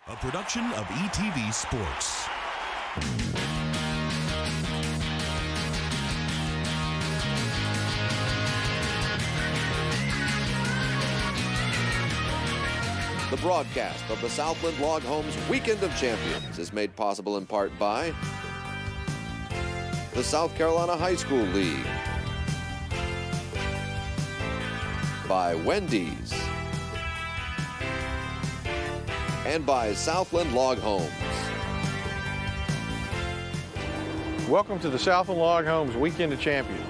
a production of ETV Sports. The broadcast of the Southland Log Homes Weekend of Champions is made possible in part by the South Carolina High School League, by Wendy's, and by Southland Log Homes. Welcome to the Southland Log Homes Weekend of Champions.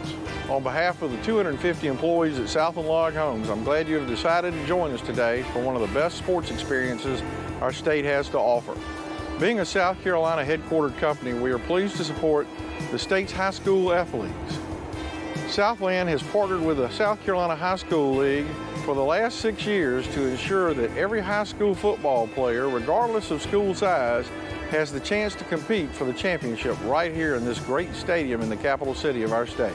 On behalf of the 250 employees at Southland Log Homes, I'm glad you have decided to join us today for one of the best sports experiences our state has to offer. Being a South Carolina headquartered company, we are pleased to support the state's high school athletes. Southland has partnered with the South Carolina High School League for the last 6 years to ensure that every high school football player, regardless of school size, has the chance to compete for the championship right here in this great stadium in the capital city of our state.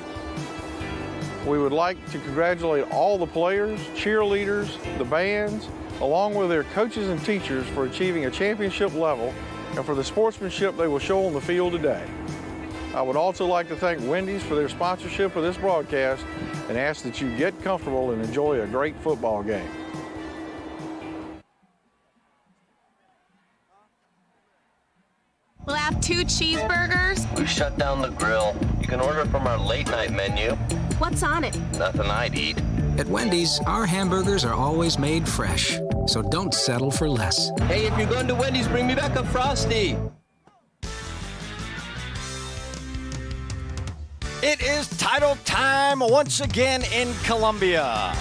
We would like to congratulate all the players, cheerleaders, the bands, along with their coaches and teachers for achieving a championship level and for the sportsmanship they will show on the field today. I would also like to thank Wendy's for their sponsorship of this broadcast and ask that you get comfortable and enjoy a great football game. We'll have 2 cheeseburgers. We've shut down the grill. You can order from our late night menu. What's on it? Nothing I'd eat. At Wendy's, our hamburgers are always made fresh, so don't settle for less. Hey, if you're going to Wendy's, bring me back a Frosty. It is title time once again in Columbia.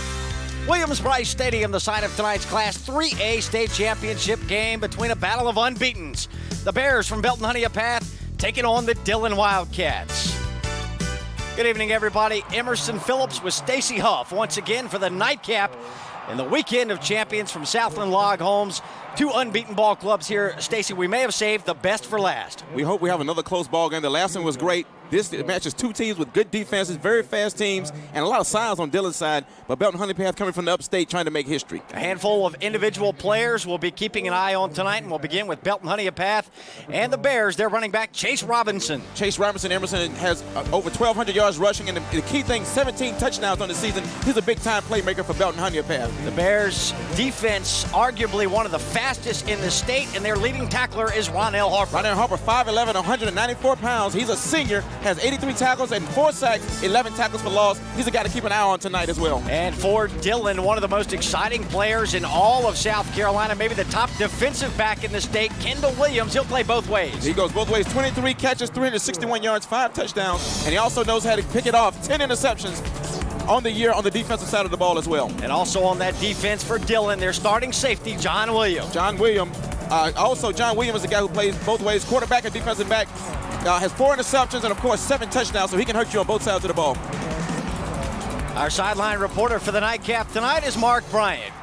Williams-Brice Stadium, the site of tonight's Class 3A state championship game between a battle of unbeatens. The Bears from Belton Honea Path taking on the Dillon Wildcats. Good evening, everybody. Emerson Phillips with Stacy Huff once again for the nightcap in the Weekend of Champions from Southland Log Homes. 2 unbeaten ball clubs here. Stacy, we may have saved the best for last. We hope we have another close ball game. The last one was great. This matches 2 teams with good defenses, very fast teams, and a lot of size on Dillon's side. But Belton Honea Path coming from the upstate trying to make history. A handful of individual players we'll be keeping an eye on tonight, and we'll begin with Belton Honea Path and the Bears. Their running back, Chase Robinson. Chase Robinson, Emerson, has over 1,200 yards rushing, and the key thing, 17 touchdowns on the season. He's a big-time playmaker for Belton Honea Path. The Bears' defense, arguably one of the fastest in the state, and their leading tackler is Ronell Harper. Ronell Harper, 5'11", 194 pounds. He's a senior, has 83 tackles and 4 sacks, 11 tackles for loss. He's a guy to keep an eye on tonight as well. And for Dillon, one of the most exciting players in all of South Carolina, maybe the top defensive back in the state, Kendall Williams. He'll play both ways. He goes both ways, 23 catches, 361 yards, 5 touchdowns, and he also knows how to pick it off, 10 interceptions on the year on the defensive side of the ball as well. And also on that defense for Dillon, their starting safety, John Williams. John Williams is the guy who plays both ways, quarterback and defensive back. Has 4 interceptions and, of course, 7 touchdowns, so he can hurt you on both sides of the ball. Our sideline reporter for the nightcap tonight is Mark Bryant.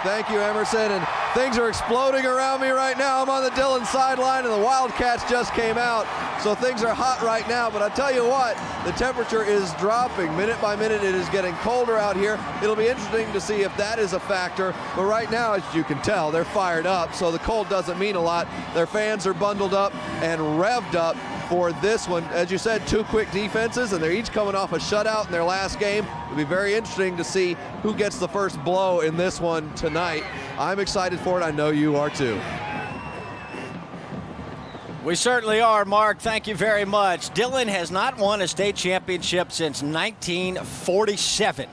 Thank you, Emerson, and things are exploding around me right now. I'm on the Dillon sideline, and the Wildcats just came out, so things are hot right now. But I tell you what, the temperature is dropping. Minute by minute, it is getting colder out here. It'll be interesting to see if that is a factor. But right now, as you can tell, they're fired up, so the cold doesn't mean a lot. Their fans are bundled up and revved up for this one. As you said, 2 quick defenses, and they're each coming off a shutout in their last game. It'll be very interesting to see who gets the first blow in this one tonight. I'm excited for it. I know you are too. We certainly are, Mark. Thank you very much. Dillon has not won a state championship since 1947.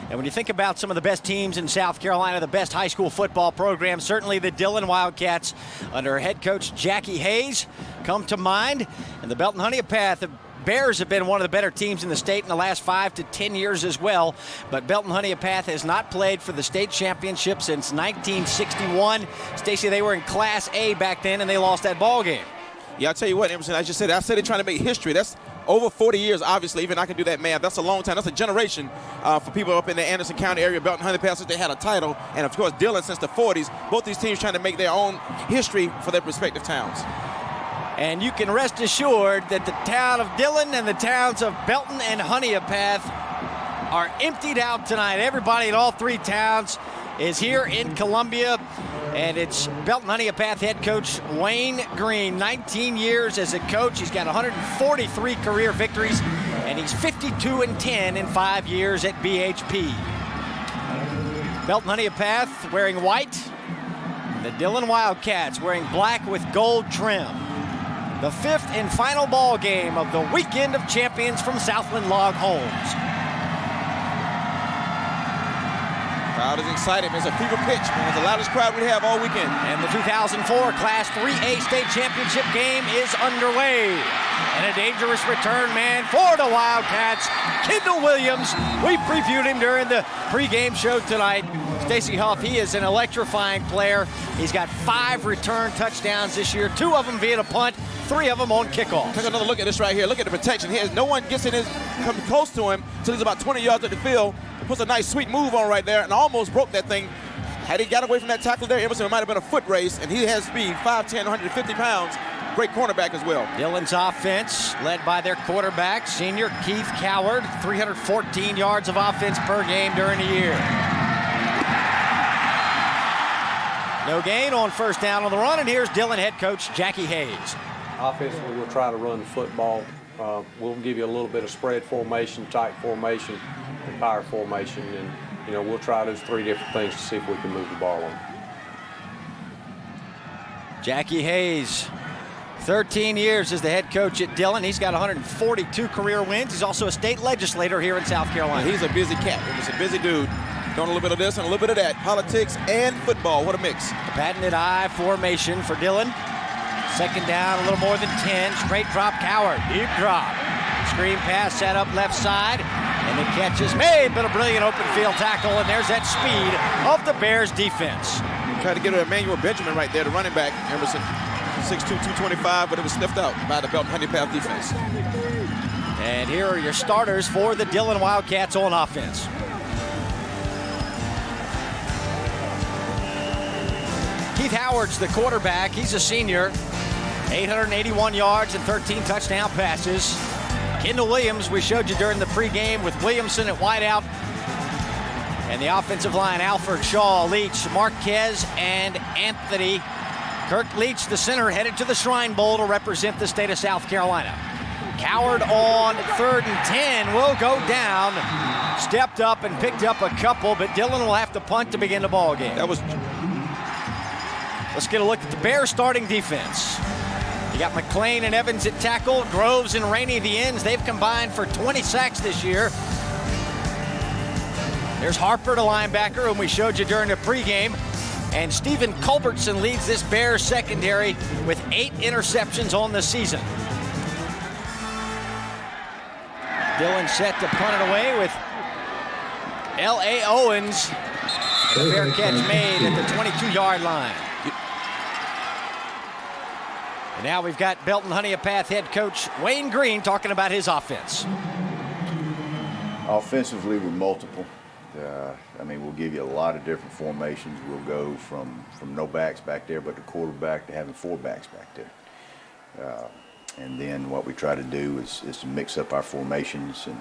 And when you think about some of the best teams in South Carolina, the best high school football programs, certainly the Dillon Wildcats under head coach Jackie Hayes come to mind. And the Belton Honea Path, the Bears have been one of the better teams in the state in the last 5 to 10 years as well. But Belton Honea Path has not played for the state championship since 1961. Stacy, they were in Class A back then, and they lost that ball game. Yeah, I'll tell you what, Emerson, I said they're trying to make history. That's over 40 years, obviously. Even I can do that math. That's a long time. That's a generation for people up in the Anderson County area. Belton Honea Path since they had a title. And, of course, Dillon since the 40s. Both these teams trying to make their own history for their respective towns. And you can rest assured that the town of Dillon and the towns of Belton and Honea Path are emptied out tonight. Everybody in all 3 towns is here in Columbia, and it's Belton Honea Path head coach Wayne Green. 19 years as a coach. He's got 143 career victories, and he's 52-10 in 5 years at BHP. Belton Honea Path wearing white. The Dillon Wildcats wearing black with gold trim. The 5th and final ball game of the Weekend of Champions from Southland Log Homes. Crowd is excited. It's a fever pitch. It's the loudest crowd we have all weekend. And the 2004 Class 3A State Championship game is underway. And a dangerous return man for the Wildcats, Kendall Williams. We previewed him during the pregame show tonight. Stacey Huff, he is an electrifying player. He's got 5 return touchdowns this year, 2 of them via the punt, 3 of them on kickoff. Take another look at this right here. Look at the protection. No one gets in his, come close to him until he's about 20 yards at the field. He puts a nice sweet move on right there and almost broke that thing. Had he got away from that tackle there, Emerson, it might have been a foot race, and he has speed, 5'10", 150 pounds. Great cornerback as well. Dillon's offense led by their quarterback, senior Keith Coward, 314 yards of offense per game during the year. No gain on first down on the run, and here's Dillon head coach Jackie Hayes. Offensively, we'll try to run the football. We'll give you a little bit of spread formation, tight formation, and power formation, and we'll try those 3 different things to see if we can move the ball on. Jackie Hayes, 13 years as the head coach at Dillon. He's got 142 career wins. He's also a state legislator here in South Carolina. He's a busy cat. He's a busy dude. Doing a little bit of this and a little bit of that. Politics and football. What a mix. Patented I formation for Dillon. Second down, a little more than 10. Straight drop, Coward. Deep drop. Screen pass set up left side. And the catch is made, but a brilliant open field tackle. And there's that speed of the Bears defense. Tried to get to Emmanuel Benjamin right there, the running back. Emerson, 6'2", 225, but it was sniffed out by the Belton Honea Path defense. And here are your starters for the Dillon Wildcats on offense. Keith Howard's the quarterback. He's a senior. 881 yards and 13 touchdown passes. Kendall Williams, we showed you during the pregame with Williamson at wideout. And the offensive line, Alfred, Shaw, Leach, Marquez, and Anthony. Kirk Leach, the center, headed to the Shrine Bowl to represent the state of South Carolina. Coward on 3rd and 10 will go down. Stepped up and picked up a couple, but Dillon will have to punt to begin the ball game. Let's get a look at the Bears starting defense. You got McClain and Evans at tackle, Groves and Rainey the ends. They've combined for 20 sacks this year. There's Harper, the linebacker, whom we showed you during the pregame. And Stephen Culbertson leads this Bears secondary with 8 interceptions on the season. Dillon set to punt it away with L.A. Owens. And a fair catch made at the 22-yard line. And now we've got Belton Honea Path head coach Wayne Green talking about his offense. Offensively, we're multiple. We'll give you a lot of different formations. We'll go from no backs back there, but the quarterback to having 4 backs back there. And then what we try to do is to mix up our formations and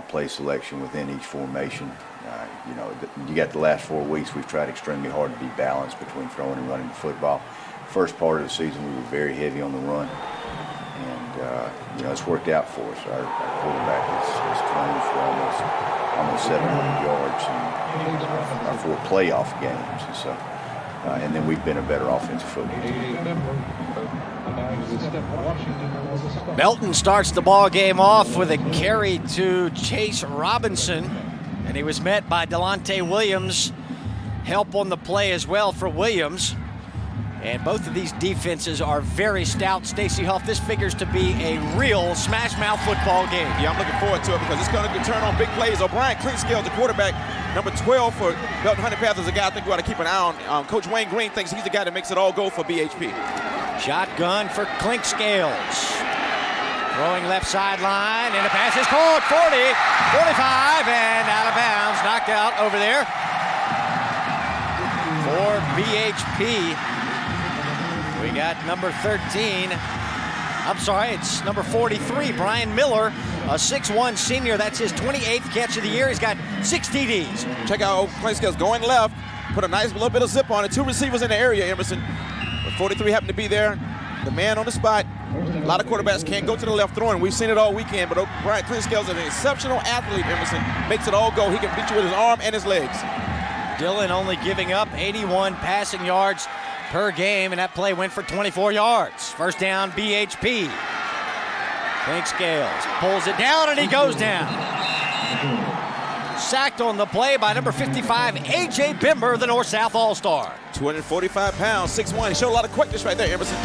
play selection within each formation. You got the last 4 weeks, we've tried extremely hard to be balanced between throwing and running the football. First part of the season, we were very heavy on the run, and it's worked out for us. Our quarterback has thrown for almost 700 yards in our 4 playoff games, and so and then we've been a better offensive football team. Belton starts the ball game off with a carry to Chase Robinson, and he was met by Delonte Williams. Help on the play as well for Williams. And both of these defenses are very stout. Stacey Huff, this figures to be a real smash-mouth football game. Yeah, I'm looking forward to it because it's going to turn on big plays. O'Brien Clinkscale, the quarterback, number 12 for Belton Honea Path, is a guy I think we ought to keep an eye on. Coach Wayne Green thinks he's the guy that makes it all go for BHP. Shotgun for Clinkscales. Throwing left sideline, and the pass is caught. 40, 45, and out of bounds. Knocked out over there for BHP. We got number 13, I'm sorry, it's number 43, Brian Miller, a 6'1 senior. That's his 28th catch of the year. He's got 6 TDs. Check out Clint Scales going left, put a nice little bit of zip on it. 2 receivers in the area, Emerson. But 43 happened to be there, the man on the spot. A lot of quarterbacks can't go to the left throwing. We've seen it all weekend, but Clint Scales is an exceptional athlete, Emerson. Makes it all go. He can beat you with his arm and his legs. Dillon only giving up 81 passing yards per game, and that play went for 24 yards. First down, BHP. Clint Scales pulls it down, and he goes down. Sacked on the play by number 55, A.J. Bimber, the North-South All-Star. 245 pounds, 6'1". He showed a lot of quickness right there, Emerson.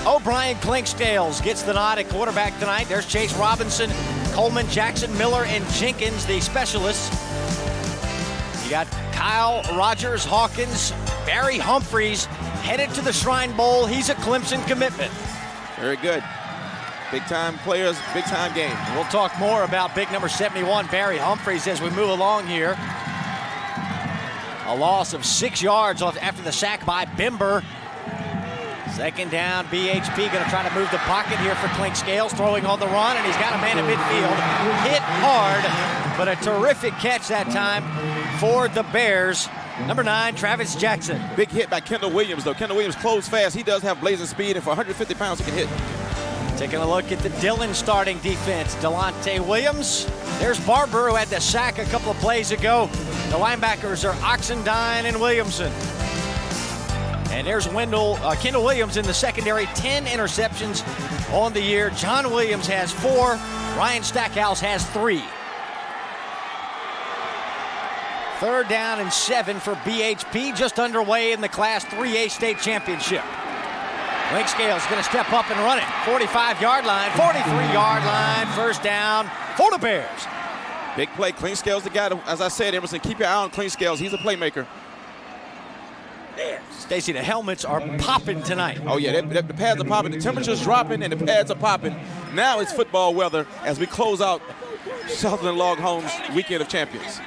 O'Brien Clint Scales gets the nod at quarterback tonight. There's Chase Robinson, Coleman, Jackson, Miller, and Jenkins, the specialists. You got Kyle Rogers, Hawkins, Barry Humphreys headed to the Shrine Bowl. He's a Clemson commitment. Very good. Big-time players, big-time game. We'll talk more about big number 71, Barry Humphreys, as we move along here. A loss of 6 yards after the sack by Bimber. Second down, BHP going to try to move the pocket here for Clint Scales, throwing on the run, and he's got a man at midfield. Hit hard, but a terrific catch that time for the Bears. Number 9, Travis Jackson. Big hit by Kendall Williams, though. Kendall Williams closed fast. He does have blazing speed, and for 150 pounds, he can hit. Taking a look at the Dillon starting defense. Delonte Williams. There's Barber, who had the sack a couple of plays ago. The linebackers are Oxendine and Williamson. And there's Kendall Williams in the secondary. 10 interceptions on the year. John Williams has 4. Ryan Stackhouse has 3. Third down and 7 for BHP, just underway in the Class 3A state championship. Clint Scales going to step up and run it. 45-yard line, 43-yard line, first down for the Bears. Big play. Clint Scales, the guy, as I said, Emerson, keep your eye on Clint Scales. He's a playmaker. Stacy, the helmets are popping tonight. Oh, yeah, the pads are popping. The temperature's dropping, and the pads are popping. Now it's football weather as we close out Southern Log Homes Weekend of Champions.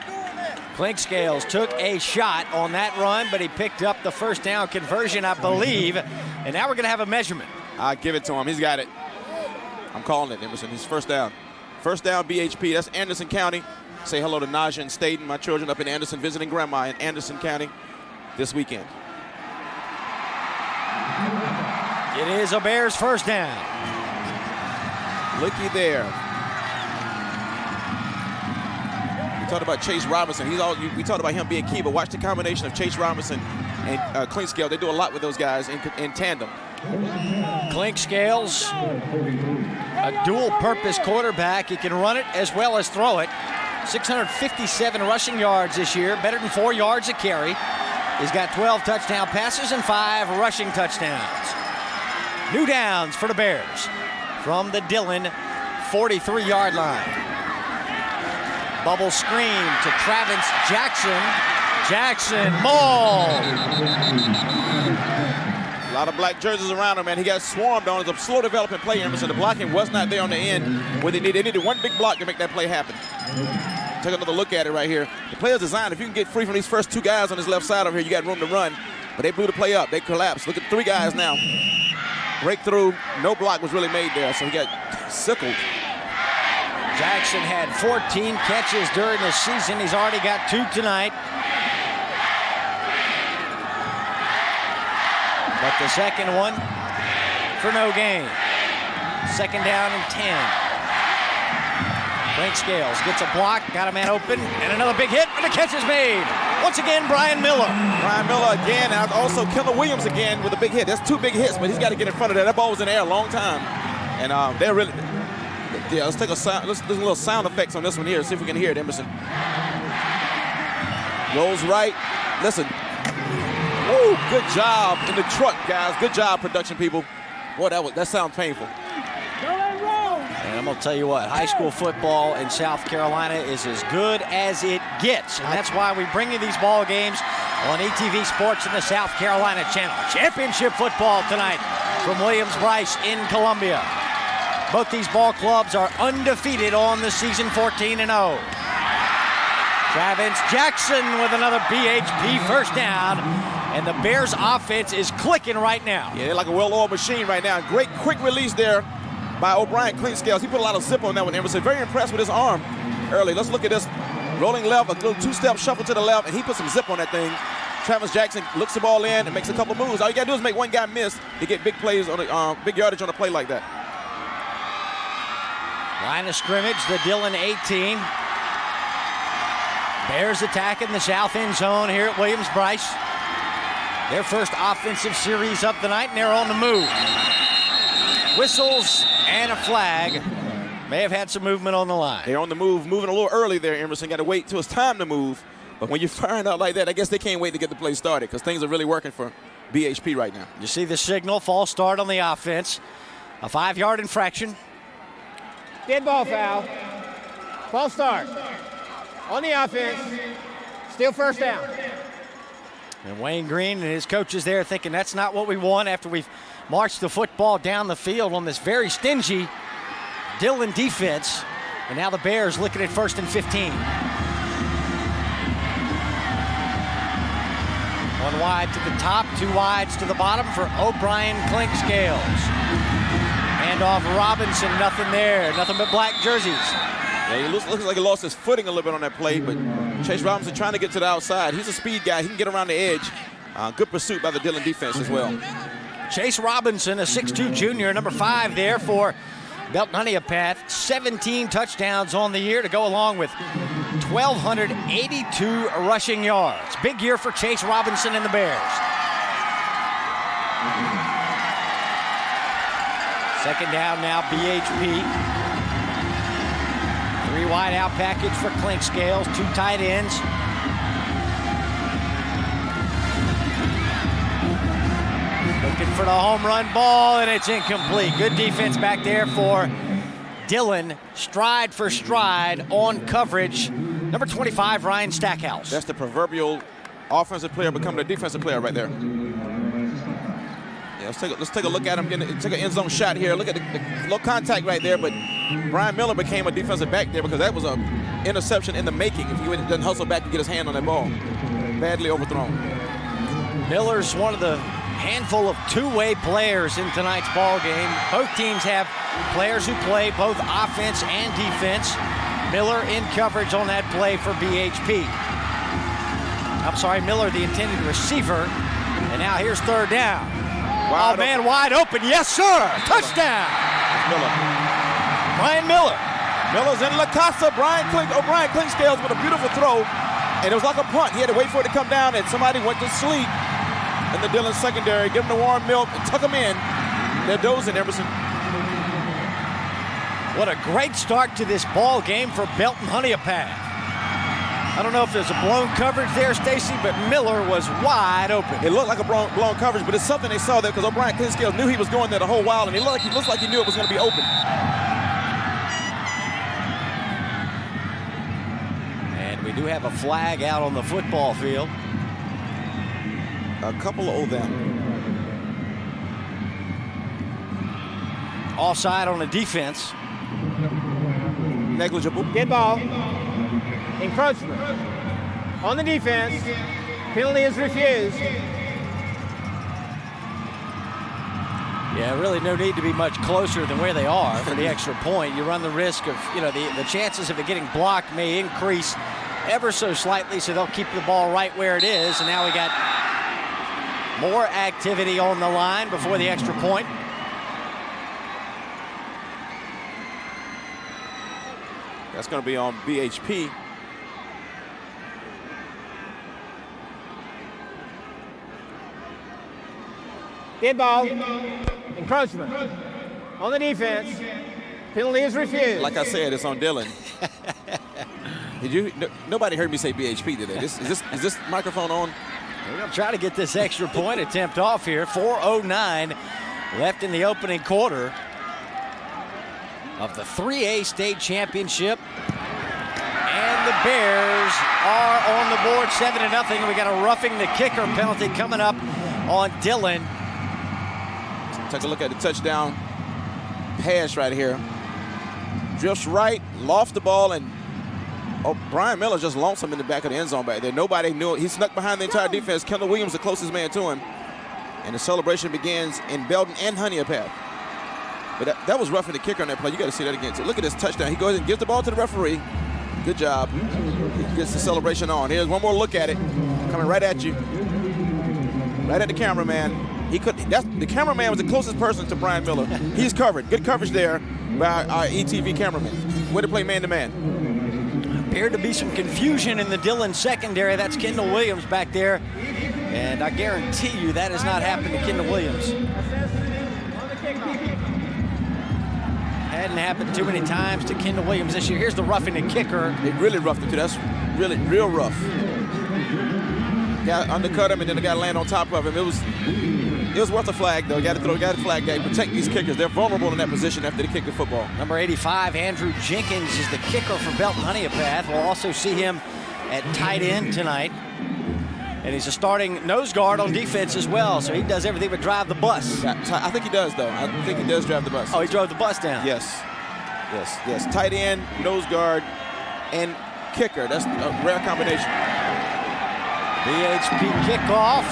Clint Scales took a shot on that run, but he picked up the first down conversion, I believe. And now we're going to have a measurement. I'll give it to him. He's got it. I'm calling it, Emerson. His first down. First down, BHP. That's Anderson County. Say hello to Naja and Staten, my children up in Anderson, visiting grandma in Anderson County this weekend. It is a Bears first down. Looky there. We talked about Chase Robinson. We talked about him being key, but watch the combination of Chase Robinson and Clint Scales. They do a lot with those guys in tandem. Clint Scales, a dual-purpose quarterback. He can run it as well as throw it. 657 rushing yards this year, better than 4 yards a carry. He's got 12 touchdown passes and 5 rushing touchdowns. New downs for the Bears from the Dillon 43-yard line. Bubble screen to Travis Jackson. Jackson mauled. A lot of black jerseys around him, man. He got swarmed on. It's a slow developing play, Emerson. The blocking was not there on the end where they needed one big block to make that play happen. Take another look at it right here. The play is designed, if you can get free from these first 2 guys on this left side over here, you got room to run. But they blew the play up. They collapsed. Look at 3 guys now. Breakthrough. No block was really made there, so he got sickled. Jackson had 14 catches during the season. He's already got 2 tonight. But the second one for no gain. Second down and 10. Clint Scales gets a block, got a man open, and another big hit, and the catch is made. Once again, Brian Miller. Brian Miller again, and also Kendall Williams again with a big hit. That's 2 big hits, but he's got to get in front of that. That ball was in the air a long time. And they're really, yeah, let's take a sound, let's do a little sound effects on this one here, see if we can hear it, Emerson. Rolls right, listen. Woo, good job in the truck, guys. Good job, production people. Boy, that sounds painful. And I'm going to tell you what, high school football in South Carolina is as good as it gets. And that's why we bring you these ball games on ETV Sports and the South Carolina channel. Championship football tonight from Williams-Brice in Columbia. Both these ball clubs are undefeated on the season, 14-0. Travis Jackson with another BHP first down. And the Bears offense is clicking right now. Yeah, they're like a well-oiled machine right now. Great quick release there by O'Brien Clinkscales. He put a lot of zip on that one, Emerson. Very impressed with his arm early. Let's look at this. Rolling left, a little two-step shuffle to the left, and he put some zip on that thing. Travis Jackson looks the ball in and makes a couple moves. All you got to do is make one guy miss to get big plays on a big yardage on a play like that. Line of scrimmage, the Dillon 18. Bears attacking the south end zone here at Williams-Brice. Their first offensive series of the night, and they're on the move. Whistles and a flag. May have had some movement on the line. They're on the move, moving a little early there, Emerson. Got to wait till it's time to move. But when you're firing out like that, I guess they can't wait to get the play started because things are really working for BHP right now. You see the signal, false start on the offense. A 5-yard infraction. Dead ball foul. False start. On the offense. Still first down. And Wayne Green and his coaches there thinking that's not what we want after we've marched the football down the field on this very stingy Dillon defense. And now the Bears looking at 1st and 15. One wide to the top, 2 wides to the bottom for O'Brien Clinkscales. Hand off Robinson, nothing there. Nothing but black jerseys. Yeah, he looks like he lost his footing a little bit on that play, but Chase Robinson trying to get to the outside. He's a speed guy. He can get around the edge. Good pursuit by the Dillon defense as well. Chase Robinson, a 6'2 junior, number 5 there for Belton Honea Path. 17 touchdowns on the year to go along with 1,282 rushing yards. Big year for Chase Robinson and the Bears. Second down now, BHP. 3 wide out package for Clinkscales, 2 tight ends. Looking for the home run ball, and it's incomplete. Good defense back there for Dillon, stride for stride on coverage. Number 25, Ryan Stackhouse. That's the proverbial offensive player becoming a defensive player right there. Yeah, let's take a look at him. Take an end zone shot here. Look at the low contact right there, but Brian Miller became a defensive back there because that was an interception in the making if he didn't hustle back to get his hand on that ball. Badly overthrown. Miller's one of the handful of two-way players in tonight's ball game. Both teams have players who play both offense and defense. Miller in coverage on that play for BHP. I'm sorry, Miller, the intended receiver. And now here's 3rd down. Oh, man, wide open. Yes, sir. Touchdown. Miller. Brian Miller. Miller's in La Casa. O'Brien Clinkscales with a beautiful throw. And it was like a punt. He had to wait for it to come down, and somebody went to sleep in the Dillon secondary. Give them the warm milk and tuck them in. They're dozing, Emerson. What a great start to this ball game for Belton Honea Path. I don't know if there's a blown coverage there, Stacy, but Miller was wide open. It looked like a blown coverage, but it's something they saw there because O'Brien Clinkscales knew he was going there the whole while, and he looks like he knew it was going to be open. And we do have a flag out on the football field. A couple of them. Offside on the defense. Negligible. Dead ball. Encroachment. On the defense. Penalty is refused. Yeah, really no need to be much closer than where they are for the extra point. You run the risk of, the chances of it getting blocked may increase ever so slightly, so they'll keep the ball right where it is. And now we got more activity on the line before the extra point. That's going to be on BHP. Dead ball. Encroachment. On the defense. Penalty is refused. Like I said, it's on Dillon. Nobody heard me say BHP today. Is this microphone on? We're going to try to get this extra point attempt off here. 4:09 left in the opening quarter of the 3A state championship. And the Bears are on the board 7-0. We got a roughing the kicker penalty coming up on Dillon. Take a look at the touchdown pass right here. Drifts right, lost the ball, and Brian Miller just lonesome in the back of the end zone back there. Nobody knew it. He snuck behind the entire defense. Kendall Williams, the closest man to him. And the celebration begins in Belton and Honea Path. But that was roughing the kicker on that play. You got to see that again. So look at this touchdown. He goes and gives the ball to the referee. Good job. He gets the celebration on. Here's one more look at it. Coming right at you. Right at the cameraman. The cameraman was the closest person to Brian Miller. He's covered. Good coverage there by our ETV cameraman. Way to play man-to-man. Appeared to be some confusion in the Dillon secondary. That's Kendall Williams back there. And I guarantee you that has not happened to Kendall Williams. Hadn't happened too many times to Kendall Williams this year. Here's the roughing the kicker. They really roughed it too. That's really real rough. Got undercut him and then the guy land on top of him. It was worth a flag though. Got a flag guy. Protect these kickers. They're vulnerable in that position after they kick the football. Number 85, Andrew Jenkins, is the kicker for Belton Honea Path. We'll also see him at tight end tonight. And he's a starting nose guard on defense as well, so he does everything but drive the bus. I think he does, though. I think he does drive the bus. Oh, he drove the bus down. Yes. Tight end, nose guard, and kicker. That's a rare combination. BHP kickoff.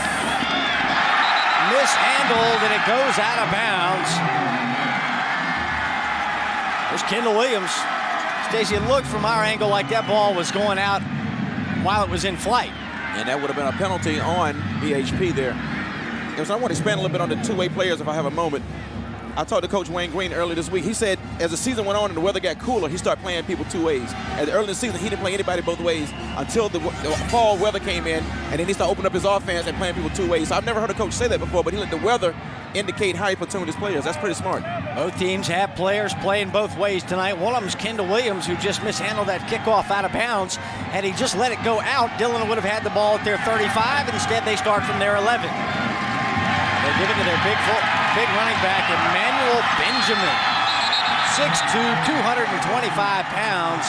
Mishandled, and it goes out of bounds. There's Kendall Williams. Stacy, it looked from our angle like that ball was going out while it was in flight. And that would have been a penalty on BHP there. So I want to expand a little bit on the two-way players if I have a moment. I talked to Coach Wayne Green earlier this week. He said as the season went on and the weather got cooler, he started playing people two ways. At the early in the season, he didn't play anybody both ways until the fall weather came in, and then he started opening up his offense and playing people two ways. So I've never heard a coach say that before, but he let the weather indicate how he platooned his players. That's pretty smart. Both teams have players playing both ways tonight. One of them's Kendall Williams, who just mishandled that kickoff out of bounds. Had he just let it go out, Dillon would have had the ball at their 35. Instead, they start from their 11. They give it to their big running back, Emmanuel Benjamin. 6'2", 225 pounds.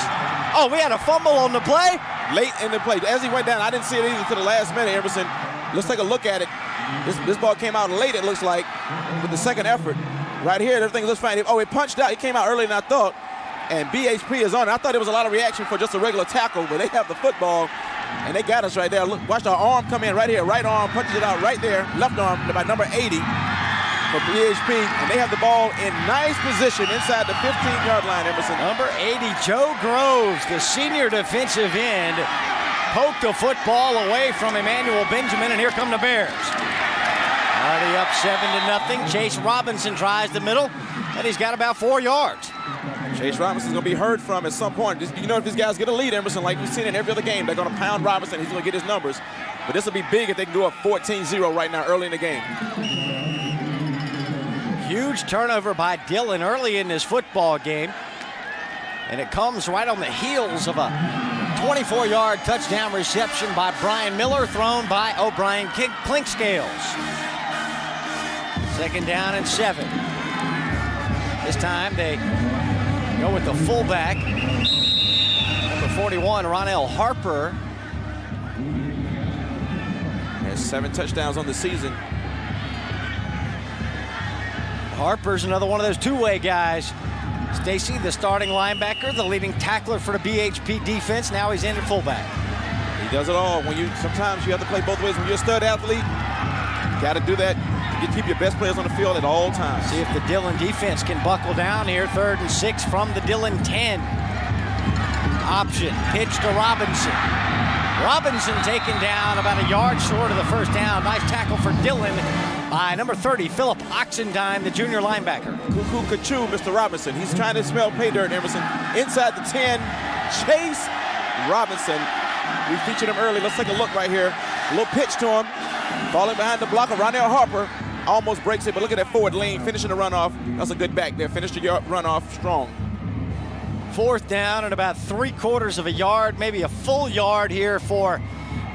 Oh, we had a fumble on the play? Late in the play. As he went down, I didn't see it either to the last minute, Emerson. Let's take a look at it. This ball came out late, it looks like, with the second effort. Right here, everything looks fine. Oh, it punched out. It came out earlier than I thought. And BHP is on it. I thought there was a lot of reaction for just a regular tackle, but they have the football, and they got us right there. Look, watch our arm come in right here. Right arm punches it out right there. Left arm by number 80 for BHP. And they have the ball in nice position inside the 15-yard line, Emerson. Number 80, Joe Groves, the senior defensive end, poked the football away from Emmanuel Benjamin, and here come the Bears. Already up 7-0. Chase Robinson tries the middle, and he's got about 4 yards. Chase Robinson's going to be heard from at some point. You know, if these guys get a lead, Emerson, like we've seen in every other game, they're going to pound Robinson. He's going to get his numbers. But this will be big if they can go up 14-0 right now early in the game. Huge turnover by Dillon early in this football game. And it comes right on the heels of a 24-yard touchdown reception by Brian Miller, thrown by O'Brien Clinkscales. 2nd down and 7. This time they go with the fullback, number 41, Ronell Harper. Has 7 touchdowns on the season. Harper's another one of those two-way guys. Stacy, the starting linebacker, the leading tackler for the BHP defense. Now he's in at fullback. He does it all. Sometimes you have to play both ways. When you're a stud athlete, you got to do that. You keep your best players on the field at all times. See if the Dillon defense can buckle down here. 3rd and 6 from the Dillon 10. Option, pitch to Robinson. Robinson taken down about a yard short of the first down. Nice tackle for Dillon by number 30, Philip Oxendine, the junior linebacker. Cuckoo Kachoo, Mr. Robinson. He's trying to smell pay dirt, Emerson. Inside the 10, Chase Robinson. We featured him early. Let's take a look right here. A little pitch to him. Falling behind the blocker, Ronell Harper. Almost breaks it, but look at that forward lean, finishing the runoff. That's a good back there. Finished the runoff strong. 4th down and about 3/4 of a yard, maybe a full yard here for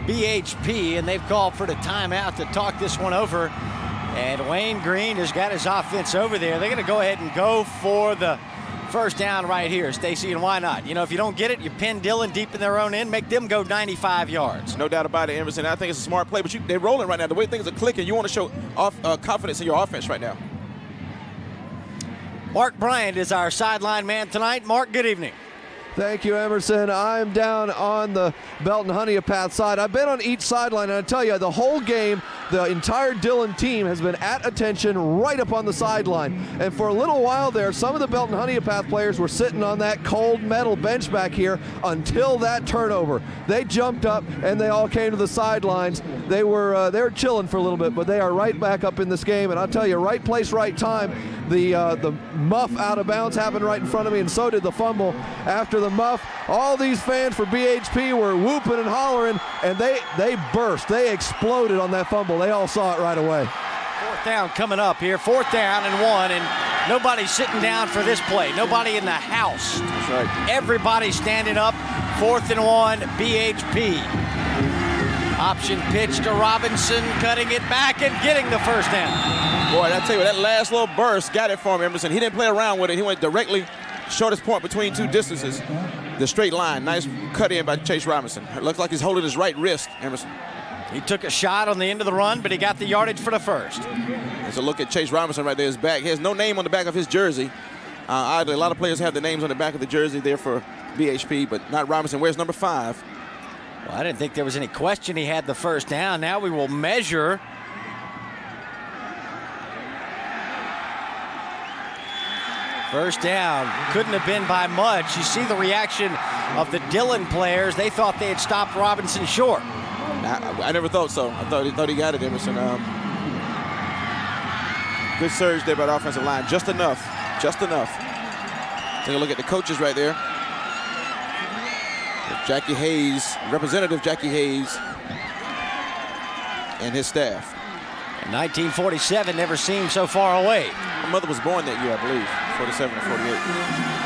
BHP, and they've called for the timeout to talk this one over. And Wayne Green has got his offense over there. They're going to go ahead and go for the first down right here, Stacy, and why not? You know, if you don't get it, you pin Dillon deep in their own end, make them go 95 yards. No doubt about it, Emerson. I think it's a smart play, but they're rolling right now. The way things are clicking, you want to show confidence in your offense right now. Mark Bryant is our sideline man tonight. Mark, good evening. Thank you, Emerson. I'm down on the Belton Honea Path side. I've been on each sideline, and I tell you, the whole game, the entire Dillon team has been at attention right up on the sideline. And for a little while there, some of the Belton Honea Path players were sitting on that cold metal bench back here until that turnover. They jumped up and they all came to the sidelines. They were chilling for a little bit, but they are right back up in this game. And I'll tell you, right place, right time. The muff out of bounds happened right in front of me, and so did the fumble. After the muff, all these fans for BHP were whooping and hollering, and they burst. They exploded on that fumble. They all saw it right away. 4th down coming up here. 4th down and 1, and nobody's sitting down for this play. Nobody in the house. That's right. Everybody standing up. 4th and 1, BHP. Option pitch to Robinson, cutting it back and getting the first down. Boy, I tell you, that last little burst got it for him, Emerson. He didn't play around with it. He went directly, shortest point between two distances, the straight line. Nice cut in by Chase Robinson. It looks like he's holding his right wrist, Emerson. He took a shot on the end of the run, but he got the yardage for the first. There's a look at Chase Robinson right there, his back. He has no name on the back of his jersey. A lot of players have the names on the back of the jersey there for BHP, but not Robinson. Where's number 5? Well, I didn't think there was any question he had the first down. Now we will measure. First down. Couldn't have been by much. You see the reaction of the Dillon players. They thought they had stopped Robinson short. I never thought so. I thought he got it, Emerson. Good surge there by the offensive line. Just enough. Just enough. Take a look at the coaches right there. Jackie Hayes, Representative Jackie Hayes, and his staff. 1947 never seemed so far away. My mother was born that year, I believe, 47 or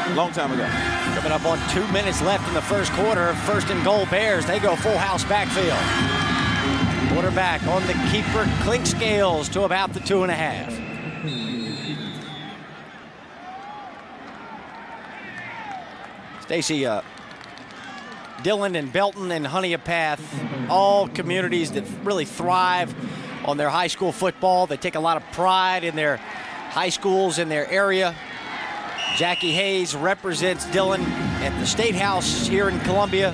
48. Long time ago. Coming up on 2 minutes left in the first quarter. 1st and goal Bears. They go full house backfield. Quarterback on the keeper. Clink scales to about the 2.5. Stacy, Dillon and Belton and Honea Path, all communities that really thrive on their high school football. They take a lot of pride in their high schools in their area. Jackie Hayes represents Dillon at the State House here in Columbia.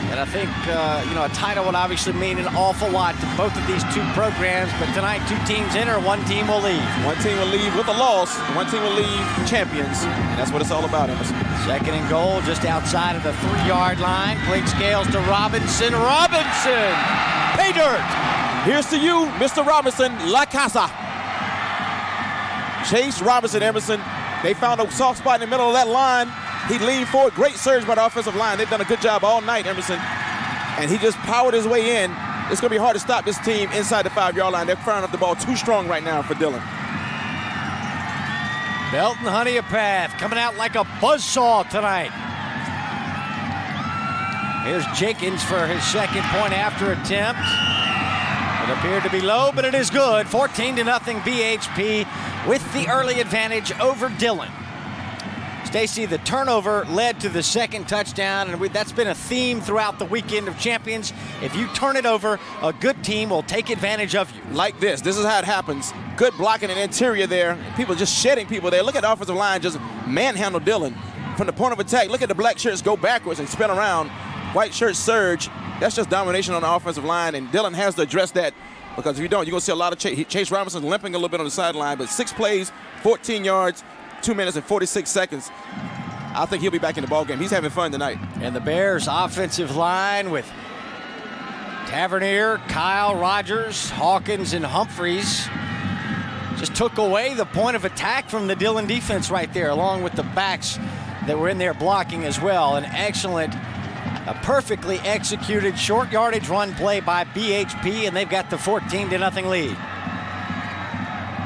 And I think, a title would obviously mean an awful lot to both of these two programs. But tonight, 2 teams enter, 1 team will leave. 1 team will leave with a loss. 1 team will leave champions. And that's what it's all about, Emerson. 2nd and goal, just outside of the 3-yard line. Clink scales to Robinson. Robinson! Pay dirt! Here's to you, Mr. Robinson, La Casa. Chase Robinson, Emerson. They found a soft spot in the middle of that line. He leaned forward. Great surge by the offensive line. They've done a good job all night, Emerson. And he just powered his way in. It's going to be hard to stop this team inside the 5-yard line. They're firing up the ball too strong right now for Dillon. Belton Honea Path coming out like a buzzsaw tonight. Here's Jenkins for his 2nd point after attempt. It appeared to be low, but it is good. 14-0 BHP with the early advantage over Dillon. Stacy, the turnover led to the 2nd touchdown, and that's been a theme throughout the weekend of champions. If you turn it over, a good team will take advantage of you. Like this. This is how it happens. Good blocking and interior there. People just shedding people there. Look at the offensive line just manhandle Dillon. From the point of attack, look at the black shirts go backwards and spin around. White shirts surge. That's just domination on the offensive line, and Dillon has to address that, because if you don't, you're going to see a lot of Chase Robinson limping a little bit on the sideline, but 6 plays, 14 yards, 2 minutes and 46 seconds. I think he'll be back in the ballgame. He's having fun tonight. And the Bears offensive line with Tavernier, Kyle Rogers, Hawkins, and Humphreys just took away the point of attack from the Dillon defense right there, along with the backs that were in there blocking as well. An excellent, a perfectly executed short yardage run play by BHP, and they've got the 14-0 lead.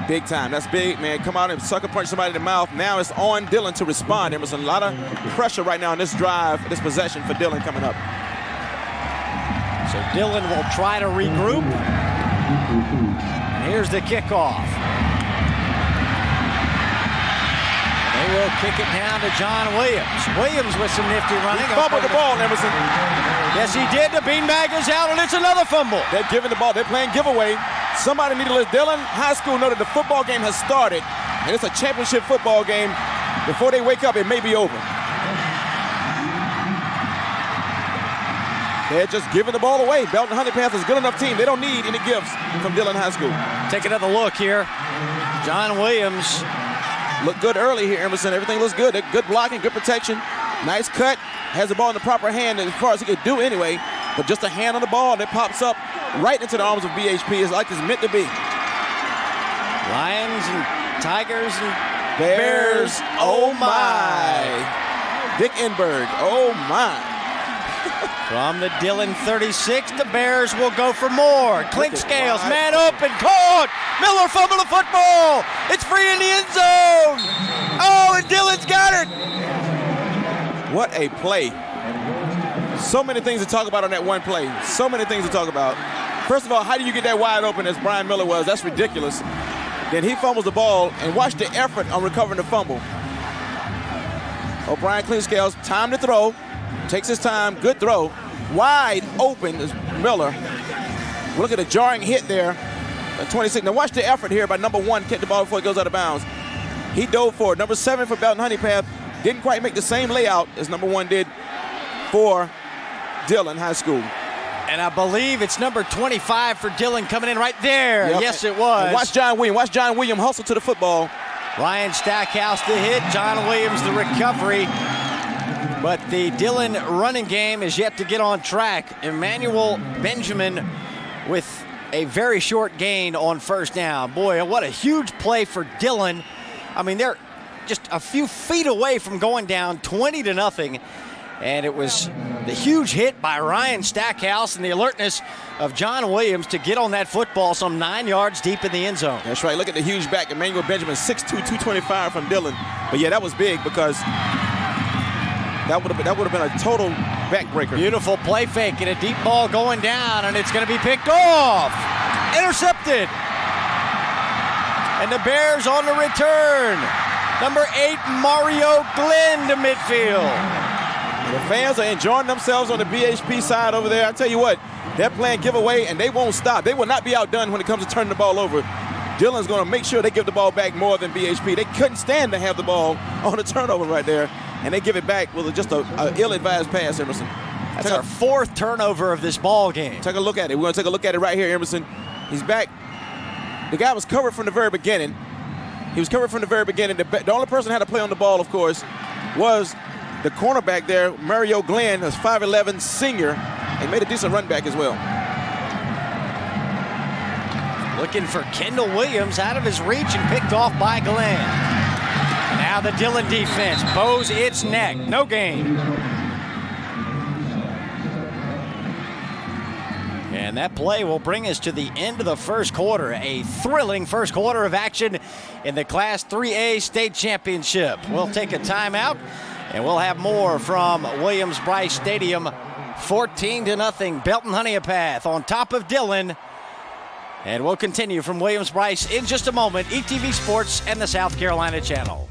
Big time. That's big, man. Come out and sucker punch somebody in the mouth. Now it's on Dillon to respond. There was a lot of pressure right now on this drive, this possession for Dillon coming up. So Dillon will try to regroup. And here's the kickoff. They will kick it down to John Williams. Williams with some nifty running. He fumbled the ball, Emerson. Yes, he did. The beanbag is out, and it's another fumble. They're giving the ball. They're playing giveaway. Somebody need to let Dillon High School know that the football game has started, and it's a championship football game. Before they wake up, it may be over. They're just giving the ball away. Belton Honea Path is a good enough team. They don't need any gifts from Dillon High School. Take another look here. John Williams. Look good early here, Emerson. Everything looks good. Good blocking, good protection. Nice cut. Has the ball in the proper hand as far as he could do anyway. But just a hand on the ball that pops up right into the arms of BHP is like it's meant to be. Lions and Tigers and Bears. Oh my. Dick Enberg. Oh my. From the Dillon 36, the Bears will go for more. Clink Scales, man open, caught. Miller fumbled the football. It's free in the end zone. Oh, and Dillon's got it. What a play. So many things to talk about on that one play. So many things to talk about. First of all, how do you get that wide open as Brian Miller was? That's ridiculous. Then he fumbles the ball, and watch the effort on recovering the fumble. O'Brien Clinkscales, time to throw. Takes his time, good throw. Wide open is Miller. Look at the jarring hit there. 26. Now watch the effort here by number 1, catch the ball before it goes out of bounds. He dove for it. Number 7 for Belton Honea Path didn't quite make the same layout as number 1 did for Dillon High School. And I believe it's number 25 for Dillon coming in right there. Yep. Yes, it was. And watch John Williams. Watch John Williams hustle to the football. Ryan Stackhouse the hit. John Williams the recovery. But the Dillon running game is yet to get on track. Emmanuel Benjamin with a very short gain on first down. Boy, what a huge play for Dillon. I mean, they're just a few feet away from going down 20-0. And it was the huge hit by Ryan Stackhouse and the alertness of John Williams to get on that football some 9 yards deep in the end zone. That's right. Look at the huge back. Emmanuel Benjamin, 6'2", 225 from Dillon. But yeah, that was big because that would have been a total backbreaker. Beautiful play fake and a deep ball going down, and it's going to be picked off. Intercepted. And the Bears on the return. Number 8, Mario Glenn to midfield. The fans are enjoying themselves on the BHP side over there. I tell you what, they're playing giveaway, and they won't stop. They will not be outdone when it comes to turning the ball over. Dillon's going to make sure they give the ball back more than BHP. They couldn't stand to have the ball on a turnover right there, and they give it back with just a ill-advised pass, Emerson. That's our 4th turnover of this ball game. Take a look at it. We're going to take a look at it right here, Emerson. He's back. The guy was covered from the very beginning. He was covered from the very beginning. The only person that had to play on the ball, of course, was the cornerback there, Mario Glenn, a 5'11" senior, and made a decent run back as well. Looking for Kendall Williams out of his reach and picked off by Glenn. Now the Dillon defense bows its neck. No gain. And that play will bring us to the end of the first quarter. A thrilling first quarter of action in the Class 3A State Championship. We'll take a timeout. And we'll have more from Williams-Brice Stadium. 14-0, Belton Honea Path on top of Dillon. And we'll continue from Williams-Brice in just a moment. ETV Sports and the South Carolina Channel.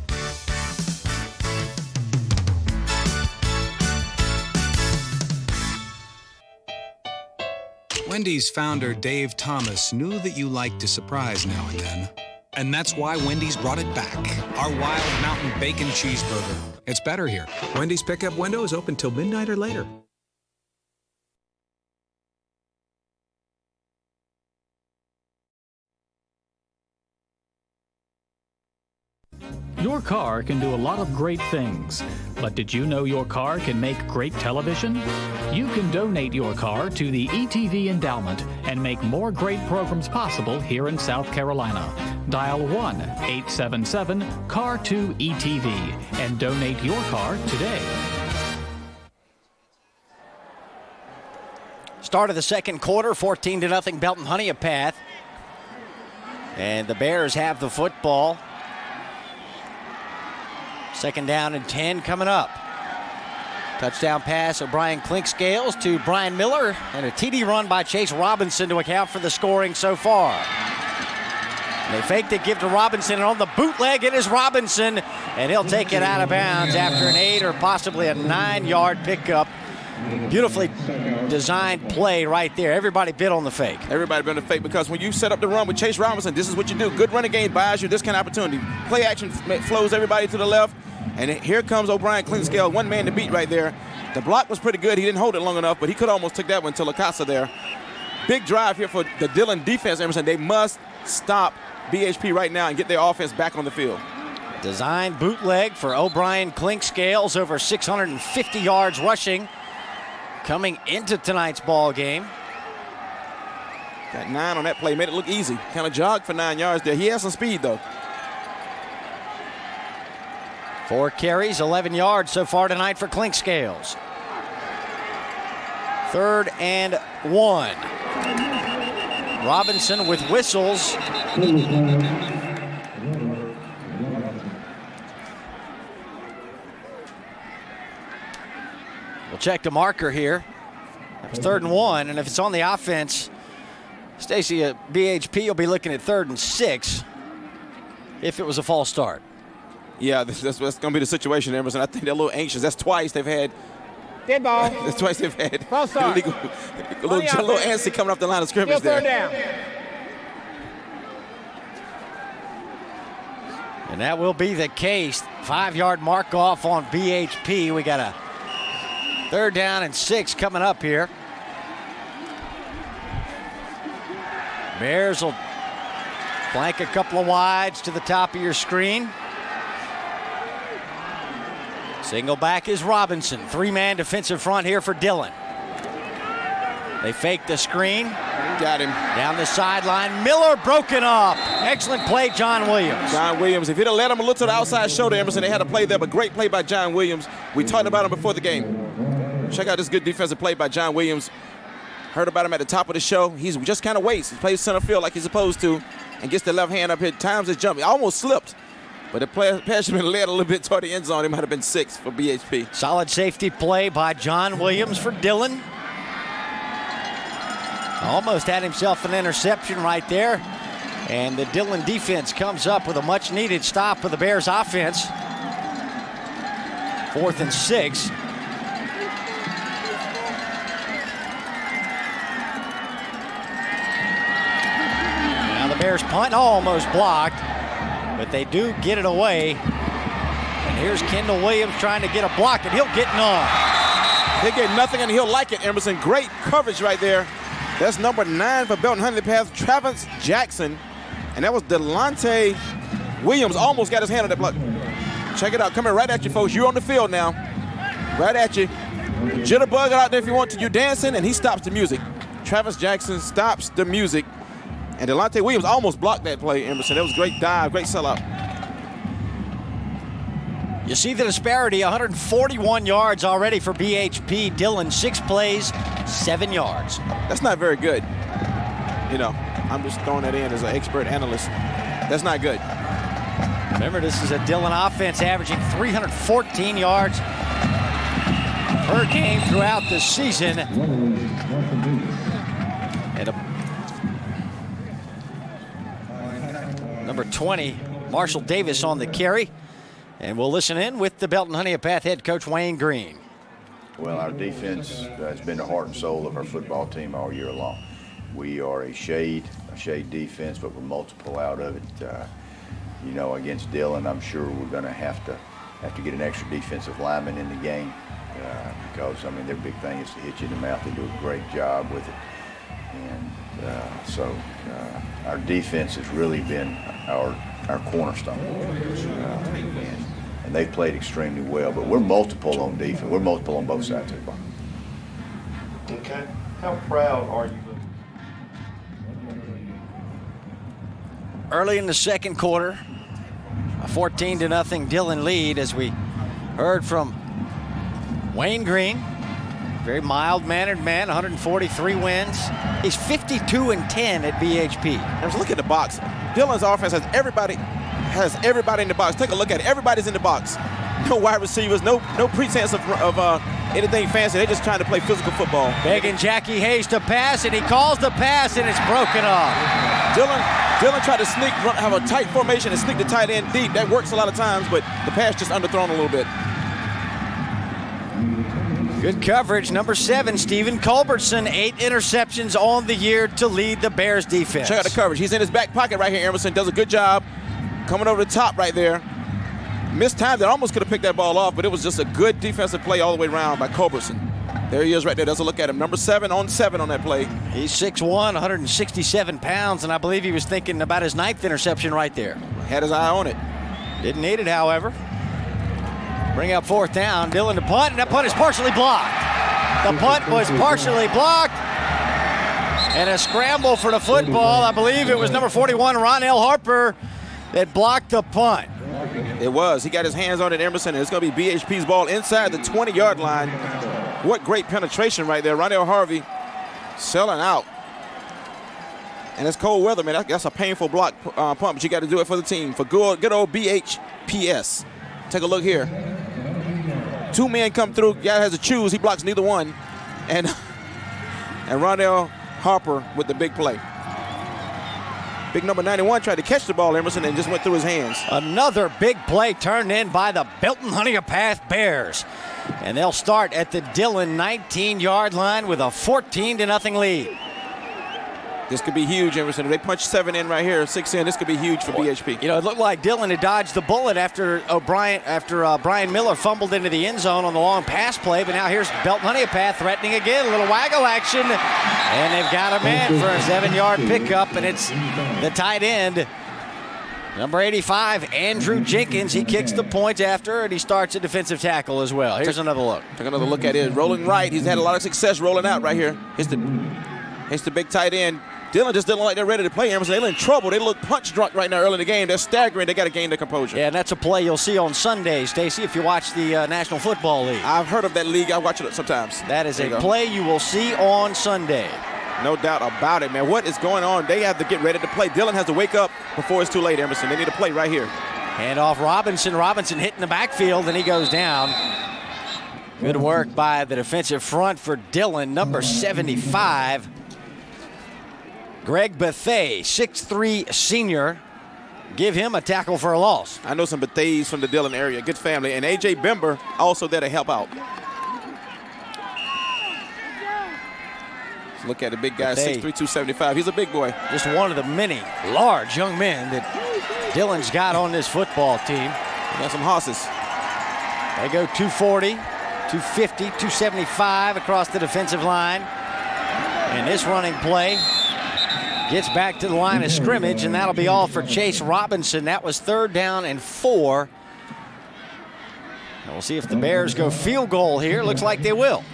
Wendy's founder Dave Thomas knew that you like to surprise now and then. And that's why Wendy's brought it back. Our Wild Mountain Bacon Cheeseburger. It's better here. Wendy's pickup window is open till midnight or later. Your car can do a lot of great things, but did you know your car can make great television? You can donate your car to the ETV Endowment and make more great programs possible here in South Carolina. Dial 1-877-CAR2-ETV and donate your car today. Start of the second quarter, 14-0 Belton Honea Path. And the Bears have the football. Second down and 10 coming up. Touchdown pass of Brian Clinkscales to Brian Miller, and a TD run by Chase Robinson to account for the scoring so far. And they faked it, give to Robinson, and on the bootleg it is Robinson, and he'll take it out of bounds after an 8 or possibly a 9-yard pickup. Beautifully designed play right there. Everybody bid on the fake. Everybody bid on the fake because when you set up the run with Chase Robinson, this is what you do. Good running game buys you this kind of opportunity. Play action flows everybody to the left, and here comes O'Brien Clinkscale, one man to beat right there. The block was pretty good. He didn't hold it long enough, but he could almost took that one to LaCasa there. Big drive here for the Dillon defense, Emerson. They must stop BHP right now and get their offense back on the field. Design bootleg for O'Brien Clinkscales, over 650 yards rushing coming into tonight's ball game. Got 9 on that play, made it look easy. Kind of jogged for 9 yards there. He has some speed, though. 4 carries, 11 yards so far tonight for Clinkscales. 3rd and 1. Robinson with whistles. We'll check the marker here. It's 3rd and 1, and if it's on the offense, Stacy, BHP will be looking at 3rd and 6 if it was a false start. Yeah, that's going to be the situation, Emerson. I think they're a little anxious. That's twice they've had. Dead ball. That's twice they've had. False start. A little antsy coming off the line of scrimmage Still there. 3rd down. And that will be the case. 5-yard mark off on BHP. We got a 3rd down and 6 coming up here. Bears will flank a couple of wides to the top of your screen. Single back is Robinson. 3-man defensive front here for Dillon. They fake the screen. Got him. Down the sideline. Miller broken up. Excellent play, John Williams. John Williams. If he'd have let him a little to the outside shoulder, Emerson, they had a play there, but great play by John Williams. We talked about him before the game. Check out this good defensive play by John Williams. Heard about him at the top of the show. He's just kind of waits. He plays center field like he's supposed to and gets the left hand up here. Times his jump. He almost slipped. But the pass should have been led a little bit toward the end zone. It might have been 6 for BHP. Solid safety play by John Williams for Dillon. Almost had himself an interception right there. And the Dillon defense comes up with a much-needed stop for the Bears offense. 4th and 6. Now the Bears punt, almost blocked, but they do get it away. And here's Kendall Williams trying to get a block, and he'll get none. He'll get nothing, and he'll like it, Emerson. Great coverage right there. That's number 9 for Belton Honea Path, Travis Jackson. And that was Delonte Williams. Almost got his hand on that block. Check it out. Coming right at you, folks. You're on the field now. Right at you. Jitterbug out there if you want to. You're dancing, and he stops the music. Travis Jackson stops the music. And Delonte Williams almost blocked that play, Emerson. That was a great dive, great sellout. You see the disparity, 141 yards already for BHP. Dillon, 6 plays, 7 yards. That's not very good. You know, I'm just throwing that in as an expert analyst. That's not good. Remember, this is a Dillon offense averaging 314 yards per game throughout the season. And number 20, Marshall Davis on the carry. And we'll listen in with the Belton Honea Path head coach Wayne Green. Well, our defense has been the heart and soul of our football team all year long. We are a shade defense, but we're multiple out of it. You know, against Dillon, I'm sure we're going to have to get an extra defensive lineman in the game because, I mean, their big thing is to hit you in the mouth. They do a great job with it. And so our defense has really been our cornerstone. And they've played extremely well, but we're multiple on defense. We're multiple on both sides of the ball. Okay. How proud are you? Early in the second quarter, a 14-0 Dillon lead, as we heard from Wayne Green. Very mild-mannered man, 143 wins. He's 52-10 at BHP. Let's look at the box. Dillon's offense has everybody in the box. Take a look at it. Everybody's in the box. No wide receivers, no pretense of anything fancy. They're just trying to play physical football. Begging Jackie Hayes to pass, and he calls the pass, and it's broken off. Dillon tried to have a tight formation and sneak the tight end deep. That works a lot of times, but the pass just underthrown a little bit. Good coverage. Number 7, Stephen Culbertson, 8 interceptions on the year to lead the Bears defense. Check out the coverage. He's in his back pocket right here, Emerson. Does a good job coming over the top right there. Missed time that almost could have picked that ball off, but it was just a good defensive play all the way around by Culberson. There he is right there. There's a look at him. Number 7 on 7 on that play. He's 6'1", 167 pounds, and I believe he was thinking about his 9th interception right there. Had his eye on it. Didn't need it, however. Bring up 4th down. Dillon to punt, and that punt is partially blocked. The punt was partially blocked. And a scramble for the football. I believe it was number 41, Ronell Harper, that blocked the punt. It was. He got his hands on it, Emerson, and it's going to be BHP's ball inside the 20-yard line. What great penetration right there. Ronell Harvey selling out. And it's cold weather, man. That's a painful block pump, but you got to do it for the team. For good old BHPS. Take a look here. 2 men come through. Guy has to choose. He blocks neither one. And Ronell Harper with the big play. Big number 91 tried to catch the ball, Emerson, and just went through his hands. Another big play turned in by the Belton Honea Path Bears. And they'll start at the Dillon 19-yard line with a 14-0 lead. This could be huge, Emerson. If they punch 7 in right here, 6 in, this could be huge for BHP. You know, it looked like Dillon had dodged the bullet after Brian Miller fumbled into the end zone on the long pass play, but now here's Belton Honea Path threatening again. A little waggle action, and they've got a man for a 7-yard pickup, and it's the tight end, number 85, Andrew Jenkins. He kicks the point after, and he starts a defensive tackle as well. Here's another look. Take another look at it. Rolling right. He's had a lot of success rolling out right here. Here's the big tight end. Dillon just didn't look like they're ready to play, Emerson. They're in trouble. They look punch drunk right now early in the game. They're staggering. They got to gain their composure. Yeah, and that's a play you'll see on Sunday, Stacy, if you watch the National Football League. I've heard of that league. I watch it sometimes. That is a play you will see on Sunday. No doubt about it, man. What is going on? They have to get ready to play. Dillon has to wake up before it's too late, Emerson. They need to play right here. Hand off Robinson. Robinson hitting the backfield, and he goes down. Good work by the defensive front for Dillon, number 75. Greg Bethay, 6'3" senior. Give him a tackle for a loss. I know some Bethays from the Dillon area. Good family. And A.J. Bember also there to help out. Look at the big guy, 6'3", 275. He's a big boy. Just one of the many large young men that Dillon's got on this football team. Got some horses. They go 240, 250, 275 across the defensive line. And this running play gets back to the line of scrimmage, and that'll be all for Chase Robinson. That was 3rd down and 4. And we'll see if the Bears go field goal here. Looks like they will.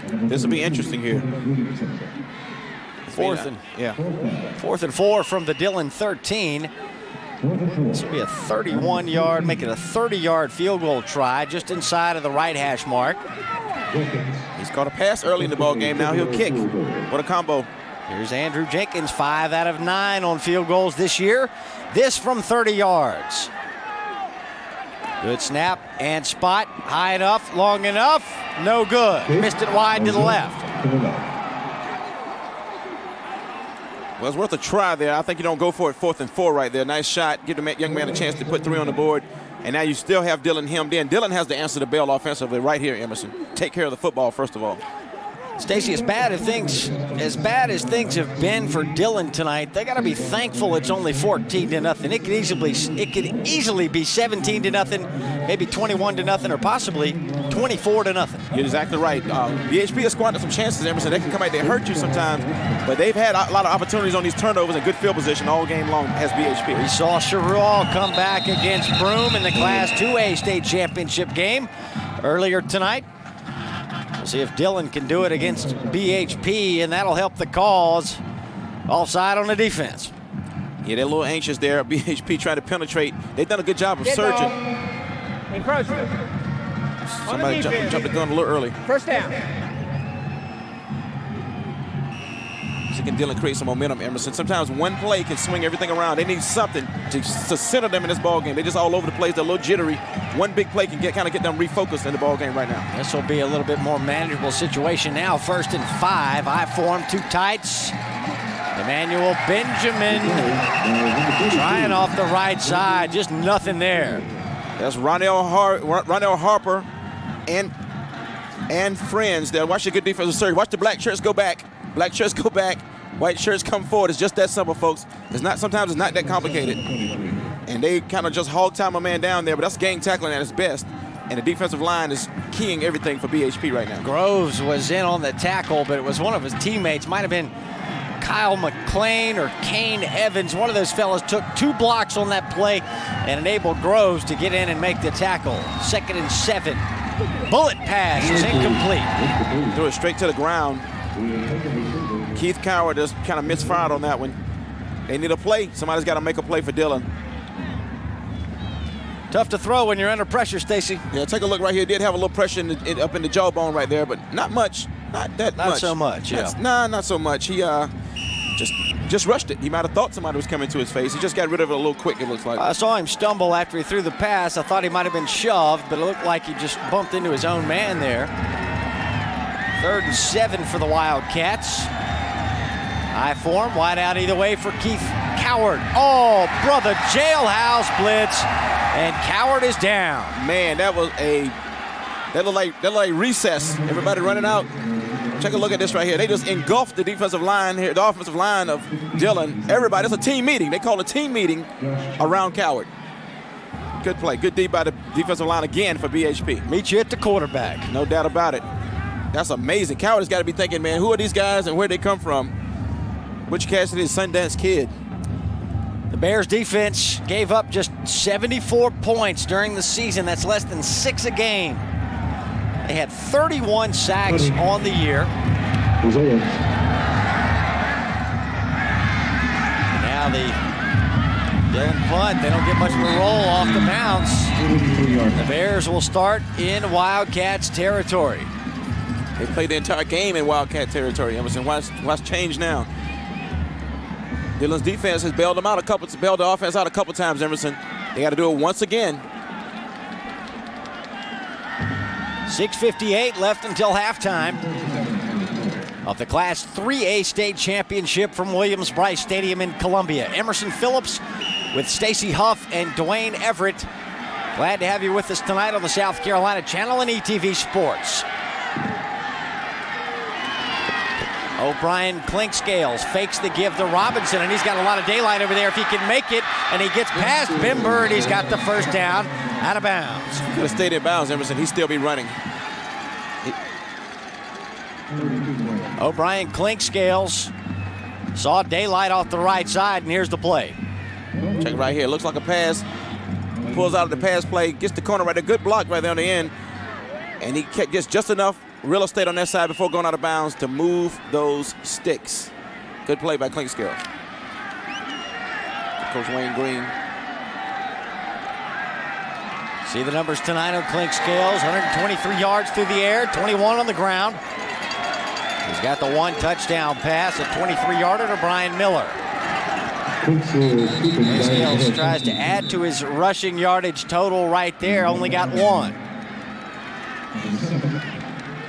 This will be interesting here. 4th and 4 from the Dillon 13. This will be a 31-yard, make it a 30-yard field goal try just inside of the right hash mark. He's caught a pass early in the ball game. Now he'll kick. What a combo. Here's Andrew Jenkins, 5 out of 9 on field goals this year. This from 30 yards. Good snap and spot. High enough, long enough. No good. Missed it wide to the left. Well, it's worth a try there. I think you don't go for it 4th and 4 right there. Nice shot. Give the young man a chance to put 3 on the board. And now you still have Dillon hemmed in. Dillon has to answer the bell offensively right here, Emerson. Take care of the football first of all. Stacy, as bad as things have been for Dillon tonight, they got to be thankful it's only 14-0. It could easily be 17-0, maybe 21-0, or possibly 24-0. You're exactly right. BHP has squandered some chances, Emerson. They can come out, they hurt you sometimes, but they've had a lot of opportunities on these turnovers and good field position all game long as BHP. We saw Sherrill come back against Broome in the Class 2A state championship game earlier tonight. We'll see if Dillon can do it against BHP, and that'll help the cause. Offside on the defense. Yeah, they're a little anxious there. BHP trying to penetrate. They've done a good job of searching. Encroachment. Somebody jumped the gun a little early. 1st down. So can Dillon create some momentum, Emerson? Sometimes one play can swing everything around. They need something to center them in this ball game. They're just all over the place. They're a little jittery. One big play can kind of get them refocused in the ball game right now. This will be a little bit more manageable situation now. 1st and 5. I form 2 tights. Emmanuel Benjamin trying off the right side. Just nothing there. That's Ronell Harper and friends there. Watch the good defensive surge. Watch the black shirts go back. Black shirts go back. White shirts come forward. It's just that simple, folks. Sometimes it's not that complicated. And they kind of just hog time a man down there, but that's gang tackling at its best. And the defensive line is keying everything for BHP right now. Groves was in on the tackle, but it was one of his teammates. Might have been Kyle McClain or Kane Evans. One of those fellas took 2 blocks on that play and enabled Groves to get in and make the tackle. 2nd and 7. Bullet pass is incomplete. Threw it straight to the ground. Keith Coward just kind of misfired on that one. They need a play. Somebody's got to make a play for Dillon. Tough to throw when you're under pressure, Stacy. Yeah, take a look right here. Did have a little pressure up in the jawbone right there, but not much. Not that much. Not so much, yeah. Not so much. He just rushed it. He might have thought somebody was coming to his face. He just got rid of it a little quick, it looks like. I saw him stumble after he threw the pass. I thought he might have been shoved, but it looked like he just bumped into his own man there. 3rd and 7 for the Wildcats. High form, wide out either way for Keith Coward. Oh, brother, jailhouse blitz, and Coward is down. Man, that looked like recess. Everybody running out. Take a look at this right here. They just engulfed the defensive line here, the offensive line of Dillon. Everybody, it's a team meeting. They call a team meeting around Coward. Good play, good D by the defensive line again for BHP. Meet you at the quarterback. No doubt about it. That's amazing. Coward has got to be thinking, man, who are these guys and where they come from? Butch Cassidy's Sundance kid. The Bears defense gave up just 74 points during the season. That's less than 6 a game. They had 31 sacks on the year. Now the Dillon punt. They don't get much of a roll off the bounce. The Bears will start in Wildcats territory. They played the entire game in Wildcat territory. Emerson, what's changed now? Dillon's defense has bailed the offense out a couple times, Emerson. They got to do it once again. 6:58 left until halftime of the Class 3A state championship from Williams-Brice Stadium in Columbia. Emerson Phillips with Stacy Huff and Dwayne Everett. Glad to have you with us tonight on the South Carolina Channel and ETV Sports. O'Brien Clinkscales fakes the give to Robinson, and he's got a lot of daylight over there if he can make it, and he gets past Bimber, and he's got the first down out of bounds. Could have stayed in bounds, Emerson. He'd still be running. O'Brien Clinkscales saw daylight off the right side, and here's the play. Check right here. Looks like a pass. Pulls out of the pass play, gets the corner right there. Good block right there on the end, and he gets just enough real estate on that side before going out of bounds to move those sticks. Good play by Clinkscales. Coach Wayne Green. See the numbers tonight on Clinkscales. 123 yards through the air, 21 on the ground. He's got the 1 touchdown pass, a 23-yarder to Brian Miller. Clinkscales tries to add to his rushing yardage total right there, only got 1.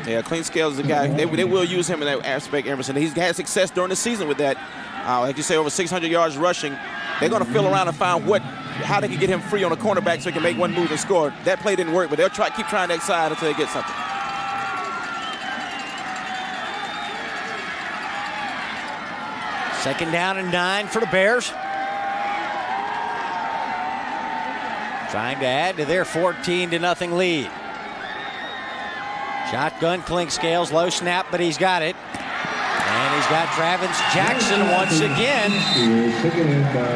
Yeah, Clinkscales is a guy, they will use him in that aspect, Emerson. He's had success during the season with that. Like you say, over 600 yards rushing. They're going to fill around and find how they can get him free on a cornerback so he can make one move and score. That play didn't work, but they'll keep trying that side until they get something. Second down and 9 for the Bears. Trying to add to their 14-0 lead. Shotgun Clinkscales, low snap, but he's got it. And he's got Travis Jackson once again.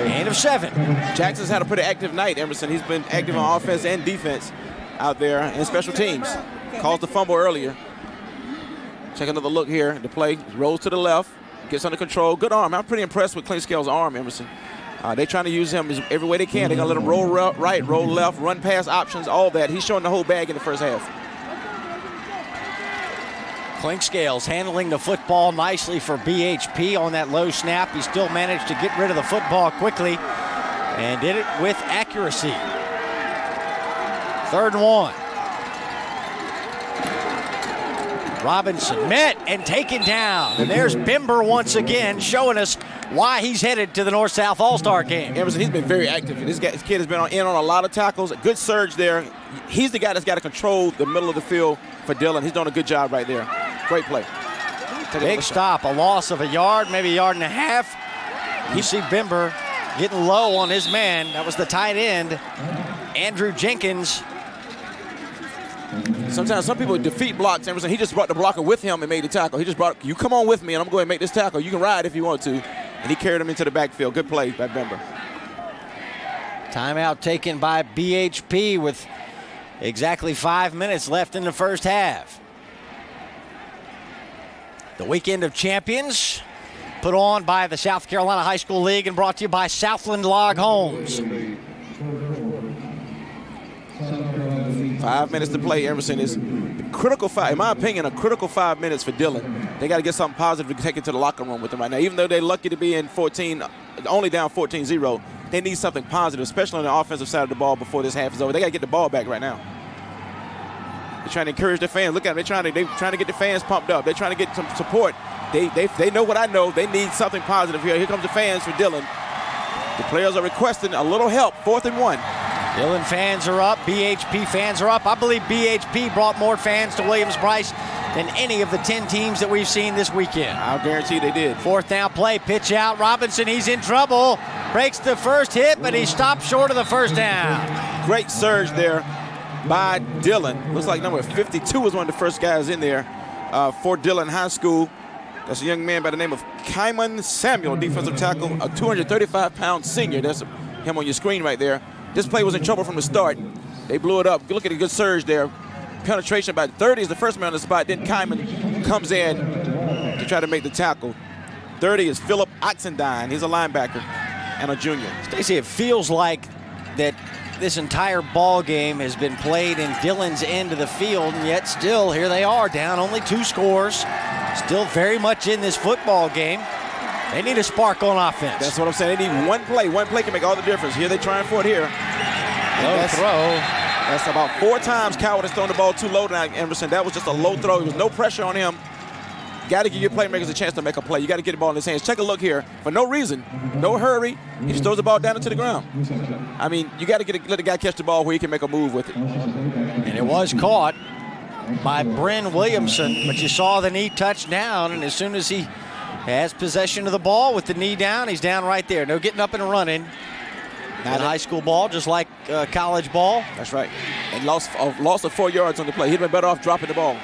Gain of 7. Jackson's had a pretty active night, Emerson. He's been active on offense and defense out there in special teams. Caused the fumble earlier. Check another look here. The play rolls to the left, gets under control. Good arm. I'm pretty impressed with Clinkscales' arm, Emerson. They're trying to use him every way they can. They're going to let him roll right, roll left, run pass options, all that. He's showing the whole bag in the first half. Clinkscales handling the football nicely for BHP on that low snap. He still managed to get rid of the football quickly and did it with accuracy. 3rd and 1. Robinson met and taken down. And there's Bimber once again showing us why he's headed to the North-South All-Star game. Emerson, he's been very active. This kid has been in on a lot of tackles. A good surge there. He's the guy that's got to control the middle of the field for Dillon. He's doing a good job right there. Great play. Big stop, a loss of a yard, maybe a yard and a half. You see Bimber getting low on his man. That was the tight end, Andrew Jenkins. Sometimes some people defeat blocks. Emerson, he just brought the blocker with him and made the tackle. He just brought, you come on with me and I'm going to make this tackle. You can ride if you want to. And he carried him into the backfield. Good play by Bember. Timeout taken by BHP with exactly 5 minutes left in the first half. The Weekend of Champions put on by the South Carolina High School League and brought to you by Southland Log Homes. 5 minutes to play. Emerson is critical in my opinion, a critical 5 minutes for Dillon. They got to get something positive to take it to the locker room with them right now. Even though they're lucky to be in 14, only down 14-0, they need something positive, especially on the offensive side of the ball before this half is over. They got to get the ball back right now. They're trying to encourage the fans. Look at them. They're trying to get the fans pumped up. They're trying to get some support. They know what I know. They need something positive here. Here comes the fans for Dillon. The players are requesting a little help. 4th and 1. Dillon fans are up. BHP fans are up. I believe BHP brought more fans to Williams-Brice than any of the 10 teams that we've seen this weekend. I'll guarantee they did. 4th down play, pitch out. Robinson, he's in trouble. Breaks the first hit, but he stopped short of the first down. Great surge there by Dillon. Looks like number 52 was one of the first guys in there for Dillon High School. That's a young man by the name of Kyman Samuel, defensive tackle, a 235-pound senior. That's him on your screen right there. This play was in trouble from the start. They blew it up. Look at the good surge there. Penetration about 30 is the first man on the spot. Then Kyman comes in to try to make the tackle. 30 is Philip Oxendine. He's a linebacker and a junior. Stacey, it feels like that this entire ball game has been played in Dillon's end of the field, and yet still here they are, down only 2 scores. Still very much in this football game. They need a spark on offense. That's what I'm saying. They need one play. One play can make all the difference. Here they're trying for it here. Low throw. That's about 4 times Coward has thrown the ball too low tonight, Emerson. That was just a low throw. There was no pressure on him. Got to give your playmakers a chance to make a play. You got to get the ball in his hands. Take a look here. For no reason, no hurry, he just throws the ball down into the ground. I mean, you got to let the guy catch the ball where he can make a move with it. And it was caught by Bryn Williamson, but you saw the knee touch down, and as soon as he has possession of the ball with the knee down, he's down right there. No getting up and running. Not high school ball, just like college ball. That's right. And lost of 4 yards on the play. He'd been better off dropping the ball.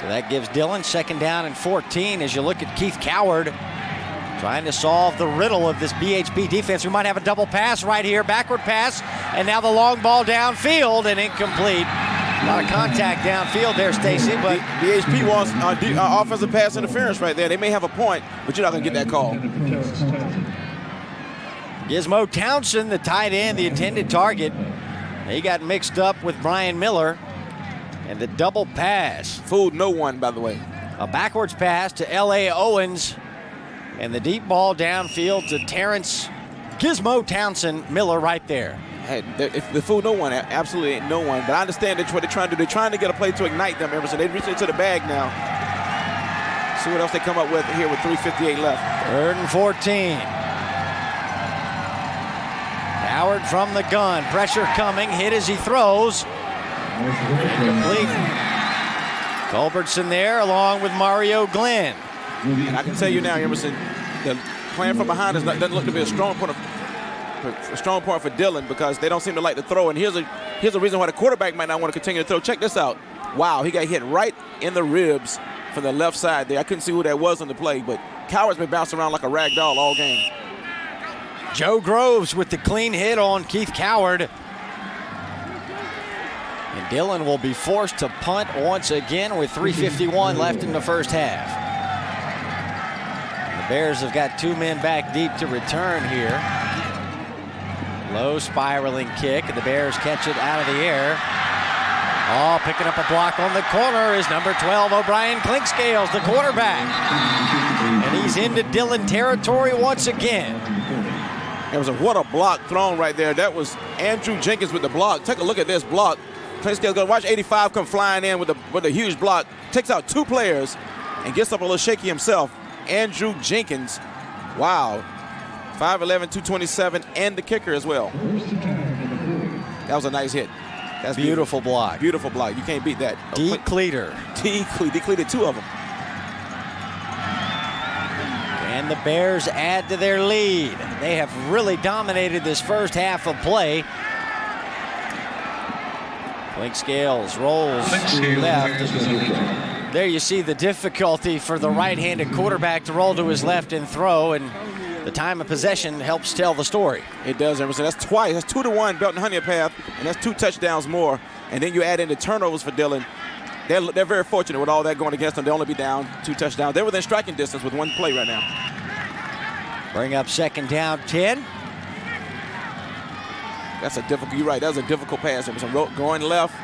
So that gives Dillon 2nd down and 14 as you look at Keith Coward trying to solve the riddle of this BHP defense. We might have a double pass right here, backward pass, and now the long ball downfield and incomplete. A lot of contact downfield there, Stacey, but BHP wants offensive pass interference right there. They may have a point, but you're not going to get that call. Gizmo Townsend, the tight end, the intended target. He got mixed up with Brian Miller. And the double pass. Fooled no one, by the way. A backwards pass to L.A. Owens. And the deep ball downfield to Terrence Gizmo Townsend Miller right there. Hey, if they fool no one, absolutely ain't no one. But I understand that's what they're trying to do. They're trying to get a play to ignite them, Emerson. They reach into the bag now. See what else they come up with here with 3:58 left. 3rd and 14. Howard from the gun. Pressure coming. Hit as he throws. Incomplete. Culbertson there along with Mario Glenn. And I can tell you now, Emerson, the playing from behind doesn't look to be a strong point for Dillon because they don't seem to like to throw. And here's a reason why the quarterback might not want to continue to throw. Check this out. Wow, he got hit right in the ribs from the left side there. I couldn't see who that was on the play, but Coward's been bouncing around like a rag doll all game. Joe Groves with the clean hit on Keith Coward. And Dillon will be forced to punt once again with 3:51 left in the first half. The Bears have got 2 men back deep to return here. Low spiraling kick, and the Bears catch it out of the air. Oh, picking up a block on the corner is number 12, O'Brien Clinkscales, the quarterback. And he's into Dillon territory once again. What a block thrown right there. That was Andrew Jenkins with the block. Take a look at this block. Clinkscales going to watch 85 come flying in with a huge block. Takes out 2 players and gets up a little shaky himself. Andrew Jenkins. Wow. 5'11", 227, and the kicker as well. That was a nice hit. That's beautiful block. Beautiful block. You can't beat that. Decleater. Decleated 2 of them. And the Bears add to their lead. They have really dominated this first half of play. Blake Scales rolls left. There you see the difficulty for the right-handed quarterback to roll to his left and throw, and the time of possession helps tell the story. It does, Emerson. That's twice. That's 2-1 Belton Honea Path, and that's 2 touchdowns more. And then you add in the turnovers for Dillon. They're very fortunate with all that going against them. They'll only be down 2 touchdowns. They're within striking distance with 1 play right now. Bring up second down, 10. That's a difficult, you're right, that was a difficult pass. It was going left.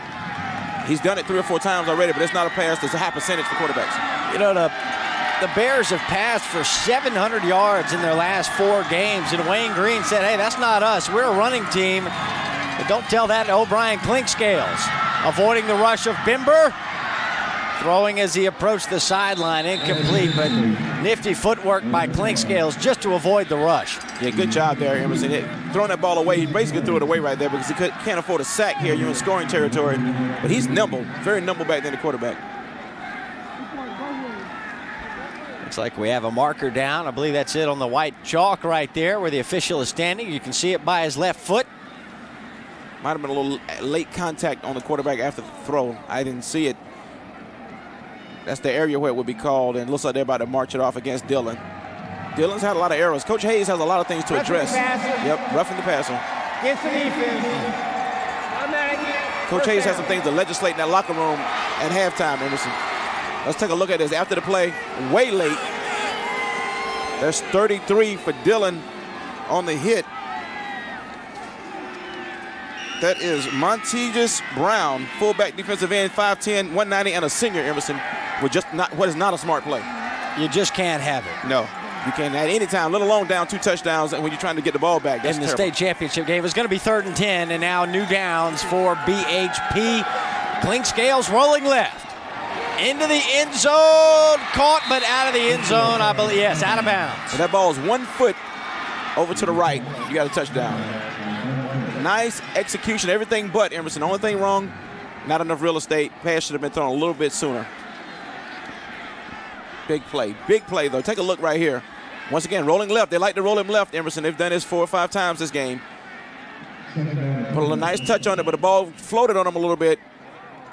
He's done it 3 or 4 times already, but it's not a pass that's a high percentage for quarterbacks. You know, the Bears have passed for 700 yards in their last 4 games, and Wayne Green said, hey, that's not us. We're a running team. But don't tell that to O'Brien Clinkscales. Avoiding the rush of Bimber. Throwing as he approached the sideline, incomplete, but nifty footwork by Clinkscales just to avoid the rush. Yeah, good job there, Emerson. Throwing that ball away, he basically threw it away right there because he can't afford a sack here. You're in scoring territory. But he's nimble, very nimble back there, the quarterback. Looks like we have a marker down. I believe that's it on the white chalk right there where the official is standing. You can see it by his left foot. Might have been a little late contact on the quarterback after the throw. I didn't see it. That's the area where it would be called, and it looks like they're about to march it off against Dillon. Dillon's had a lot of errors. Coach Hayes has a lot of things to address. Yep, roughing the passer. Against the defense. Coach Hayes has some things to legislate in that locker room at halftime, Emerson. Let's take a look at this. After the play, way late. There's 33 for Dillon on the hit. That is Montegus Brown, fullback defensive end, 5'10", 190, and a senior, Emerson, with just what is not a smart play. You just can't have it. No, you can't at any time, let alone down 2 touchdowns when you're trying to get the ball back. That's in the terrible. state championship game. It's going to be 3rd and 10, and now new downs for BHP. Clinkscales rolling left. Into the end zone, caught, but out of the end zone, I believe. Yes, out of bounds. And that ball is 1 foot over to the right. You got a touchdown. Nice execution, everything but, Emerson. Only thing wrong, not enough real estate. Pass should have been thrown a little bit sooner. Big play though. Take a look right here. Once again, rolling left. They like to roll him left, Emerson. They've done this 4 or 5 times this game. Put a nice touch on it, but the ball floated on him a little bit.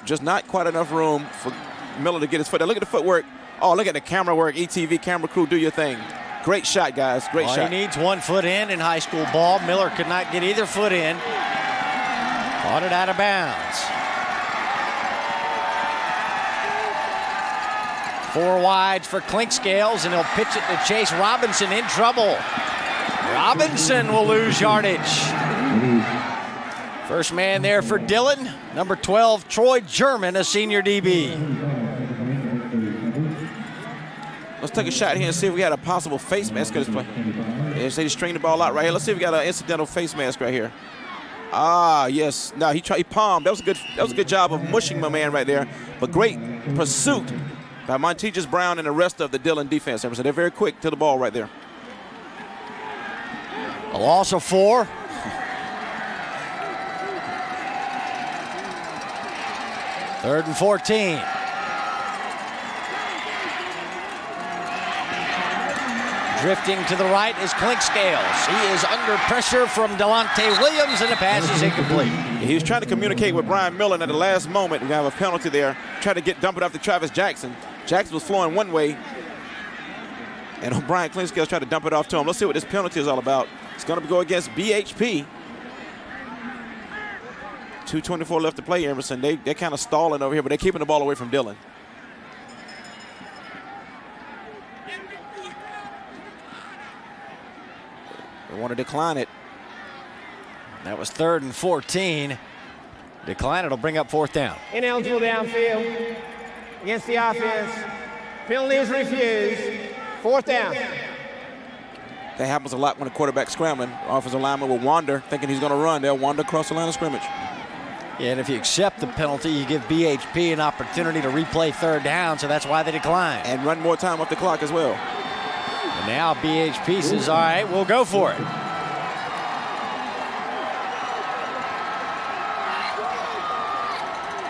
Just not quite enough room for Miller to get his foot there. Look at the footwork. Oh, look at the camera work. ETV camera crew, do your thing. Great shot, guys. Great shot. He needs 1 foot in high school ball. Miller could not get either foot in. Caught it out of bounds. 4 wides for Clinkscales, and he'll pitch it to Chase Robinson in trouble. Robinson will lose yardage. First man there for Dillon, number 12, Troy German, a senior DB. Let's take a shot here and see if we got a possible face mask at this play. Yeah, so they string the ball out right here. Let's see if we got an incidental face mask right here. Ah, yes. No, he palmed. That was a good job of mushing my man right there. But great pursuit by Montegus Brown and the rest of the Dillon defense. So they're very quick to the ball right there. A loss of 4. Third and 14. Drifting to the right is Clinkscales. He is under pressure from Delonte Williams, and the pass is incomplete. He was trying to communicate with Brian Millen at the last moment. We have a penalty there. Tried to dump it off to Travis Jackson. Jackson was flowing one way, and O'Brien Clinkscales tried to dump it off to him. Let's see what this penalty is all about. It's going to go against BHP. 2:24 left to play, Emerson. They're kind of stalling over here, but they're keeping the ball away from Dillon. They want to decline it. That was 3rd and 14. Decline it will bring up 4th down. Ineligible downfield against the offense. Penalty is refused. 4th down. That happens a lot when a quarterback's scrambling. Offensive lineman will wander, thinking he's going to run. They'll wander across the line of scrimmage. Yeah, and if you accept the penalty, you give BHP an opportunity to replay 3rd down, so that's why they decline. And run more time off the clock as well. And now BHP says, all right, we'll go for it.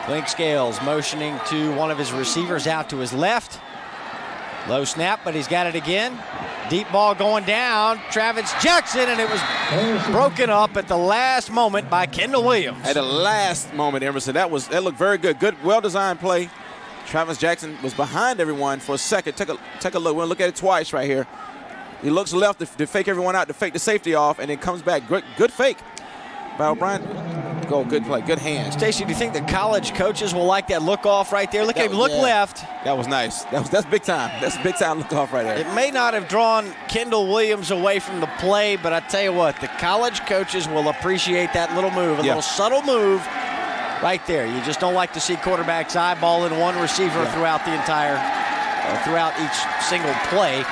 Clinkscales motioning to one of his receivers out to his left. Low snap, but he's got it again. Deep ball going down. Travis Jackson, and it was broken up at the last moment by Kendall Williams. At the last moment, Emerson. That looked very good. Good, well-designed play. Travis Jackson was behind everyone for a second. Take a look. We're going to look at it twice right here. He looks left to fake everyone out, to fake the safety off, and then comes back. Good fake by O'Brien. Go, good play, good hand. Stacey, do you think the college coaches will like that look off right there? Look at him, look left. That was nice. That's big time. That's big time look off right there. It may not have drawn Kendall Williams away from the play, but I tell you what, the college coaches will appreciate that little move, a little subtle move right there. You just don't like to see quarterbacks eyeballing one receiver throughout each single play.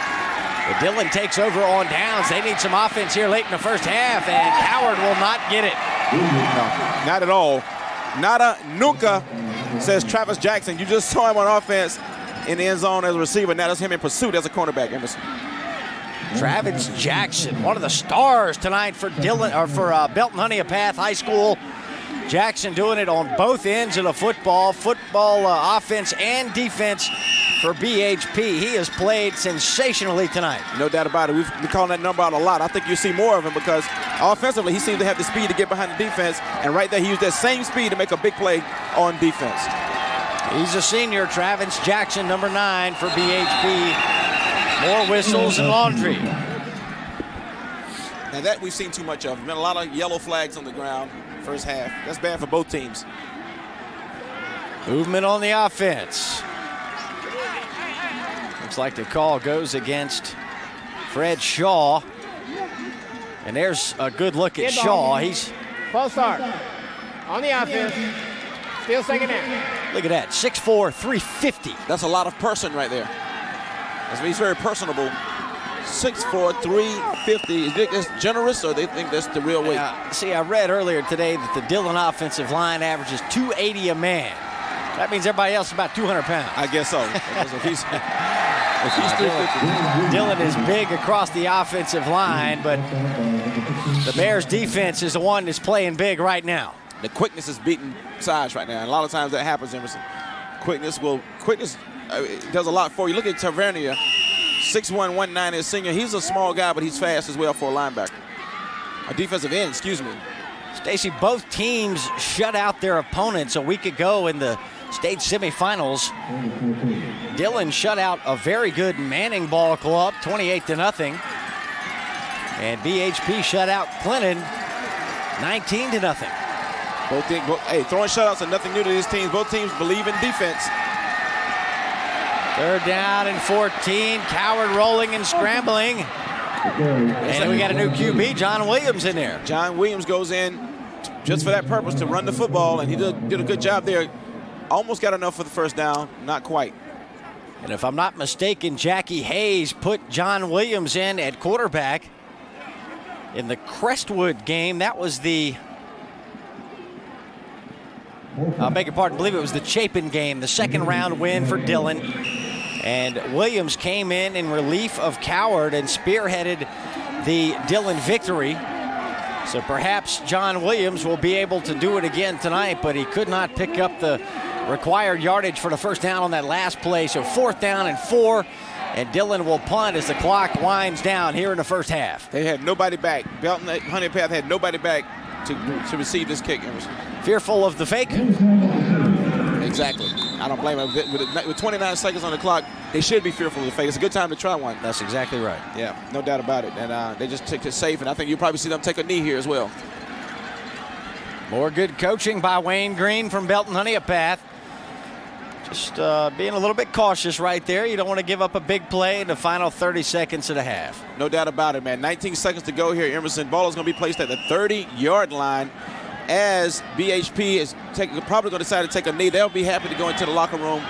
But Dillon takes over on downs. They need some offense here late in the first half, and Coward will not get it. No, not at all. Nada nunca, says Travis Jackson. You just saw him on offense in the end zone as a receiver. Now that's him in pursuit as a cornerback, Emerson. Travis Jackson, one of the stars tonight for Belton Honea Path High School. Jackson doing it on both ends of the football offense and defense for BHP. He has played sensationally tonight. No doubt about it. We've been calling that number out a lot. I think you'll see more of him because offensively he seems to have the speed to get behind the defense, and right there he used that same speed to make a big play on defense. He's a senior, Travis Jackson, number 9 for BHP. More whistles and laundry. Now that we've seen too much of. Been a lot of yellow flags on the ground first half. That's bad for both teams. Movement on the offense. Looks like the call goes against Fred Shaw. And there's a good look at Shaw. He's false start on the offense. Still second down. Look at that, 6'4", 350. That's a lot of person right there. He's very personable. 6'4", 350. Is this generous, or they think that's the real weight? See, I read earlier today that the Dillon offensive line averages 280 a man. That means everybody else is about 200 pounds. I guess so. if he's 350. Dillon is big across the offensive line, but the Bears defense is the one that's playing big right now. The quickness is beating size right now, and a lot of times that happens, Emerson. Quickness does a lot for you. Look at Tavernier, 6'1", 190, a senior. He's a small guy, but he's fast as well for a linebacker. A defensive end, excuse me. Stacey, both teams shut out their opponents a week ago in the state semifinals. Dillon shut out a very good Manning Ball Club, 28-0. And BHP shut out Clinton, 19-0. Both teams, throwing shutouts are nothing new to these teams. Both teams believe in defense. 3rd down and 14. Coward rolling and scrambling. And we got a new QB, John Williams, in there. John Williams goes in just for that purpose, to run the football, and he did a good job there. Almost got enough for the first down, not quite. And if I'm not mistaken, Jackie Hayes put John Williams in at quarterback in the Crestwood game. That was the, I beg your pardon, I believe it was the Chapin game, the 2nd round win for Dillon. And Williams came in relief of Coward and spearheaded the Dillon victory. So perhaps John Williams will be able to do it again tonight, but he could not pick up the required yardage for the first down on that last play. So 4th down and 4, and Dillon will punt as the clock winds down here in the first half. They had nobody back. Belton Honea Path had nobody back to receive this kick, Emerson. Fearful of the fake? Exactly. I don't blame them. With 29 seconds on the clock, they should be fearful of the fake. It's a good time to try one. That's exactly right. Yeah, no doubt about it. And they just took it safe, and I think you'll probably see them take a knee here as well. More good coaching by Wayne Green from Belton Honea Path. Just being a little bit cautious right there. You don't want to give up a big play in the final 30 seconds of the half. No doubt about it, man. 19 seconds to go here, Emerson. Ball is going to be placed at the 30-yard line as BHP is probably going to decide to take a knee. They'll be happy to go into the locker room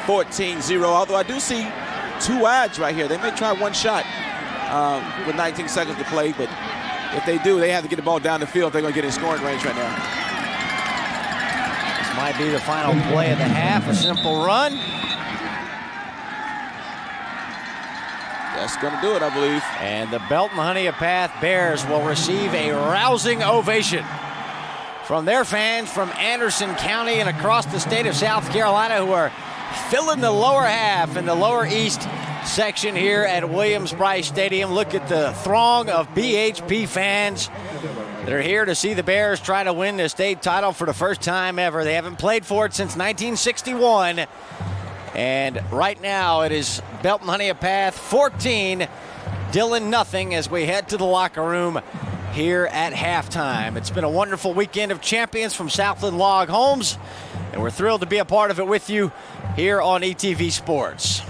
14-0, although I do see 2 wides right here. They may try one shot with 19 seconds to play, but if they do, they have to get the ball down the field if they're going to get in scoring range right now. This might be the final play of the half, a simple run. That's going to do it, I believe. And the Belton Honea Path Bears will receive a rousing ovation from their fans from Anderson County and across the state of South Carolina, who are filling the lower half in the lower east section here at Williams-Brice Stadium. Look at the throng of BHP fans that are here to see the Bears try to win the state title for the first time ever. They haven't played for it since 1961. And right now it is Belton Honea Path 14, Dillon nothing, as we head to the locker room here at halftime. It's been a wonderful weekend of champions from Southland Log Homes, and we're thrilled to be a part of it with you here on ETV Sports.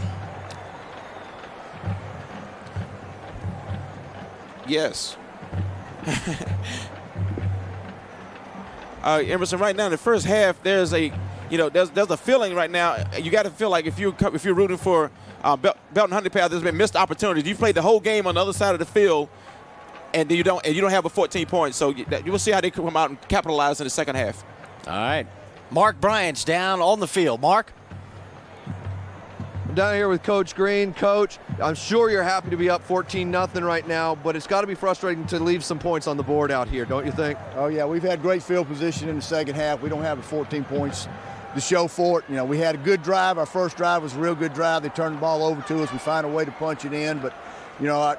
Yes. Emerson, right now in the first half, there's a feeling right now. You got to feel like if you're rooting for Belton Honea Path, there's been missed opportunities. You played the whole game on the other side of the field, and you don't have a 14 points. So you will see how they come out and capitalize in the second half. All right, Mark Bryant's down on the field. Mark. I'm down here with Coach Green. Coach, I'm sure you're happy to be up 14-0 right now, but it's got to be frustrating to leave some points on the board out here, don't you think? Oh, yeah, we've had great field position in the second half. We don't have the 14 points to show for it. You know, we had a good drive. Our first drive was a real good drive. They turned the ball over to us. We find a way to punch it in, but, you know,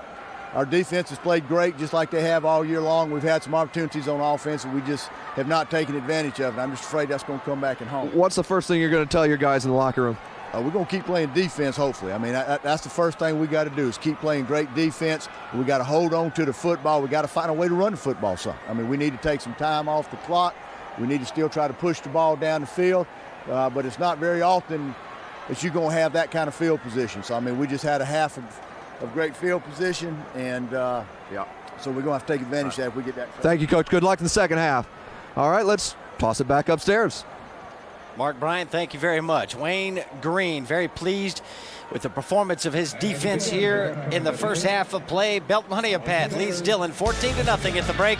our defense has played great just like they have all year long. We've had some opportunities on offense, and we just have not taken advantage of it. I'm just afraid that's going to come back and haunt. What's the first thing you're going to tell your guys in the locker room? We're going to keep playing defense, hopefully. I mean, that's the first thing we got to do is keep playing great defense. We got to hold on to the football. We got to find a way to run the football some. I mean, we need to take some time off the clock. We need to still try to push the ball down the field, but it's not very often that you're going to have that kind of field position. So, I mean, we just had a half of great field position, and so we're going to have to take advantage of that if we get that. Thank you, Coach. Good luck in the second half. All right, let's toss it back upstairs. Mark Bryant, thank you very much. Wayne Green, very pleased with the performance of his defense here in the first half of play. Belton Honea Path leads Dillon 14-0 at the break.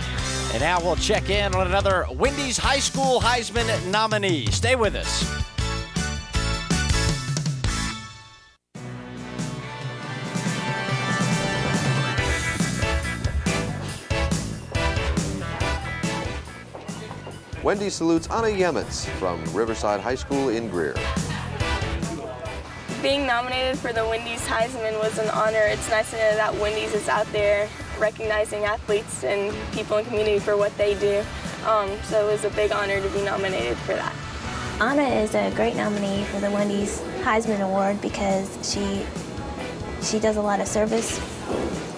And now we'll check in on another Wendy's High School Heisman nominee. Stay with us. Wendy salutes Anna Yemitz from Riverside High School in Greer. Being nominated for the Wendy's Heisman was an honor. It's nice to know that Wendy's is out there recognizing athletes and people in the community for what they do. So it was a big honor to be nominated for that. Anna is a great nominee for the Wendy's Heisman Award because she does a lot of service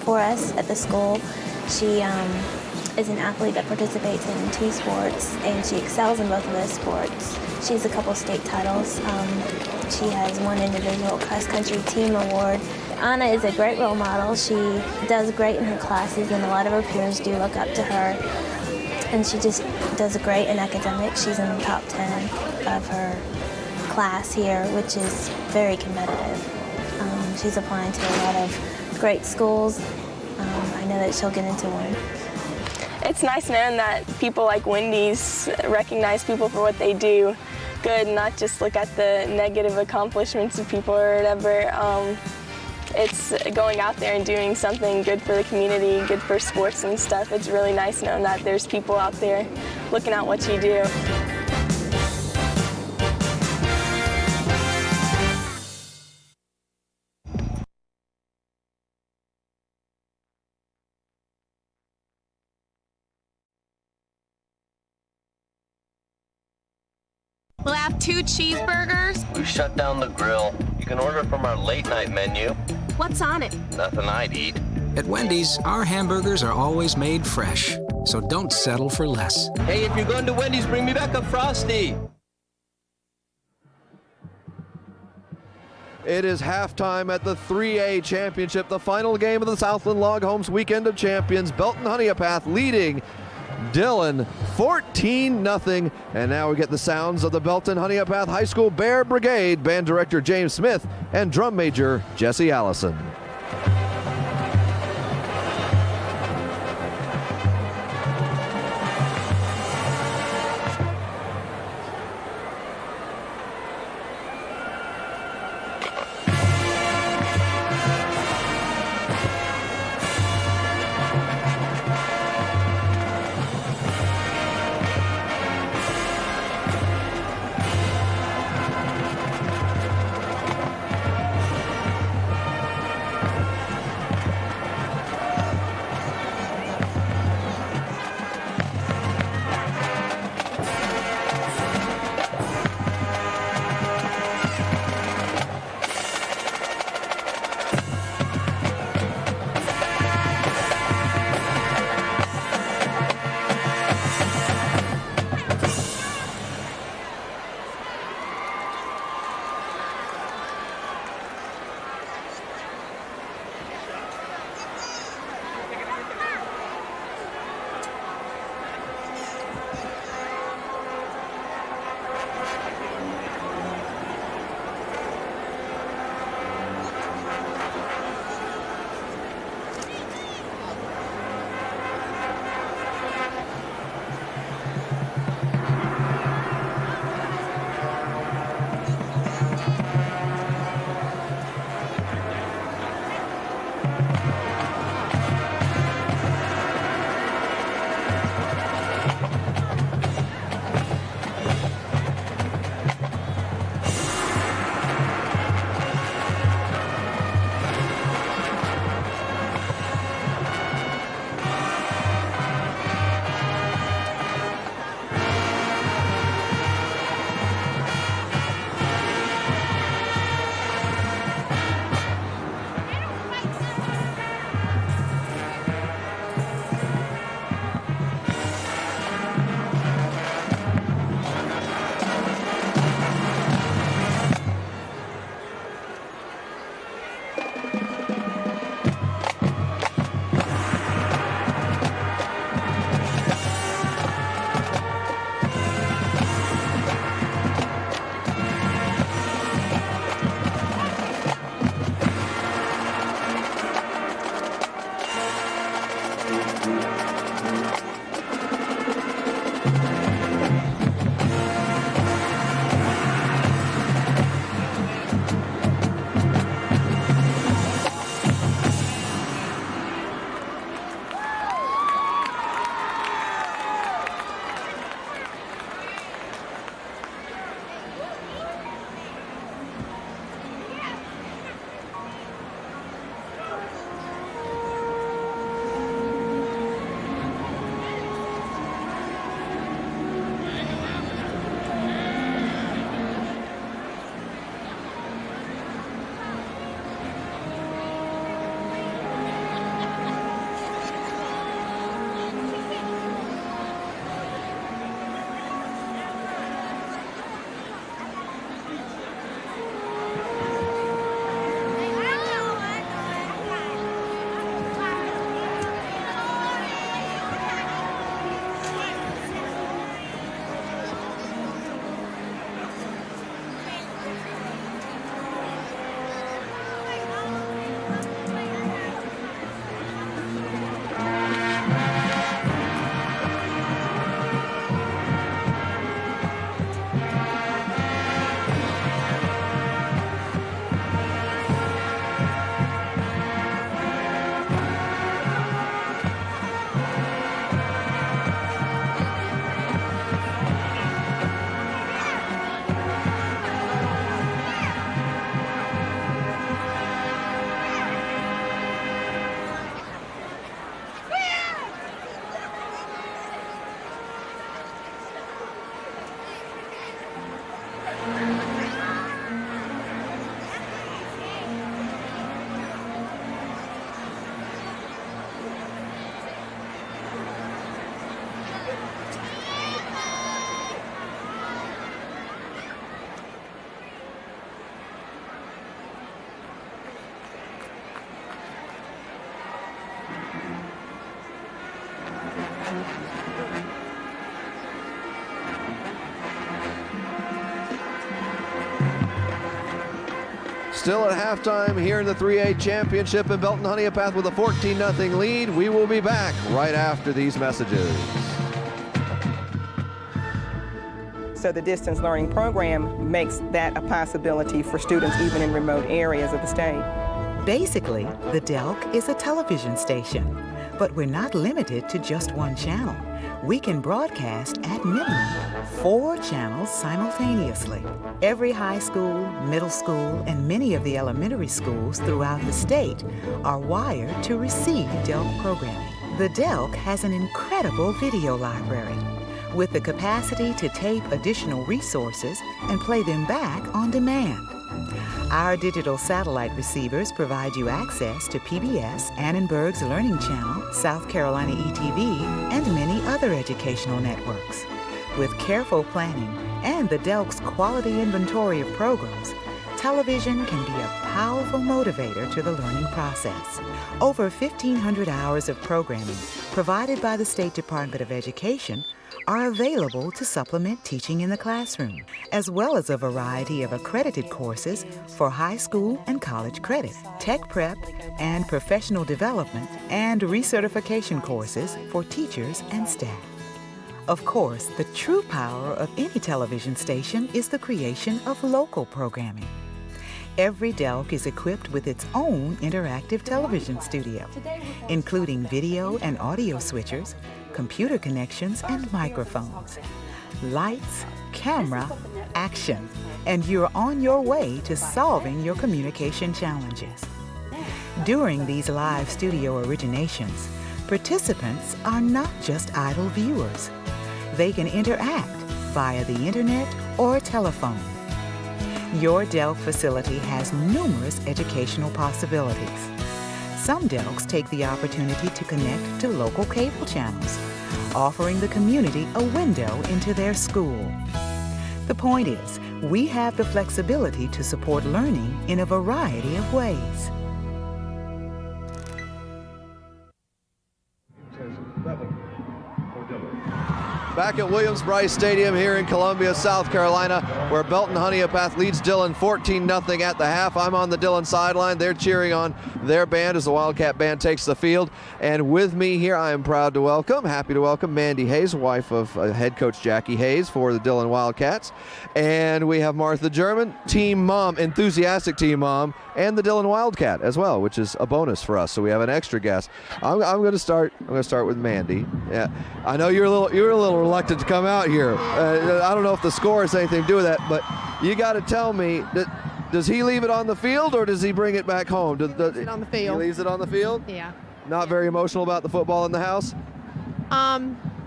for us at the school. She is an athlete that participates in 2 sports, and she excels in both of those sports. She has a couple state titles. She has 1 individual cross-country team award. Anna is a great role model. She does great in her classes, and a lot of her peers do look up to her. And she just does great in academics. She's in the top 10 of her class here, which is very competitive. She's applying to a lot of great schools. I know that she'll get into one. It's nice knowing that people like Wendy's recognize people for what they do good, not just look at the negative accomplishments of people or whatever. It's going out there and doing something good for the community, good for sports and stuff. It's really nice knowing that there's people out there looking at what you do. We'll have 2 cheeseburgers. We've shut down the grill. You can order from our late night menu. What's on it? Nothing I'd eat. At Wendy's, our hamburgers are always made fresh, so don't settle for less. Hey, if you're going to Wendy's, bring me back a Frosty. It is halftime at the 3A Championship, the final game of the Southland Log Homes Weekend of Champions. Belton Honea Path leading Dillon 14-0. And now we get the sounds of the Belton Honea Path High School Bear Brigade, band director James Smith and drum major Jesse Allison. Still at halftime here in the 3A championship, and Belton Honea Path with a 14-0 lead. We will be back right after these messages. So the distance learning program makes that a possibility for students even in remote areas of the state. Basically, the DELC is a television station, but we're not limited to just one channel. We can broadcast at minimum 4 channels simultaneously. Every high school, middle school, and many of the elementary schools throughout the state are wired to receive DELC programming. The DELC has an incredible video library with the capacity to tape additional resources and play them back on demand. Our digital satellite receivers provide you access to PBS, Annenberg's Learning Channel, South Carolina ETV, and many other educational networks. With careful planning and the DELC's quality inventory of programs, television can be a powerful motivator to the learning process. Over 1,500 hours of programming provided by the State Department of Education are available to supplement teaching in the classroom, as well as a variety of accredited courses for high school and college credit, tech prep and professional development, and recertification courses for teachers and staff. Of course, the true power of any television station is the creation of local programming. Every DELC is equipped with its own interactive television studio, including video and audio switchers, computer connections, and microphones. Lights, camera, action, and you're on your way to solving your communication challenges. During these live studio originations, participants are not just idle viewers. They can interact via the internet or telephone. Your DELC facility has numerous educational possibilities. Some DELCs take the opportunity to connect to local cable channels, offering the community a window into their school. The point is, we have the flexibility to support learning in a variety of ways. Back at Williams-Brice Stadium here in Columbia, South Carolina, where Belton Honea Path leads Dillon 14-0 at the half. I'm on the Dillon sideline. They're cheering on their band as the Wildcat band takes the field. And with me here, I am happy to welcome Mandy Hayes, wife of head coach Jackie Hayes for the Dillon Wildcats. And we have Martha German, team mom, enthusiastic team mom, and the Dillon Wildcat as well, which is a bonus for us. So we have an extra guest. I'm going to start with Mandy. Yeah, I know you're a little reluctant to come out here. I don't know if the score has anything to do with that, but you got to tell me, does he leave it on the field or does he bring it back home? Leaves it on the field. He leaves it on the field? Yeah. Not very emotional about the football in the house?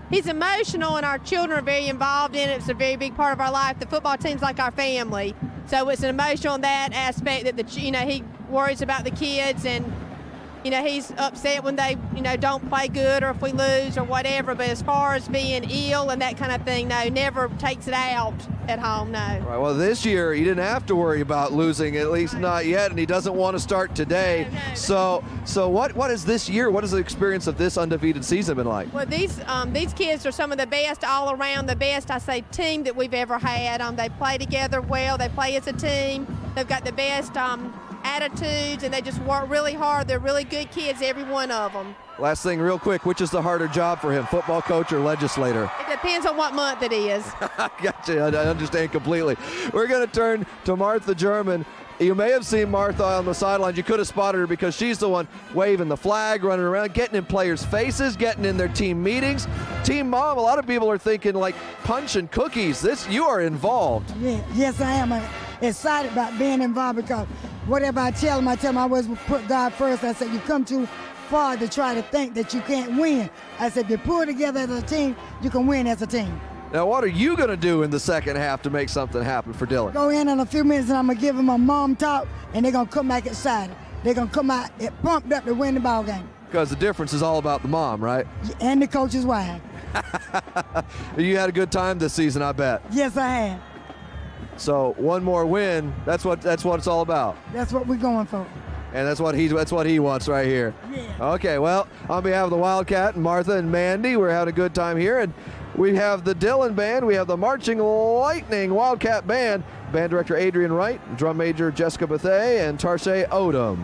He's emotional, and our children are very involved in it. It's a very big part of our life. The football team's like our family. So it's an emotional in that aspect that he worries about the kids, and he's upset when they don't play good or if we lose or whatever. But as far as being ill and that kind of thing, no, never takes it out at home, no. All right, well, this year he didn't have to worry about losing, at least not yet, and he doesn't want to start today. No. So what is this year? What has the experience of this undefeated season been like? Well, these kids are some of the best all around, the best, team that we've ever had. They play together well. They play as a team. They've got the best attitudes, and they just work really hard. They're really good kids, every one of them. Last thing, real quick, which is the harder job for him, football coach or legislator? It depends on what month it is. Gotcha, I understand completely. We're going to turn to Martha German. You may have seen Martha on the sidelines. You could have spotted her because she's the one waving the flag, running around, getting in players' faces, getting in their team meetings. Team mom, a lot of people are thinking like punch and cookies. You are involved. Yeah, yes, I am. I'm excited about being involved because whatever I tell them I always put God first. I said, you come too far to try to think that you can't win. I said, if you pull together as a team, you can win as a team. Now, what are you going to do in the second half to make something happen for Dillon? Go in a few minutes, and I'm going to give them a mom talk, and they're going to come back excited. They're going to come out pumped up to win the ball game. Because the difference is all about the mom, right? And the coach's wife. You had a good time this season, I bet. Yes, I had. So one more win, that's what it's all about. That's what we're going for. And that's what he wants right here. Yeah. Okay, well, on behalf of the Wildcat and Martha and Mandy, we're having a good time here, and We have the Dillon Band. We have the Marching Lightning Wildcat Band. Band director Adrian Wright, drum major Jessica Bethay, and Tarsay Odom.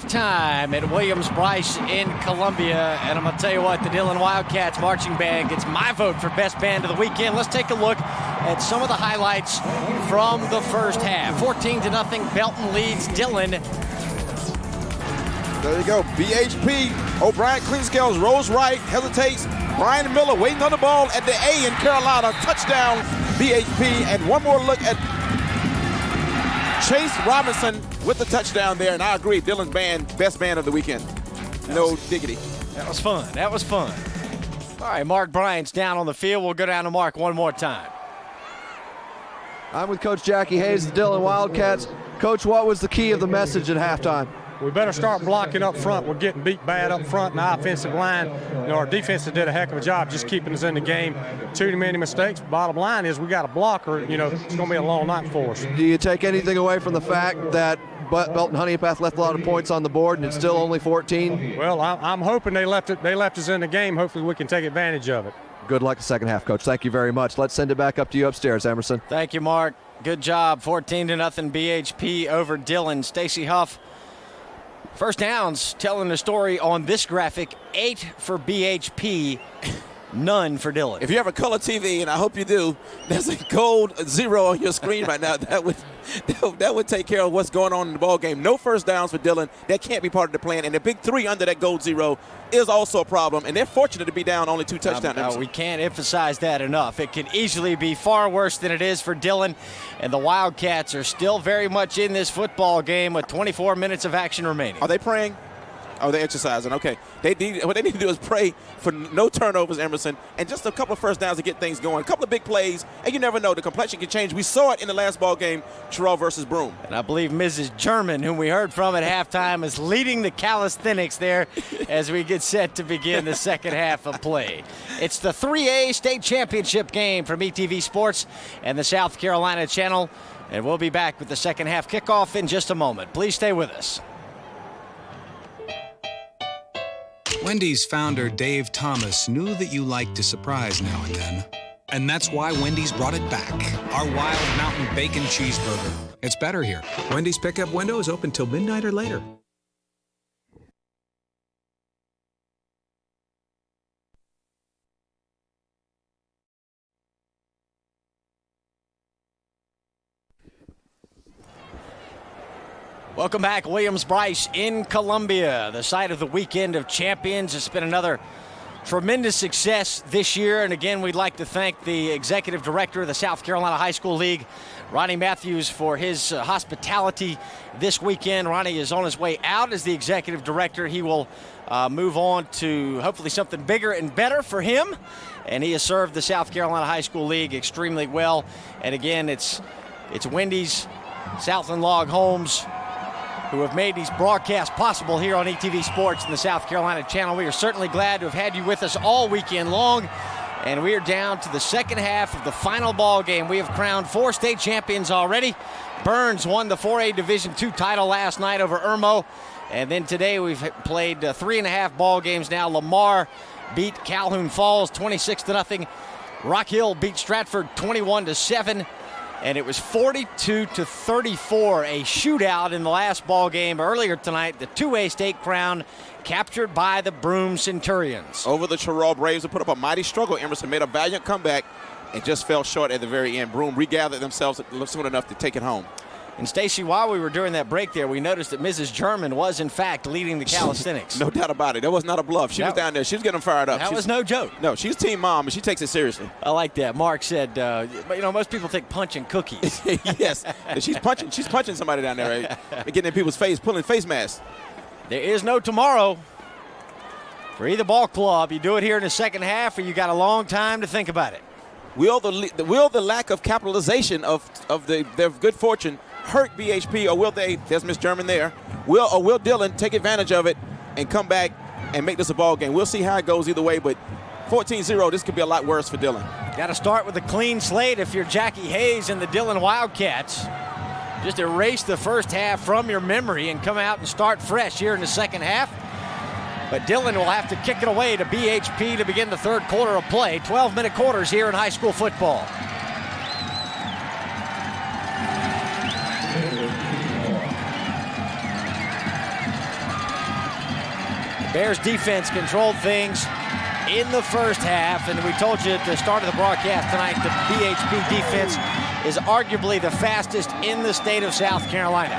Halftime at Williams-Brice in Columbia. And I'm going to tell you what, the Dillon Wildcats marching band gets my vote for best band of the weekend. Let's take a look at some of the highlights from the first half. 14-0, Belton leads Dillon. There you go, BHP. O'Brien Cleanscales rolls right, hesitates. Brian Miller waiting on the ball at the A in Carolina. Touchdown, BHP. And one more look at Chase Robinson with the touchdown there. And I agree, Dillon's band, best band of the weekend. No diggity. That was fun. That was fun. All right, Mark Bryant's down on the field. We'll go down to Mark one more time. I'm with Coach Jackie Hayes, the Dillon Wildcats. Coach, what was the key of the message at halftime? we better start blocking up front. We're getting beat bad up front in the offensive line. Our defense did a heck of a job just keeping us in the game. Too many mistakes. Bottom line is we got a blocker. It's going to be a long night for us. Do you take anything away from the fact that Belton Honea Path left a lot of points on the board and it's still only 14? Well, I'm hoping they left us in the game. Hopefully we can take advantage of it. Good luck the second half, Coach. Thank you very much. Let's send it back up to you upstairs, Emerson. Thank you, Mark. Good job. 14-0 BHP over Dillon. Stacy Huff. First downs telling the story on this graphic. 8 for BHP, none for Dillon. If you have a color TV, and I hope you do, there's a gold 0 on your screen right now. That would take care of what's going on in the ball game. No first downs for Dillon. That can't be part of the plan. And the big 3 under that gold 0 is also a problem. And they're fortunate to be down only 2 touchdowns. We can't emphasize that enough. It can easily be far worse than it is for Dillon. And the Wildcats are still very much in this football game with 24 minutes of action remaining. Are they praying? Oh, they're exercising. Okay. What they need to do is pray for no turnovers, Emerson, and just a couple of first downs to get things going. A couple of big plays, and you never know. The complexion can change. We saw it in the last ball game, Terrell versus Broome. And I believe Mrs. German, whom we heard from at halftime, is leading the calisthenics there as we get set to begin the second half of play. It's the 3A state championship game from ETV Sports and the South Carolina channel, and we'll be back with the second half kickoff in just a moment. Please stay with us. Wendy's founder, Dave Thomas, knew that you liked to surprise now and then. And that's why Wendy's brought it back. Our Wild Mountain Bacon Cheeseburger. It's better here. Wendy's pickup window is open till midnight or later. Welcome back, Williams-Brice in Columbia, the site of the Weekend of Champions. It's been another tremendous success this year, and again, we'd like to thank the executive director of the South Carolina High School League, Ronnie Matthews, for his hospitality this weekend. Ronnie is on his way out as the executive director. He will move on to hopefully something bigger and better for him, and he has served the South Carolina High School League extremely well. And again, it's Wendy's, Southland Log Homes, who have made these broadcasts possible here on ETV Sports and the South Carolina channel. We are certainly glad to have had you with us all weekend long. And we are down to the second half of the final ball game. We have crowned 4 state champions already. Burns won the 4A Division II title last night over Irmo. And then today we've played 3.5 ball games now. Lamar beat Calhoun Falls 26-0. Rock Hill beat Stratford 21-7. And it was 42-34, a shootout in the last ball game earlier tonight. The 2A state crown captured by the Broome Centurions. Over the Terrell Braves, who put up a mighty struggle. Emerson made a valiant comeback and just fell short at the very end. Broome regathered themselves soon enough to take it home. And Stacy, while we were doing that break there, we noticed that Mrs. German was in fact leading the calisthenics. No doubt about it. That was not a bluff. She was down there. She was getting them fired up. That was no joke. No, she's team mom, and she takes it seriously. I like that. Mark said, most people think punching cookies. Yes, she's punching. She's punching somebody down there, right? And getting in people's face, pulling face masks. There is no tomorrow for either ball club. You do it here in the second half, or you got a long time to think about it. Will the lack of capitalization of their good fortune hurt BHP, or will they, there's Miss German there, will Dillon take advantage of it and come back and make this a ball game? We'll see how it goes either way, but 14-0, this could be a lot worse for Dillon. Got to start with a clean slate if you're Jackie Hayes and the Dillon Wildcats. Just erase the first half from your memory and come out and start fresh here in the second half. But Dillon will have to kick it away to BHP to begin the third quarter of play. 12-minute quarters here in high school football. Bears defense controlled things in the first half, and we told you at the start of the broadcast tonight the BHP defense is arguably the fastest in the state of South Carolina.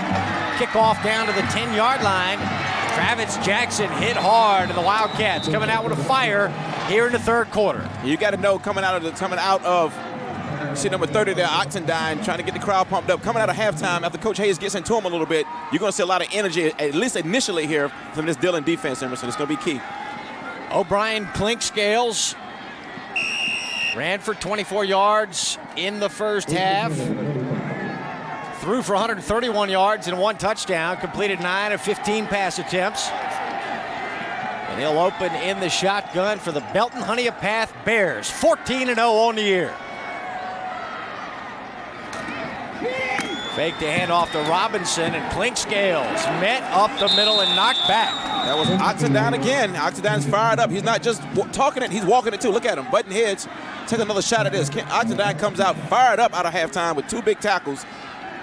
Kickoff down to the 10-yard line. Travis Jackson hit hard, and the Wildcats coming out with a fire here in the third quarter. You got to know coming out of see number 30 there, Oxendine, trying to get the crowd pumped up. Coming out of halftime, after Coach Hayes gets into him a little bit, you're going to see a lot of energy, at least initially here, from this Dillon defense, Emerson. It's going to be key. O'Brien Clinkscales ran for 24 yards in the first half. threw for 131 yards and 1 touchdown, completed 9 of 15 pass attempts. And he'll open in the shotgun for the Belton Honea Path Bears, 14-0 on the year. Fake the handoff to Robinson, and Clinkscales met up the middle and knocked back. That was Oxendine again. Oxendine's fired up. He's not just talking it, he's walking it too. Look at him, button heads. Take another shot at this. Oxendine comes out fired up out of halftime with 2 big tackles,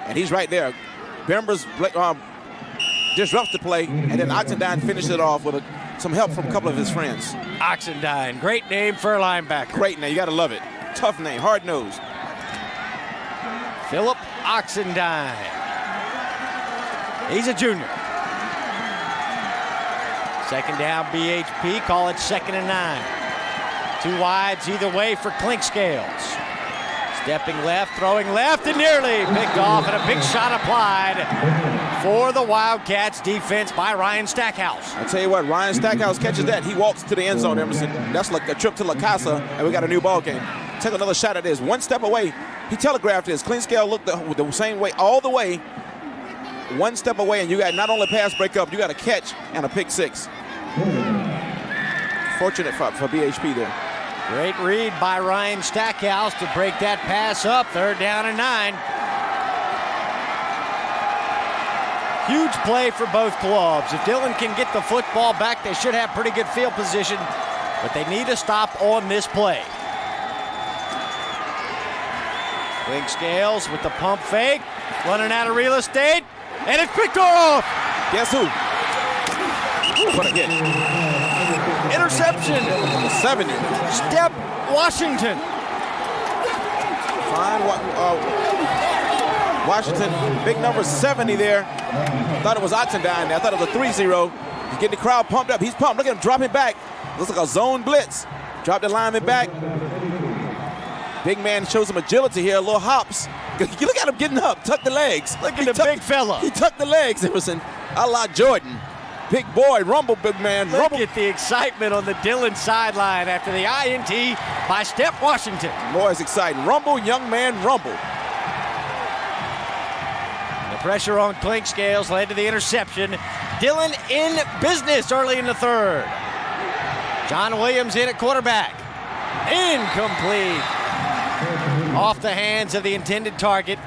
and he's right there. Bembers disrupts the play, and then Oxendine finishes it off with some help from a couple of his friends. Oxendine, great name for a linebacker. Great name, you gotta love it. Tough name, hard-nosed. Philip Oxendine. He's a junior. Second down, BHP. Call it 2nd and 9. 2 wides either way for Clinkscales. Stepping left, throwing left, and nearly picked off, and a big shot applied for the Wildcats defense by Ryan Stackhouse. I tell you what, Ryan Stackhouse catches that. He walks to the end zone, Emerson. That's like a trip to La Casa, and we got a new ball game. Take another shot at this. 1 step away. He telegraphed this. Clinkscale looked the same way all the way. 1 step away, and you got not only pass breakup, you got a catch and a pick 6. Fortunate for BHP there. Great read by Ryan Stackhouse to break that pass up. 3rd down and 9. Huge play for both clubs. If Dillon can get the football back, they should have pretty good field position, but they need to stop on this play. Clinkscales with the pump fake, running out of real estate, and it's picked off. Guess who? What a hit. Interception. 70. Step Washington. Fine. Washington, big number 70 there. Thought it was Oxendine there. I thought it was a 3-0. He's getting the crowd pumped up. He's pumped. Look at him dropping back. Looks like a zone blitz. Drop the lineman back. Big man shows some agility here, a little hops. Look at him getting up, tuck the legs. Look at the big fella. He tucked the legs, Emerson, a la Jordan. Big boy, rumble, big man. Look Rumble. at the excitement on the Dillon sideline after the INT by Step Washington. Boy, it's exciting. Rumble, young man, rumble. The pressure on Clinkscales led to the interception. Dillon in business early in the 3rd. John Williams in at quarterback. Incomplete. Off the hands of the intended target.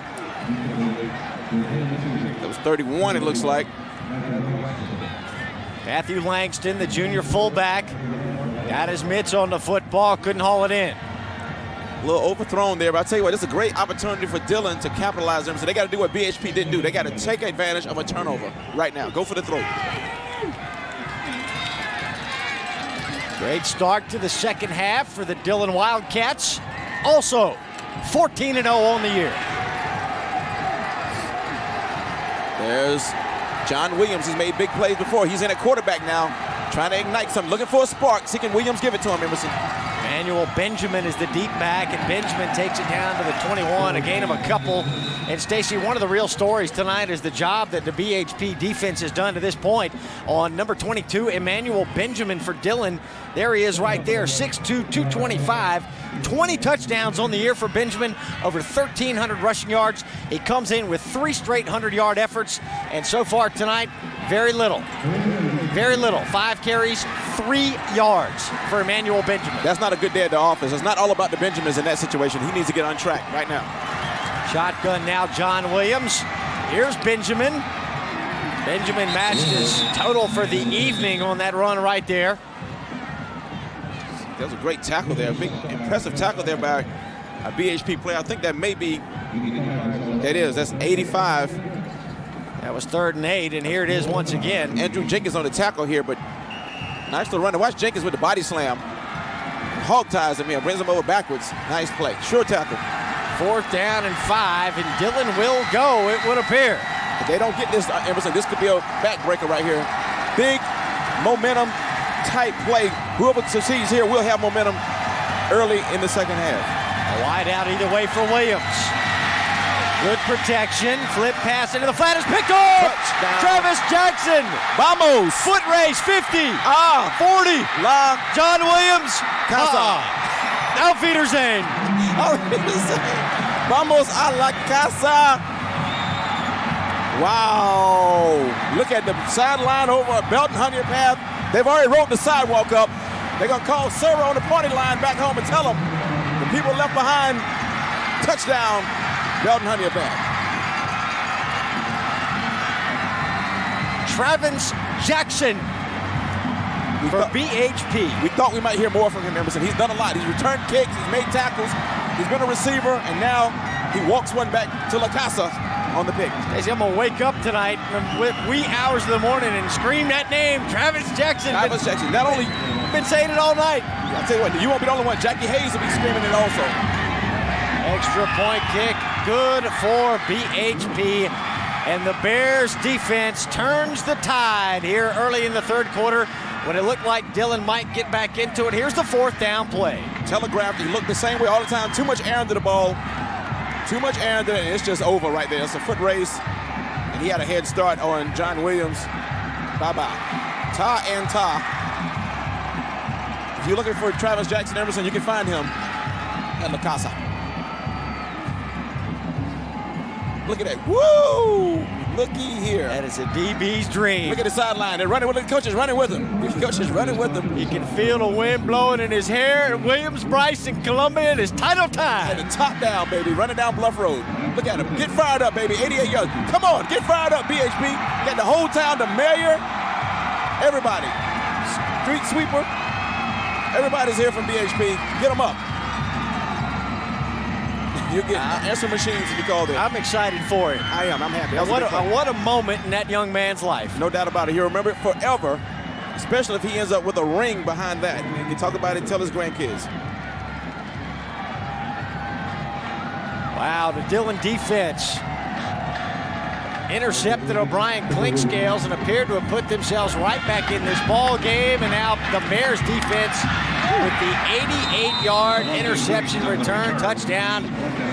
That was 31, it looks like. Matthew Langston, the junior fullback, got his mitts on the football, couldn't haul it in. A little overthrown there, but I'll tell you what, this is a great opportunity for Dillon to capitalize on. So they got to do what BHP didn't do. They got to take advantage of a turnover right now. Go for the throw. Great start to the 2nd half for the Dillon Wildcats. Also, 14-0 on the year. There's John Williams. He's made big plays before. He's in at quarterback now, trying to ignite something, looking for a spark. See, can Williams give it to him, Emerson? Emmanuel Benjamin is the deep back, and Benjamin takes it down to the 21, a gain of a couple. And Stacy, one of the real stories tonight is the job that the BHP defense has done to this point on number 22, Emmanuel Benjamin for Dillon. There he is right there, 6'2", 225. 20 touchdowns on the year for Benjamin, over 1,300 rushing yards. He comes in with 3 straight 100-yard efforts, and so far tonight, very little. Very little. 5 carries, 3 yards for Emmanuel Benjamin. That's not a good day at the office. It's not all about the Benjamins in that situation. He needs to get on track right now. Shotgun now, John Williams. Here's Benjamin. Benjamin matched his total for the evening on that run right there. That was a great tackle there. Big, impressive tackle there by a BHP player. I think that may be, that's 85. That was 3rd and 8, and here it is once again. Andrew Jenkins on the tackle here, but nice little run. Watch Jenkins with the body slam. Hog ties him here, brings him over backwards. Nice play, sure tackle. 4th down and 5, and Dillon will go, it would appear. If they don't get this, Emerson, this could be a backbreaker right here. Big momentum type play. Whoever succeeds here will have momentum early in the 2nd half. A wide out either way for Williams. Good protection. Flip pass into the flat is picked off. Touchdown. Travis Jackson. Vamos. Foot race 50. 40. La. John Williams. Casa. Outfielder Zane. Vamos a la casa. Wow. Look at the sideline over at Belton Honea Path. They've already wrote the sidewalk up. They're going to call Sarah on the party line back home and tell them the people left behind, touchdown, Belton Honea Path. Travis Jackson for BHP. We thought we might hear more from him, Emerson. He's done a lot. He's returned kicks, he's made tackles, he's been a receiver, and now he walks one back to La Casa on the pick. Stacey, I'm going to wake up tonight with wee hours of the morning and scream that name, Travis Jackson. Travis Jackson. Not only... Been saying it all night. I'll tell you what, you won't be the only one. Jackie Hayes will be screaming it also. Extra point kick, good for BHP. And the Bears defense turns the tide here early in the third quarter when it looked like Dillon might get back into it. Here's the fourth down play. Telegraphed, he looked the same way all the time. Too much air under the ball. Too much air under it, and it's just over right there. It's a foot race, and he had a head start on John Williams. Bye-bye. Ta and ta. If you're looking for Travis Jackson Emerson, you can find him at La Casa. Look at that. Woo! Looky here. That is a DB's dream. Look at the sideline. They're running with the coaches, running with him. The coaches running with him. He can feel the wind blowing in his hair. Williams, Bryce, and Columbia, it is title time. And the top down, baby, running down Bluff Road. Look at him. Get fired up, baby. 88 yards. Come on, get fired up, BHP. Get the whole town, the mayor, everybody. Street sweeper. Everybody's here from BHP. Get them up. You get answer machines if you call them. I'm excited for it. I am. I'm happy. What a moment in that young man's life. No doubt about it. He'll remember it forever, especially if he ends up with a ring behind that. He can talk about it and tell his grandkids. Wow, the Dillon defense intercepted O'Brien Clinkscales and appeared to have put themselves right back in this ball game. And now the Bears defense with the 88-yard interception return touchdown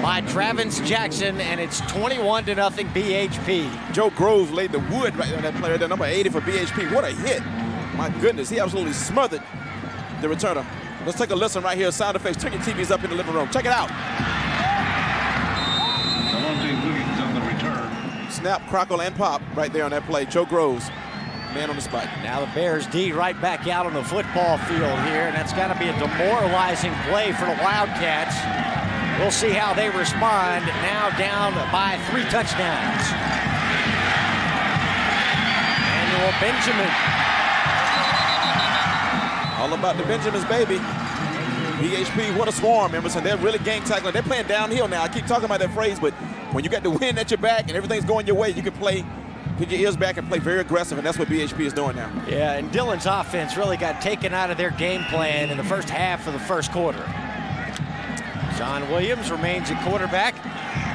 by Travis Jackson, and it's 21-0 BHP. Joe Grove laid the wood right on that player, the number 80 for BHP. What a hit. My goodness, he absolutely smothered the returner. Let's take a listen right here. Sound effects. Turn your TVs up in the living room. Check it out. Snap, crackle, and pop right there on that play. Joe Groves, man on the spot. Now the Bears D right back out on the football field here, and that's got to be a demoralizing play for the Wildcats. We'll see how they respond. Now down by 3 touchdowns. Emmanuel Benjamin. All about the Benjamins, baby. BHP, what a swarm, Emerson. They're really gang tackling. They're playing downhill now. I keep talking about that phrase, but when you got the wind at your back and everything's going your way, you can play, put your ears back and play very aggressive, and that's what BHP is doing now. Yeah, and Dillon's offense really got taken out of their game plan in the first half of the first quarter. John Williams remains at quarterback.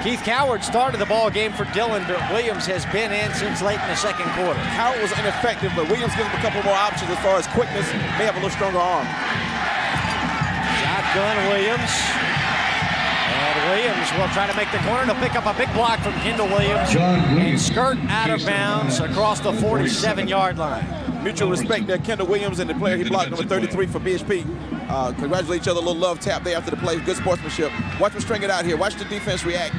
Keith Coward started the ball game for Dillon, but Williams has been in since late in the second quarter. Coward was ineffective, but Williams gives him a couple more options as far as quickness. May have a little stronger arm. Shotgun Williams. And Williams will try to make the corner. He'll pick up a big block from Kendall Williams and skirt out of bounds across the 47-yard line. Mutual respect there. Kendall Williams and the player he blocked, number 33 for BHP. Congratulate each other. A little love tap there after the play. Good sportsmanship. Watch them string it out here. Watch the defense react.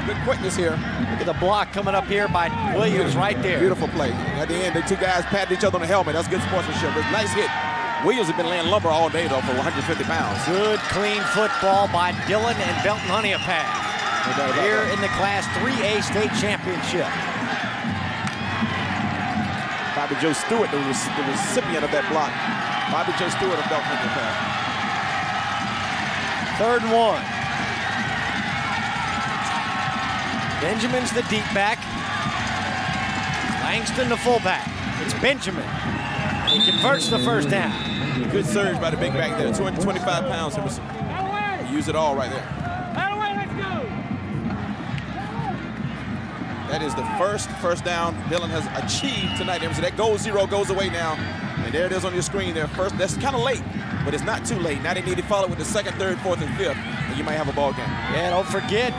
Good quickness here. Look at the block coming up here by Williams right there. Beautiful play. At the end, the two guys patted each other on the helmet. That's good sportsmanship. It's a nice hit. Williams has been laying lumber all day, though, for 150 pounds. Good, clean football by Dillon and Belton Honea Path here in the Class 3A state championship. Bobby Joe Stewart, the recipient of that block. Bobby Joe Stewart of Belton Honea Path. 3rd and 1. Benjamin's the deep back. Langston the fullback. It's Benjamin. He converts the first down. Good surge by the big back there. 225 pounds. He used it all right there. That is the first down Dillon has achieved tonight. So that goal 0 goes away now. And there it is on your screen there. First, that's kind of late, but it's not too late. Now they need to follow with the 2nd, 3rd, 4th, and 5th, and you might have a ball game. Yeah, don't forget,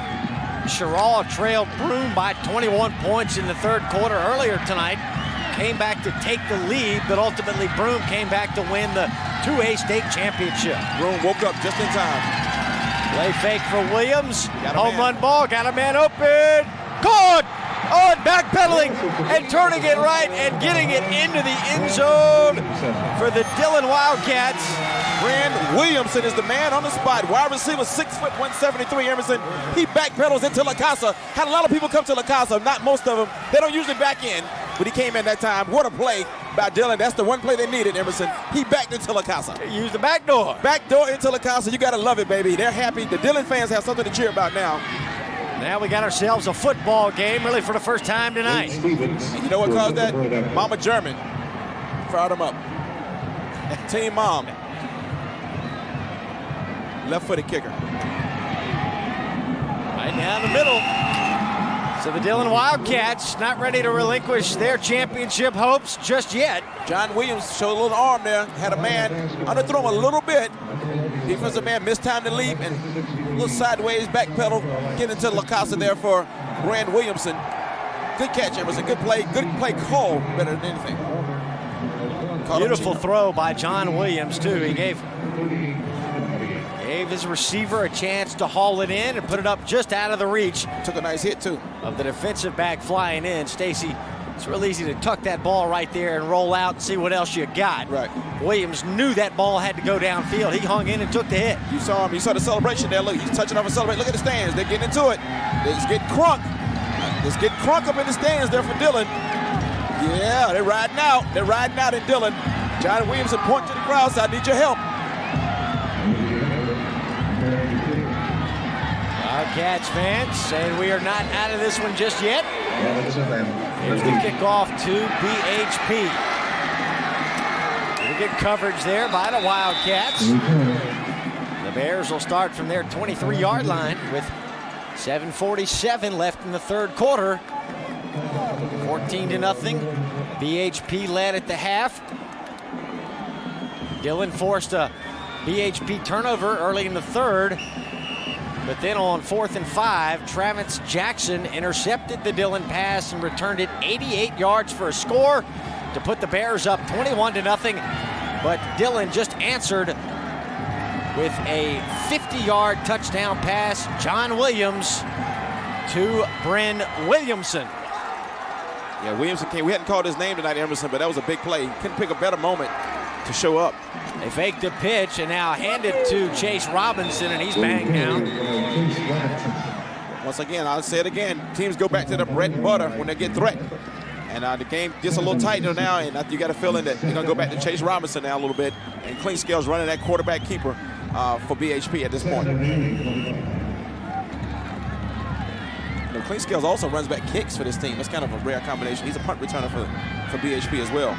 Sherrall trailed Broome by 21 points in the 3rd quarter earlier tonight. Came back to take the lead, but ultimately Broome came back to win the 2A state championship. Broome woke up just in time. Play fake for Williams. Home run ball, got a man open. Caught! On backpedal dribbling and turning it right and getting it into the end zone for the Dillon Wildcats. Brand Williamson is the man on the spot. Wide receiver, 6 foot 173. Emerson. He backpedals into La Casa. Had a lot of people come to La Casa, not most of them. They don't usually back in, but he came in that time. What a play by Dillon. That's the one play they needed, Emerson. He backed into La Casa. Use the back door. Back door into La Casa. You got to love it, baby. They're happy. The Dillon fans have something to cheer about now. Now we got ourselves a football game, really for the first time tonight. You know what caused that? Mama German fired him up. Team Mom. Left-footed kicker. Right down the middle. So the Dillon Wildcats not ready to relinquish their championship hopes just yet. John Williams showed a little arm there. Had a man underthrow him a little bit. Defensive man missed time to leap and a little sideways back pedal. Get into La Casa there for Brand Williamson. Good catch, Emerson. Good play call. Better than anything. Beautiful throw by John Williams, too. He gave his receiver a chance to haul it in and put it up just out of the reach. Took a nice hit, too. Of the defensive back flying in. Stacy, it's real easy to tuck that ball right there and roll out and see what else you got. Right. Williams knew that ball had to go downfield. He hung in and took the hit. You saw him. You saw the celebration there. Look, he's touching off a celebration. Look at the stands. They're getting into it. Let's get crunk. Let's get crunk up in the stands there for Dillon. Yeah, they're riding out. They're riding out in Dillon. John Williamson pointing to the crowd, so I need your help. Wildcats fans saying we are not out of this one just yet. Here's the kickoff to BHP. Pretty good coverage there by the Wildcats. The Bears will start from their 23-yard line with 7:47 left in the third quarter. 14-0. BHP led at the half. Dillon forced a BHP turnover early in the third. But then on 4th and 5, Travis Jackson intercepted the Dillon pass and returned it 88 yards for a score to put the Bears up 21-0. But Dillon just answered with a 50-yard touchdown pass. John Williams to Bryn Williamson. Yeah, Williamson came. We hadn't called his name tonight, Emerson, but that was a big play. Couldn't pick a better moment to show up. They faked the pitch and now hand it to Chase Robinson, and he's banged down. Once again, I'll say it again. Teams go back to the bread and butter when they get threatened. And the game gets a little tighter now, and you got a feeling that they're going to go back to Chase Robinson now a little bit. And Clean Scales running that quarterback keeper for BHP at this point. Clean Scales also runs back kicks for this team. That's kind of a rare combination. He's a punt returner for BHP as well.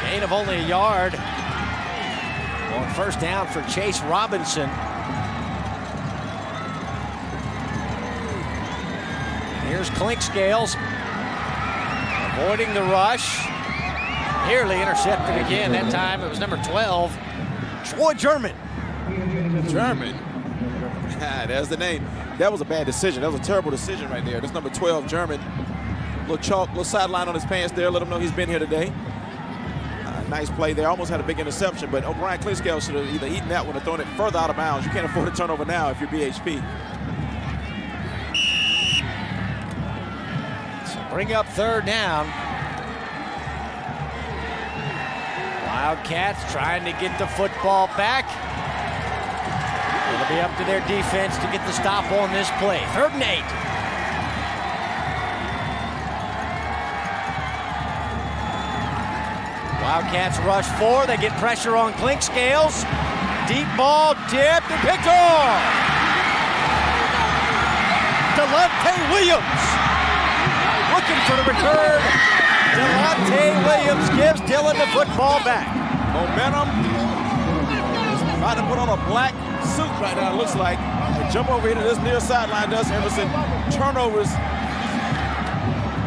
Gain of only a yard on first down for Chase Robinson. Here's Clink Scales avoiding the rush. Nearly intercepted again. That time it was number 12, Troy German. German. There's the name. That was a bad decision. That was a terrible decision right there. That's number 12, German. Little chalk, little sideline on his pants there. Let him know he's been here today. Nice play there. Almost had a big interception, but O'Brien Clearscale should have either eaten that one or thrown it further out of bounds. You can't afford a turnover now if you're BHP. So bring up third down. Wildcats trying to get the football back. It'll be up to their defense to get the stop on this play. 3rd and 8. Wildcats rush 4. They get pressure on Clink Scales. Deep ball tipped and picked off. Delonte Williams looking for the return. Delonte Williams gives Dillon the football back. Momentum. Trying to put on a black suit right now, it looks like. And jump over here to this near sideline does Emerson. Turnovers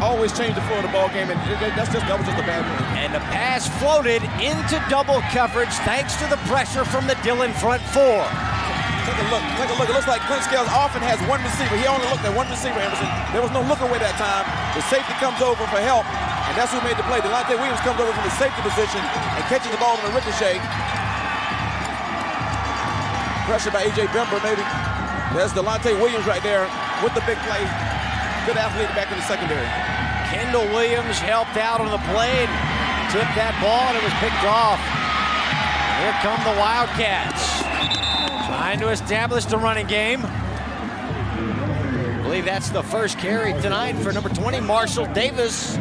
always change the flow of the ball game, and that was just a bad play. And the pass floated into double coverage thanks to the pressure from the Dillon front 4. Take a look. It looks like Clint Scales often has one receiver. He only looked at one receiver, Emerson. There was no look away that time. The safety comes over for help, and that's who made the play. Delonte Williams comes over from the safety position and catches the ball in a ricochet. Pressure by A.J. Bember, maybe. There's Delonte Williams right there with the big play. Good athlete back in the secondary. Kendall Williams helped out on the play and tipped that ball, and it was picked off. Here come the Wildcats, trying to establish the running game. I believe that's the first carry tonight for number 20, Marshall Davis.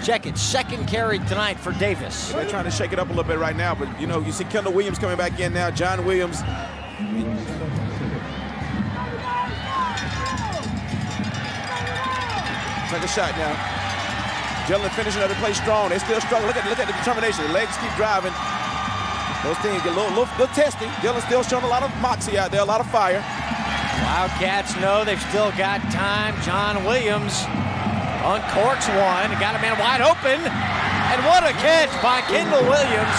Check it, second carry tonight for Davis. They're trying to shake it up a little bit right now, but you know, you see Kendall Williams coming back in now. John Williams. Take a shot now. Dillon finishing up the play strong. They still struggle. Look at the determination. The legs keep driving. Those things get a little testy. Dillon's still showing a lot of moxie out there, a lot of fire. Wildcats know they've still got time. John Williams uncorks one, got a man wide open, and what a catch by Kendall Williams,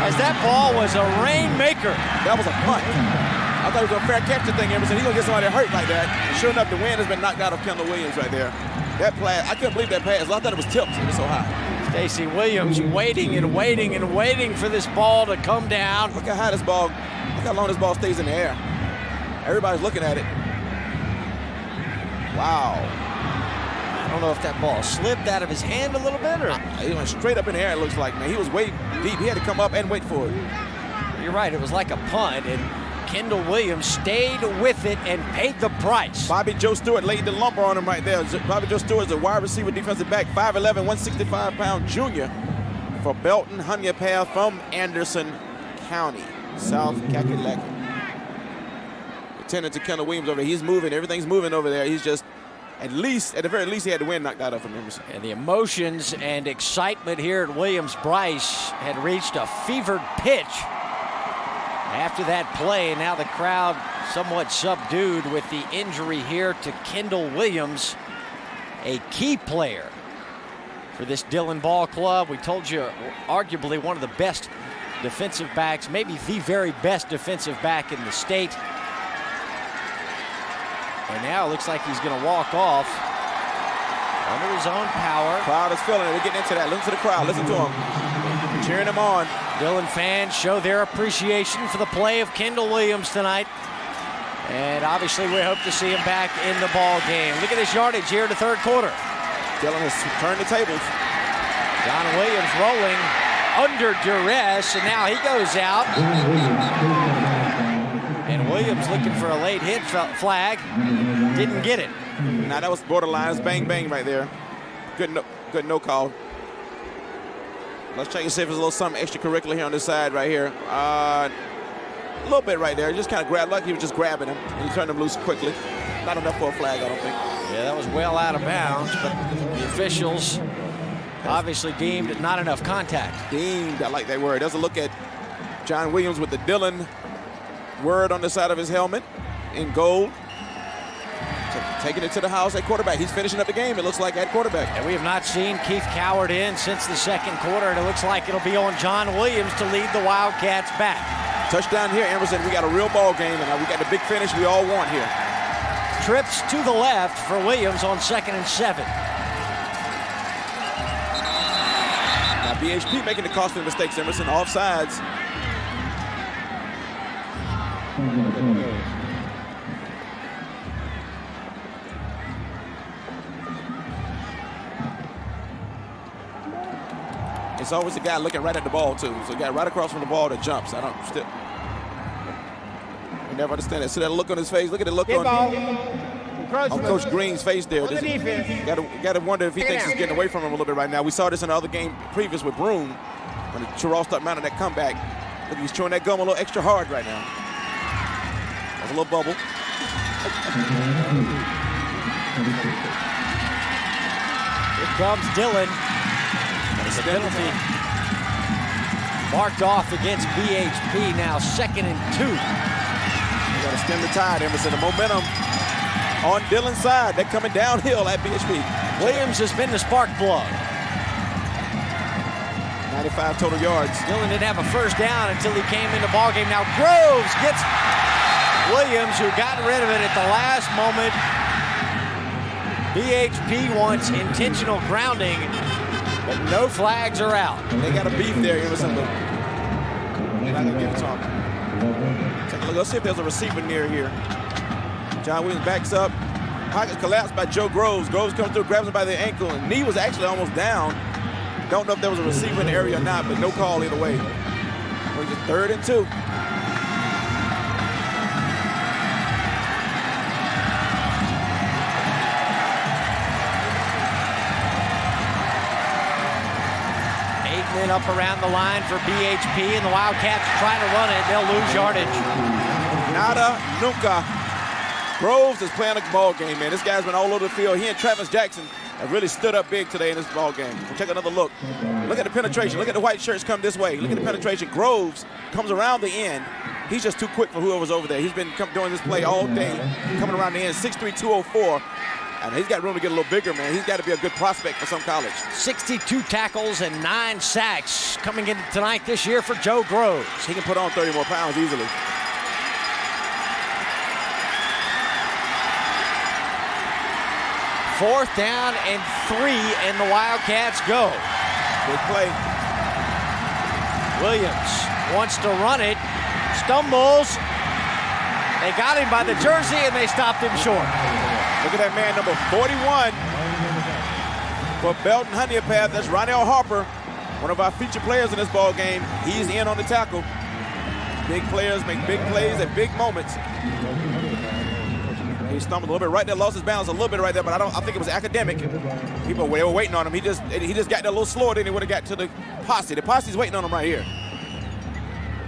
as that ball was a rainmaker. That was a punt. I thought it was a fair catch thing, Emerson. He's gonna get somebody hurt like that. And sure enough, the wind has been knocked out of Kendall Williams right there. That pass, I couldn't believe that pass. I thought it was tipped. It was so high. Stacey Williams waiting and waiting and waiting for this ball to come down. Look how high this ball, look how long this ball stays in the air. Everybody's looking at it. Wow. I don't know if that ball slipped out of his hand a little bit, or he went straight up in the air, it looks like, man. He was way deep. He had to come up and wait for it. You're right, it was like a punt, and Kendall Williams stayed with it and paid the price. Bobby Joe Stewart laid the lumber on him right there. Bobby Joe Stewart is a wide receiver defensive back, 5'11", 165-pound junior for Belton Honea Path from Anderson County, South Carolina. Attending to Kendall Williams over there. He's moving. Everything's moving over there. He's just, at the very least, he had the wind knocked out of him. And the emotions and excitement here at Williams-Brice had reached a fevered pitch after that play. Now the crowd somewhat subdued with the injury here to Kendall Williams, a key player for this Dillon ball club. We told you, arguably one of the best defensive backs, maybe the very best defensive back in the state. And now it looks like he's going to walk off under his own power. Crowd is feeling it. We're getting into that. Listen to the crowd. Listen to him. Cheering him on. Dillon fans show their appreciation for the play of Kendall Williams tonight. And obviously we hope to see him back in the ball game. Look at his yardage here in the third quarter. Dillon has turned the tables. John Williams rolling under duress, and now he goes out. And Williams looking for a late hit flag. Didn't get it. Now that was borderline. It's bang, bang right there. Good no call. Let's check and see if there's a little something extracurricular here on this side right here. A little bit right there. Just kind of grabbed, like he was just grabbing him. And he turned him loose quickly. Not enough for a flag, I don't think. Yeah, that was well out of bounds, but the officials obviously deemed not enough contact. Deemed, I like that word. Does a look at John Williams with the Dillon word on the side of his helmet in gold. Taking it to the house at quarterback. He's finishing up the game, it looks like, at quarterback. And we have not seen Keith Coward in since the second quarter, and it looks like it'll be on John Williams to lead the Wildcats back. Touchdown here, Emerson. We got a real ball game, and we got the big finish we all want here. Trips to the left for Williams on 2nd and 7. Now BHP making the costly mistakes, Emerson. Offsides. It's always a guy looking right at the ball, too. So a guy right across from the ball that jumps. I never understand that. See that look on his face? Look at the look on Coach Green's face there. Got to wonder if he thinks he's getting away from him a little bit right now. We saw this in the other game previous with Broome when the Terrell stuck mounting that comeback. Look, he's chewing that gum a little extra hard right now. There's a little bubble. Here comes Dillon. It's a penalty marked off against BHP. Now 2nd and 2. You got to stem the tide, Emerson. The momentum on Dillon's side. They're coming downhill at BHP. Williams has been the spark plug. 95 total yards. Dillon didn't have a first down until he came in the ballgame. Now Groves gets Williams, who got rid of it at the last moment. BHP wants intentional grounding, but no flags are out. They got a beef there, Emerson, but they're not going to give it to him. Take a look. Let's see if there's a receiver near here. John Williams backs up. Pocket collapsed by Joe Groves. Groves comes through, grabs him by the ankle, and knee was actually almost down. Don't know if there was a receiver in the area or not, but no call either way. We're just 3rd and 2. Men up around the line for BHP, and the Wildcats trying to run it. They'll lose yardage. Nada nunca. Groves is playing a ball game, man. This guy's been all over the field. He and Travis Jackson have really stood up big today in this ball game. We'll take another look. Look at the penetration. Look at the white shirts come this way. Look at the penetration. Groves comes around the end. He's just too quick for whoever's over there. He's been doing this play all day, coming around the end. 6'3", 204. And he's got room to get a little bigger, man. He's got to be a good prospect for some college. 62 tackles and 9 sacks coming in tonight this year for Joe Groves. He can put on 30 more pounds easily. Fourth down and 3, and the Wildcats go. Good play. Williams wants to run it, stumbles. They got him by the jersey, and they stopped him short. Look at that man, number 41 for Belton Honea Path. That's Ronell Harper, one of our featured players in this ball game. He's in on the tackle. Big players make big plays at big moments. He stumbled a little bit right there, lost his balance a little bit right there, but I think it was academic. People they were waiting on him. He just got there a little slower than he would have got to the posse. The posse's waiting on him right here.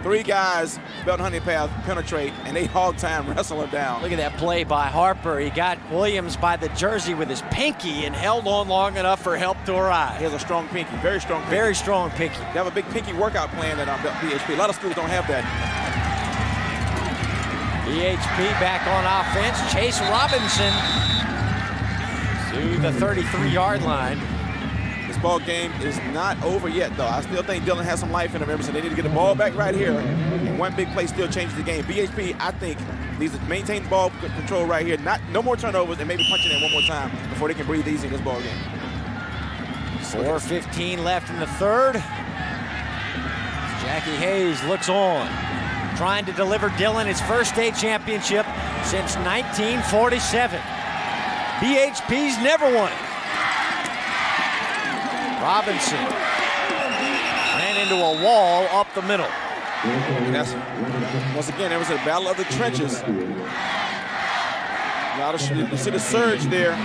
3 guys, Belton Honea Path, penetrate, and they hog time wrestle him down. Look at that play by Harper. He got Williams by the jersey with his pinky and held on long enough for help to arrive. He has a strong pinky, very strong pinky. Very strong pinky. They have a big pinky workout plan at BHP. A lot of schools don't have that. BHP back on offense. Chase Robinson to the 33-yard line. This ball game is not over yet, though. I still think Dillon has some life in him, Emerson. They need to get the ball back right here. And one big play still changes the game. BHP, I think, needs to maintain the ball control right here. No more turnovers, and maybe punch it in one more time before they can breathe easy in this ball game. 4:15 left in the 3rd. Jackie Hayes looks on, trying to deliver Dillon his first state championship since 1947. BHP's never won. Robinson ran into a wall up the middle. That's, once again, there was a battle of the trenches. You see the surge there.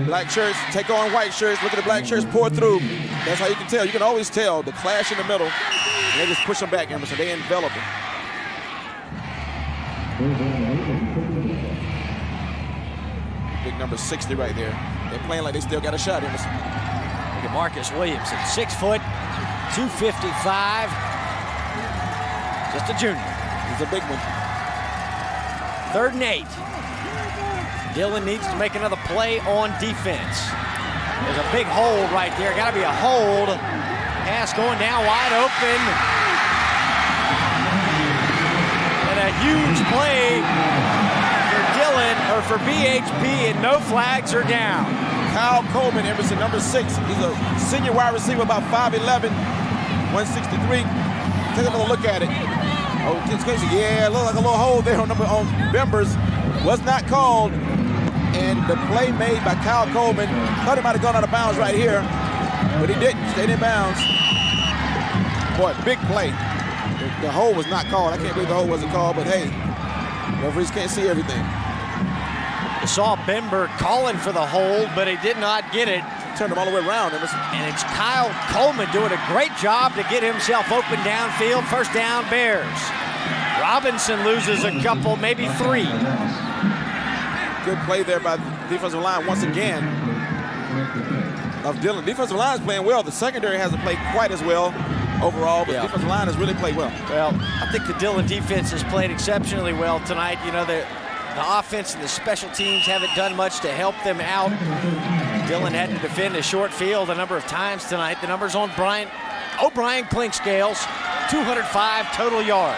Black shirts take on white shirts. Look at the black shirts pour through. That's how you can tell. You can always tell the clash in the middle. And they just push them back, Emerson. They envelop them. Big number 60 right there. They're playing like they still got a shot, Emerson. Look at Marcus Williamson, 6 foot, 255. Just a junior. He's a big one. 3rd and 8. Dillon needs to make another play on defense. There's a big hold right there. Got to be a hold. Pass going down wide open. And a huge play for Dillon, or for BHP, and no flags are down. Kyle Coleman, Emerson, number 6. He's a senior wide receiver, about 5'11", 163. Take another look at it. Oh, it's crazy. Yeah, it looked like a little hole there on Bembers. Was not called. And the play made by Kyle Coleman, thought he might have gone out of bounds right here, but he didn't. Stayed in bounds. Boy, big play. The hole was not called. I can't believe the hole wasn't called, but hey, referees can't see everything. You saw Bember calling for the hold, but he did not get it. Turned him all the way around. And it's Kyle Coleman doing a great job to get himself open downfield. First down, Bears. Robinson loses a couple, maybe 3. Good play there by the defensive line once again of Dillon. Defensive line is playing well. The secondary hasn't played quite as well overall, but the defensive line has really played well. Well, I think the Dillon defense has played exceptionally well tonight. You know, the offense and the special teams haven't done much to help them out. Dillon had to defend a short field a number of times tonight. The numbers on O'Brien Clinkscales, 205 total yards.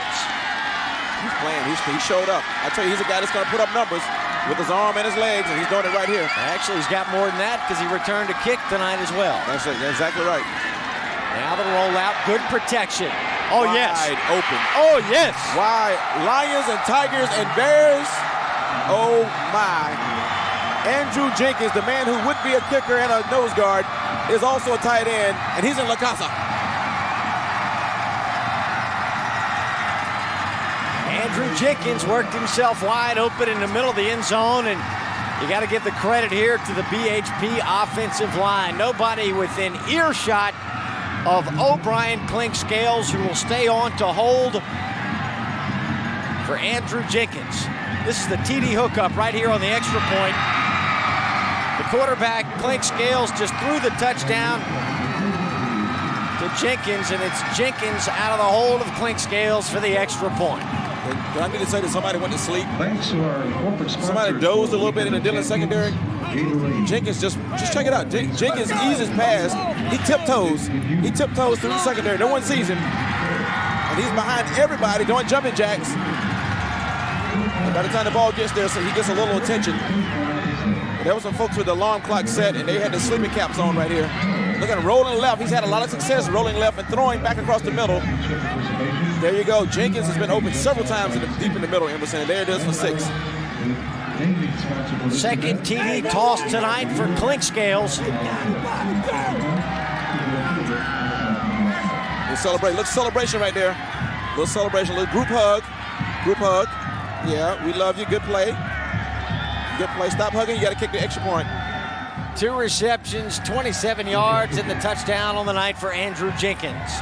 He's playing. He showed up. I tell you, he's a guy that's going to put up numbers with his arm and his legs, and he's doing it right here. Actually, he's got more than that because he returned a kick tonight as well. That's exactly right. Now the rollout, good protection. Oh, yes. Wide open. Oh, yes. Wide. Lions and Tigers and Bears. Oh, my. Andrew Jenkins, the man who would be a kicker and a nose guard, is also a tight end, and he's in La Casa. Andrew Jenkins worked himself wide open in the middle of the end zone, and you got to give the credit here to the BHP offensive line. Nobody within earshot of O'Brien Clink-Scales, who will stay on to hold for Andrew Jenkins. This is the TD hookup right here on the extra point. The quarterback, Clink-Scales, just threw the touchdown to Jenkins, and it's Jenkins out of the hold of Clink-Scales for the extra point. Do I need to say that somebody went to sleep? Somebody dozed a little bit in the Dillon secondary. Jenkins just check it out. Jenkins eases past. He tiptoes. He tiptoes through the secondary. No one sees him. And he's behind everybody doing jumping jacks. And by the time the ball gets there, so he gets a little attention. There were some folks with the alarm clock set, and they had the sleeping caps on right here. Look at him rolling left. He's had a lot of success rolling left and throwing back across the middle. There you go. Jenkins has been open several times deep in the middle, Emerson, and there it is for 6. Second TD toss tonight for Clink-Scales. They celebrate. Look, celebration right there. Little celebration, little group hug. Group hug. Yeah, we love you. Good play. Good play. Stop hugging. You got to kick the extra point. 2 receptions, 27 yards, and the touchdown on the night for Andrew Jenkins.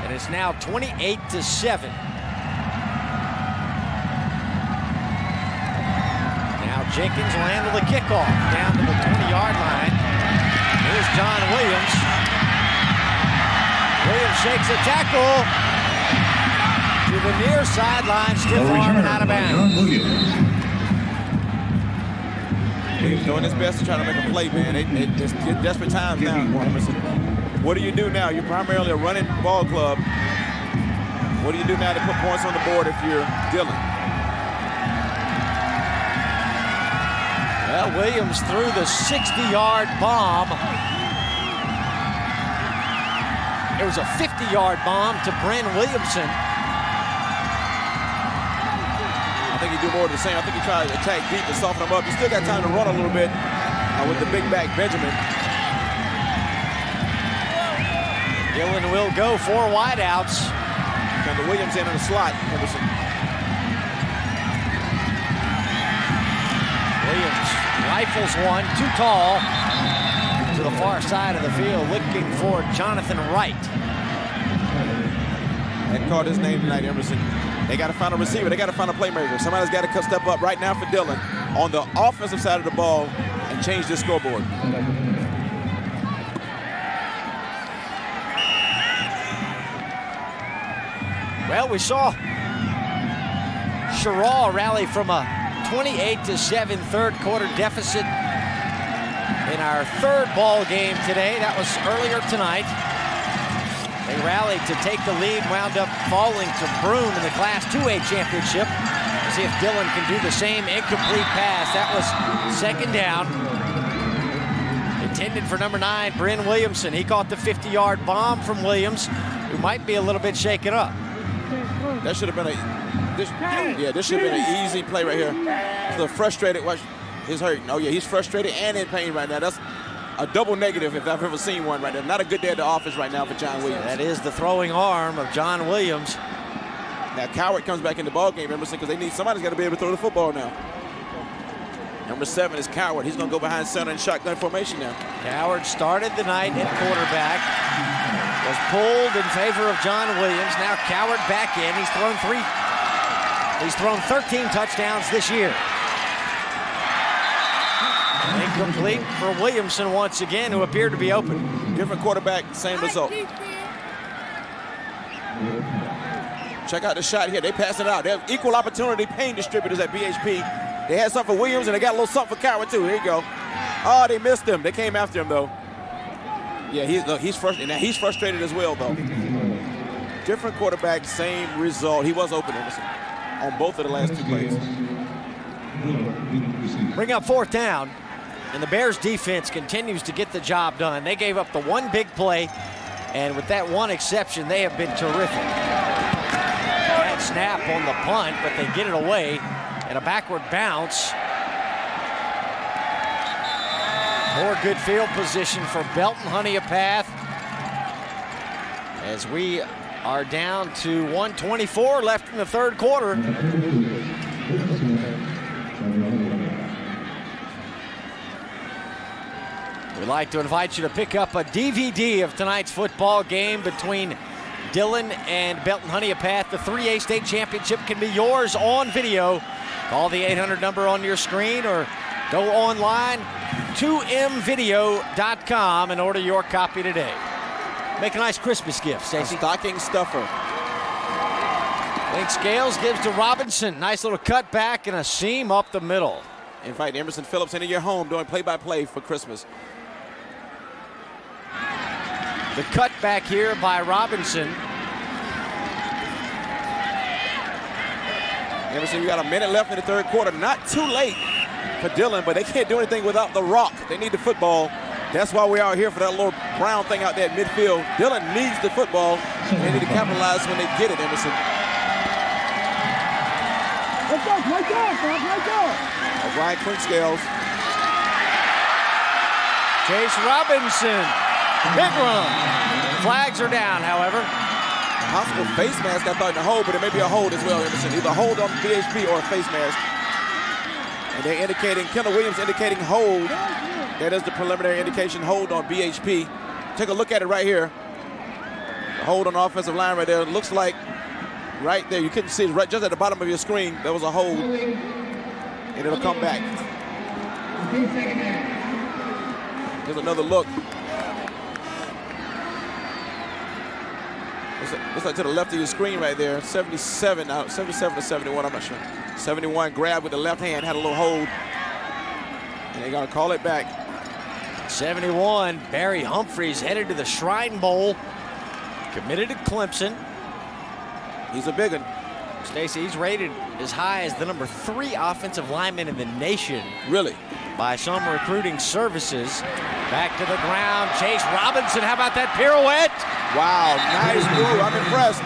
And it's now 28-7. Now Jenkins will handle the kickoff down to the 20-yard line. Here's John Williams. Williams shakes a tackle to the near sideline, stiff arm and out of bounds. He's doing his best to try to make a play, man. It's desperate times now. What do you do now? You're primarily a running ball club. What do you do now to put points on the board if you're Dillon? Well, Williams threw the 60-yard bomb. It was a 50-yard bomb to Bryn Williamson. I think he do more of the same. I think he tried to attack deep and soften him up. He still got time to run a little bit with the big back Benjamin. Dillon will go 4 wideouts. Kind of Williams in the slot. Emerson. Williams rifles one, too tall, to the far side of the field, looking for Jonathan Wright. And called his name tonight, Emerson. They got to find a receiver. They got to find a playmaker. Somebody's got to step up right now for Dillon on the offensive side of the ball and change this scoreboard. Well, we saw Sherraw rally from a 28-7 third quarter deficit in our third ball game today. That was earlier tonight. They rallied to take the lead, wound up falling to Broome in the Class 2A championship. Let's see if Dillon can do the same. Incomplete pass. That was second down. Intended for number 9, Bryn Williamson. He caught the 50-yard bomb from Williams, who might be a little bit shaken up. That should have been this should have been an easy play right here. He's a little frustrated. Watch, he's hurting. Oh yeah, he's frustrated and in pain right now. That's a double negative if I've ever seen one right there. Not a good day at the office right now for John Williams. That is the throwing arm of John Williams. Now Coward comes back in the ball game, Emerson, because they need somebody's got to be able to throw the football now. Number 7 is Coward. He's going to go behind center in shotgun formation now. Coward started the night at quarterback. Was pulled in favor of John Williams. Now Coward back in. He's thrown 13 touchdowns this year. Incomplete for Williamson once again, who appeared to be open. Different quarterback, same result. Check out the shot here. They pass it out. They have equal opportunity pain distributors at BHP. They had something for Williams, and they got a little something for Coward, too. Here you go. Oh, they missed him. They came after him, though. Yeah, he's frustrated. Now he's frustrated as well, though. Different quarterback, same result. He was open, Emerson, on both of the last 2 plays. Bring up 4th down, and the Bears defense continues to get the job done. They gave up the one big play And with that one exception, they have been terrific. Bad snap on the punt, but they get it away. And a backward bounce. More good field position for Belton Honea Path. As we are down to 1:24 left in the third quarter. We'd like to invite you to pick up a DVD of tonight's football game between Dillon and Belton Honea Path. The 3A state championship can be yours on video. Call the 800 number on your screen or go online, 2mvideo.com, and order your copy today. Make a nice Christmas gift, Stacey. Stocking stuffer. Link Scales gives to Robinson. Nice little cut back and a seam up the middle. Invite Emerson Phillips into your home doing play-by-play for Christmas. The cut back here by Robinson. Emerson, you got a minute left in the third quarter. Not too late for Dillon, but they can't do anything without the rock. They need the football. That's why we're out here for that little brown thing out there at midfield. Dillon needs the football. They need to capitalize when they get it, Emerson. Let's go, right there, right there. Ryan Clinkscales. Chase Robinson. Big run. Flags are down, however. Possible face mask, I thought, in the hold, but it may be a hold as well, Emerson. Either hold on BHP or a face mask. And they're indicating, Kendall Williams indicating hold. That is the preliminary indication, hold on BHP. Take a look at it right here. The hold on the offensive line right there. It looks like right there, you couldn't see it, right just at the bottom of your screen, there was a hold. And it'll come back. Here's another look. Looks like to the left of your screen right there. 77 to 71, I'm not sure. 71 grabbed with the left hand, had a little hold. And they're gonna call it back. 71, Barry Humphreys headed to the Shrine Bowl. Committed to Clemson. He's a big one. Stacey, he's rated as high as the number 3 offensive lineman in the nation. Really? By some recruiting services. Back to the ground, Chase Robinson, how about that pirouette? Wow, nice move, I'm impressed.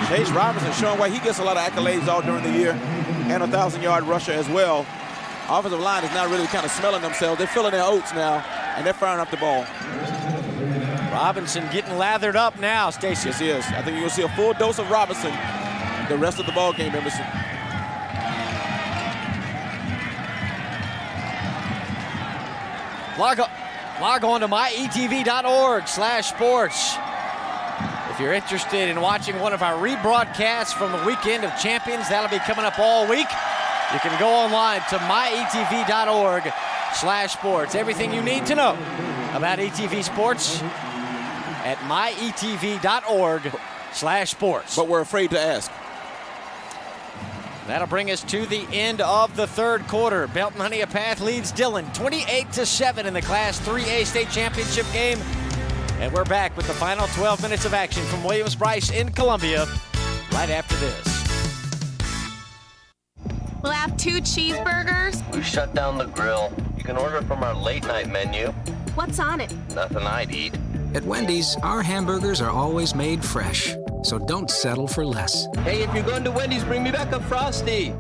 Chase Robinson showing why he gets a lot of accolades all during the year, and a 1,000-yard rusher as well. Offensive line is now really kind of smelling themselves. They're filling their oats now, and they're firing up the ball. Robinson getting lathered up now, Stacey. Yes, he is. I think you're going to see a full dose of Robinson the rest of the ball game, Emerson. Log on to myetv.org/sports. If you're interested in watching one of our rebroadcasts from the weekend of champions, that'll be coming up all week. You can go online to myetv.org/sports. Everything you need to know about ETV Sports at myetv.org/sports. But we're afraid to ask. That'll bring us to the end of the third quarter. Belton Honea Path leads Dillon 28-7 in the Class 3A state championship game. And we're back with the final 12 minutes of action from Williams-Brice in Columbia right after this. We'll have 2 cheeseburgers. We've shut down the grill. You can order from our late night menu. What's on it? Nothing I'd eat. At Wendy's, our hamburgers are always made fresh, so don't settle for less. Hey, if you're going to Wendy's, bring me back a Frosty.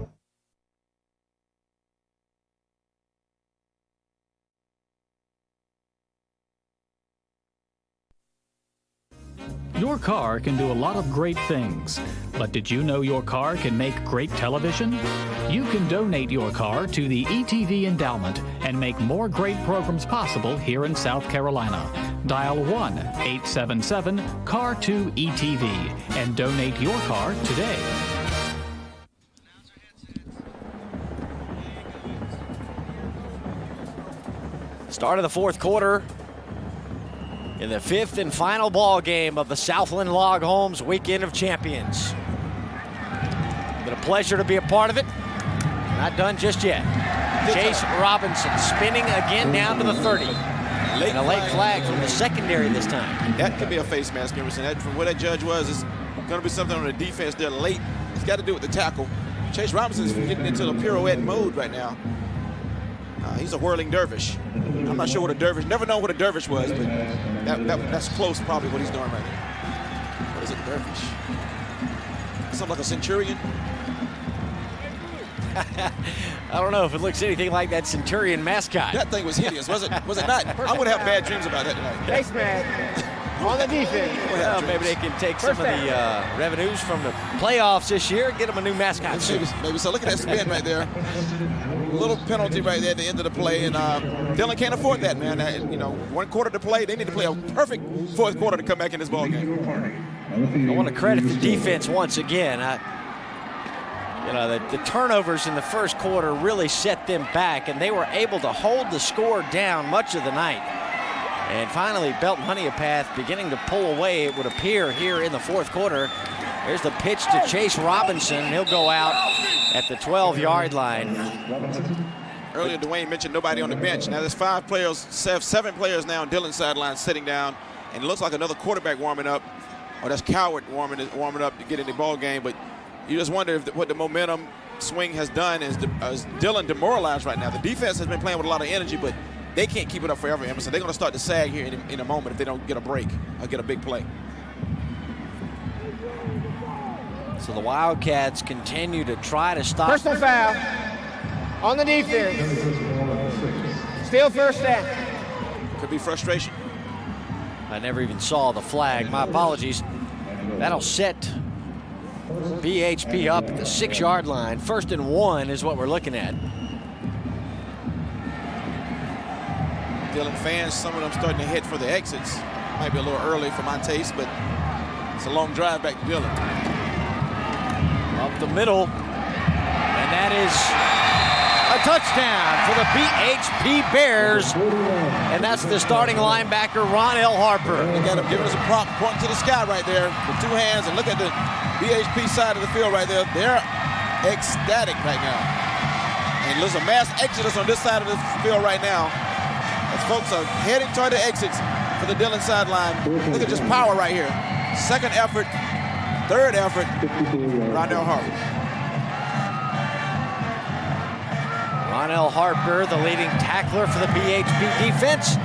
Your car can do a lot of great things, but did you know your car can make great television? You can donate your car to the ETV Endowment and make more great programs possible here in South Carolina. Dial 1-877-CAR2-ETV and donate your car today. Start of the fourth quarter in the 5th and final ball game of the Southland Log Homes Weekend of Champions. Been a pleasure to be a part of it. Not done just yet. Chase Robinson spinning again down to the 30. And a late flag from the secondary this time. That could be a face mask, Emerson. That, from where that judge was, it's going to be something on the defense there late. It's got to do with the tackle. Chase Robinson's getting into the pirouette mode right now. He's a whirling dervish. I'm not sure what a dervish, never known what a dervish was, but that's close probably what he's doing right there. What is it, dervish? Something like a centurion? I don't know if it looks anything like that Centurion mascot. That thing was hideous, was it not? I would have bad dreams about that tonight. Face man on the defense. Well, maybe they can take some of the revenues from the playoffs this year and get them a new mascot. Maybe so. Look at that spin right there. A little penalty right there at the end of the play, and Dillon can't afford that, man. 1 quarter to play. They need to play a perfect 4th quarter to come back in this ball game. I want to credit the defense once again. The turnovers in the 1st quarter really set them back, and they were able to hold the score down much of the night. And finally, Belton Honea Path beginning to pull away, it would appear, here in the 4th quarter. There's the pitch to Chase Robinson. He'll go out at the 12-yard line. Earlier, Dwayne mentioned nobody on the bench. Now there's 5 players, 7 players now on Dillon's sideline sitting down, and it looks like another quarterback warming up, or that's Coward warming up to get in the ball game. But you just wonder if what the momentum swing has done is Dillon demoralized right now. The defense has been playing with a lot of energy, but they can't keep it up forever, Emerson. They're going to start to sag here in a moment if they don't get a break or get a big play. So the Wildcats continue to try to stop. Personal foul on the defense. Still 1st down. Could be frustration. I never even saw the flag. My apologies. That'll set BHP up at the 6-yard line. 1st and 1 is what we're looking at. Dillon fans, some of them starting to hit for the exits. Might be a little early for my taste, but it's a long drive back to Dillon. Up the middle, and that is a touchdown for the BHP Bears, and that's the starting linebacker, Ron L. Harper. Look at him giving us a prop, pointing to the sky right there with 2 hands, and look at the BHP side of the field right there. They're ecstatic right now. And there's a mass exodus on this side of the field right now. As folks are heading toward the exits for the Dillon sideline. Look at just power right here. 2nd effort, 3rd effort, Ronell Harper. Ronell Harper, the leading tackler for the BHP defense,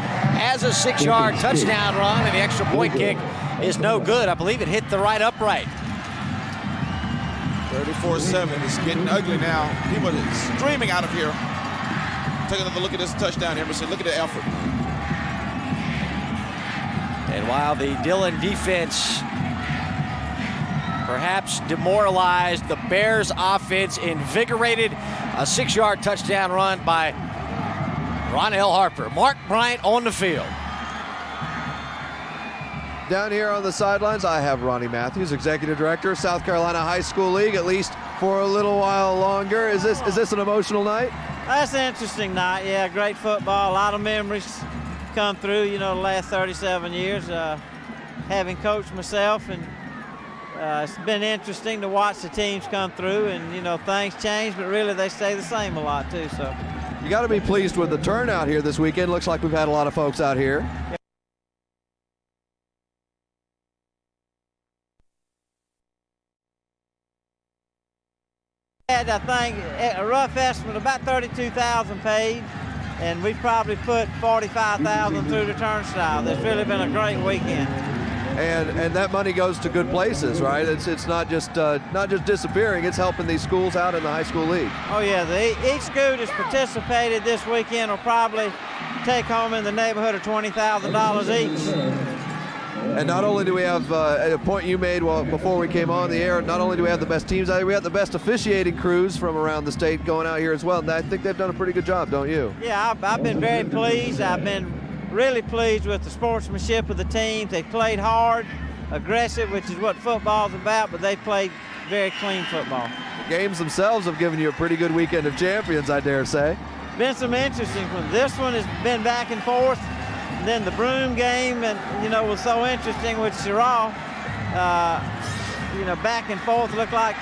has a 6-yard touchdown run, and the extra point kick is no good. I believe it hit the right upright. 34-7. It's getting ugly now. People are streaming out of here. Take another look at this touchdown, Emerson. Look at the effort. And while the Dillon defense perhaps demoralized, the Bears offense invigorated. A 6-yard touchdown run by Ron L. Harper. Mark Bryant on the field. Down here on the sidelines, I have Ronnie Matthews, Executive Director, South Carolina High School League, at least for a little while longer. Is this an emotional night? That's an interesting night. Yeah, great football. A lot of memories come through, the last 37 years. Having coached myself, and it's been interesting to watch the teams come through, and, things change, but really they stay the same a lot, too. So you got to be pleased with the turnout here this weekend. Looks like we've had a lot of folks out here. I think a rough estimate about 32,000 paid, and we've probably put 45,000 through the turnstile. It's really been a great weekend. And that money goes to good places, right? It's not just disappearing. It's helping these schools out in the high school league. Oh yeah, each school that's participated this weekend will probably take home in the neighborhood of $20,000 each. And not only do we have a point you made before we came on the air, not only do we have the best teams out here, we have the best officiating crews from around the state going out here as well. And I think they've done a pretty good job, don't you? Yeah, I've been very pleased. I've been really pleased with the sportsmanship of the teams. They played hard, aggressive, which is what football's about, but they played very clean football. The games themselves have given you a pretty good weekend of champions, I dare say. Been some interesting ones. This one has been back and forth. And then the Broome game, and was so interesting with Sherrall. Back and forth. Looked like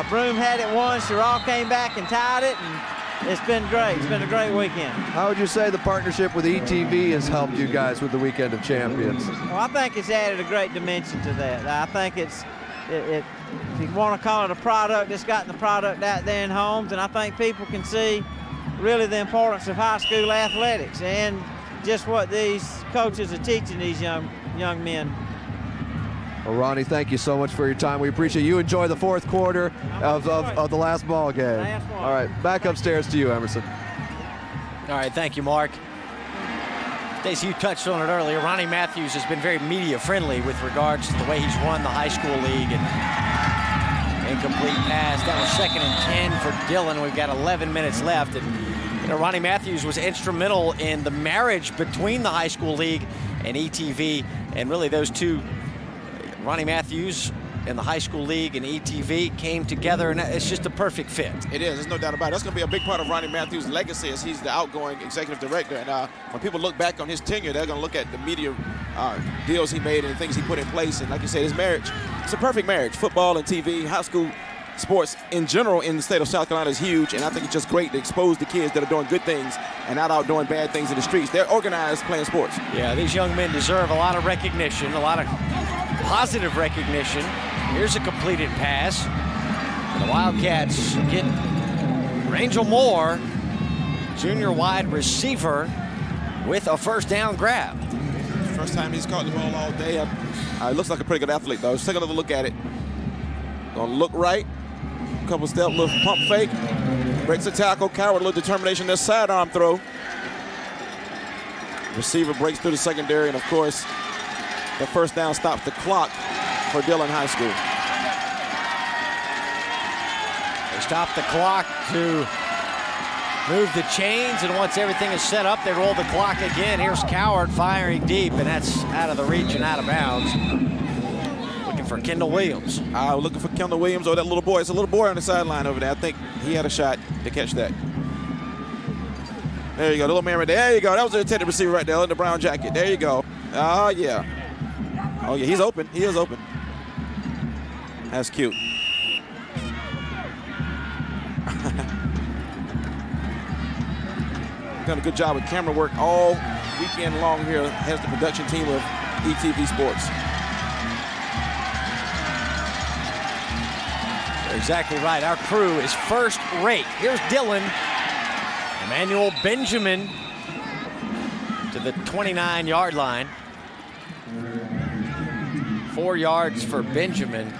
Broome had it won. Sherrall came back and tied it, and it's been great. It's been a great weekend. How would you say the partnership with ETV has helped you guys with the weekend of champions? Well, I think it's added a great dimension to that. I think if you want to call it a product, it's gotten the product out there in homes, and I think people can see really the importance of high school athletics and just what these coaches are teaching these young men. Well, Ronnie, thank you so much for your time. We appreciate you. Enjoy the fourth quarter of the last ball game. All right, back upstairs to you, Emerson. All right, thank you, Mark. Stacey, you touched on it earlier. Ronnie Matthews has been very media-friendly with regards to the way he's run the high school league. And incomplete pass. That was 2nd and 10 for Dillon. We've got 11 minutes left. And Ronnie Matthews was instrumental in the marriage between the high school league and ETV. And really those two, Ronnie Matthews and the high school league and ETV, came together, and it's just a perfect fit. It is. There's no doubt about it. That's going to be a big part of Ronnie Matthews' legacy as he's the outgoing executive director. And when people look back on his tenure, they're going to look at the media deals he made and things he put in place. And like you said, his marriage, it's a perfect marriage. Football and TV, high school sports in general in the state of South Carolina is huge. And I think it's just great to expose the kids that are doing good things and not out doing bad things in the streets. They're organized playing sports. Yeah, these young men deserve a lot of recognition, a lot of positive recognition. Here's a completed pass. And the Wildcats get Rangel Moore, junior wide receiver, with a first down grab. First time he's caught the ball all day. It looks like a pretty good athlete, though. Let's take another look at it. Gonna look right. Couple step, little pump fake. Breaks the tackle. Coward, a little determination. There's sidearm throw. Receiver breaks through the secondary, and of course, the first down stops the clock for Dillon High School. They stop the clock to move the chains, and once everything is set up, they roll the clock again. Here's Coward firing deep, and that's out of the reach and out of bounds. Looking for Kendall Williams. Looking for Kendall Williams or that little boy. It's a little boy on the sideline over there. I think he had a shot to catch that. There you go, the little man right there. There you go. That was the intended receiver right there in the brown jacket. There you go. Oh, yeah. Oh, yeah, he's open. He is open. That's cute. Done a good job with camera work all weekend long here. Has the production team of ETV Sports. You're exactly right. Our crew is first rate. Here's Dillon. Emmanuel Benjamin to the 29-yard line. 4 yards for Benjamin.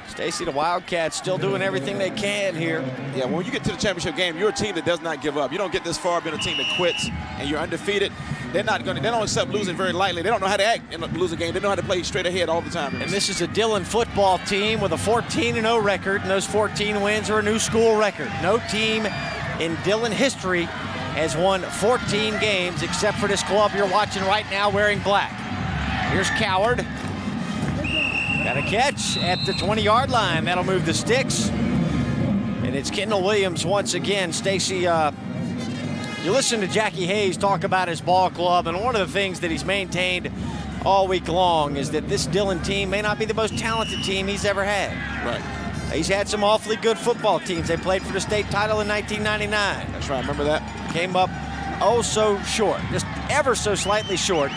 Stacey, the Wildcats still doing everything they can here. Yeah, when you get to the championship game, you're a team that does not give up. You don't get this far being a team that quits and you're undefeated. They don't accept losing very lightly. They don't know how to act and lose a game. They know how to play straight ahead all the time. And this is a Dillon football team with a 14-0 record, and those 14 wins are a new school record. No team in Dillon history has won 14 games except for this club you're watching right now wearing black. Here's Coward. Got a catch at the 20-yard line. That'll move the sticks. And it's Kendall Williams once again. Stacey, you listen to Jackie Hayes talk about his ball club, and one of the things that he's maintained all week long is that this Dillon team may not be the most talented team he's ever had. Right. He's had some awfully good football teams. They played for the state title in 1999. That's right, remember that? Came up oh so short, just ever so slightly short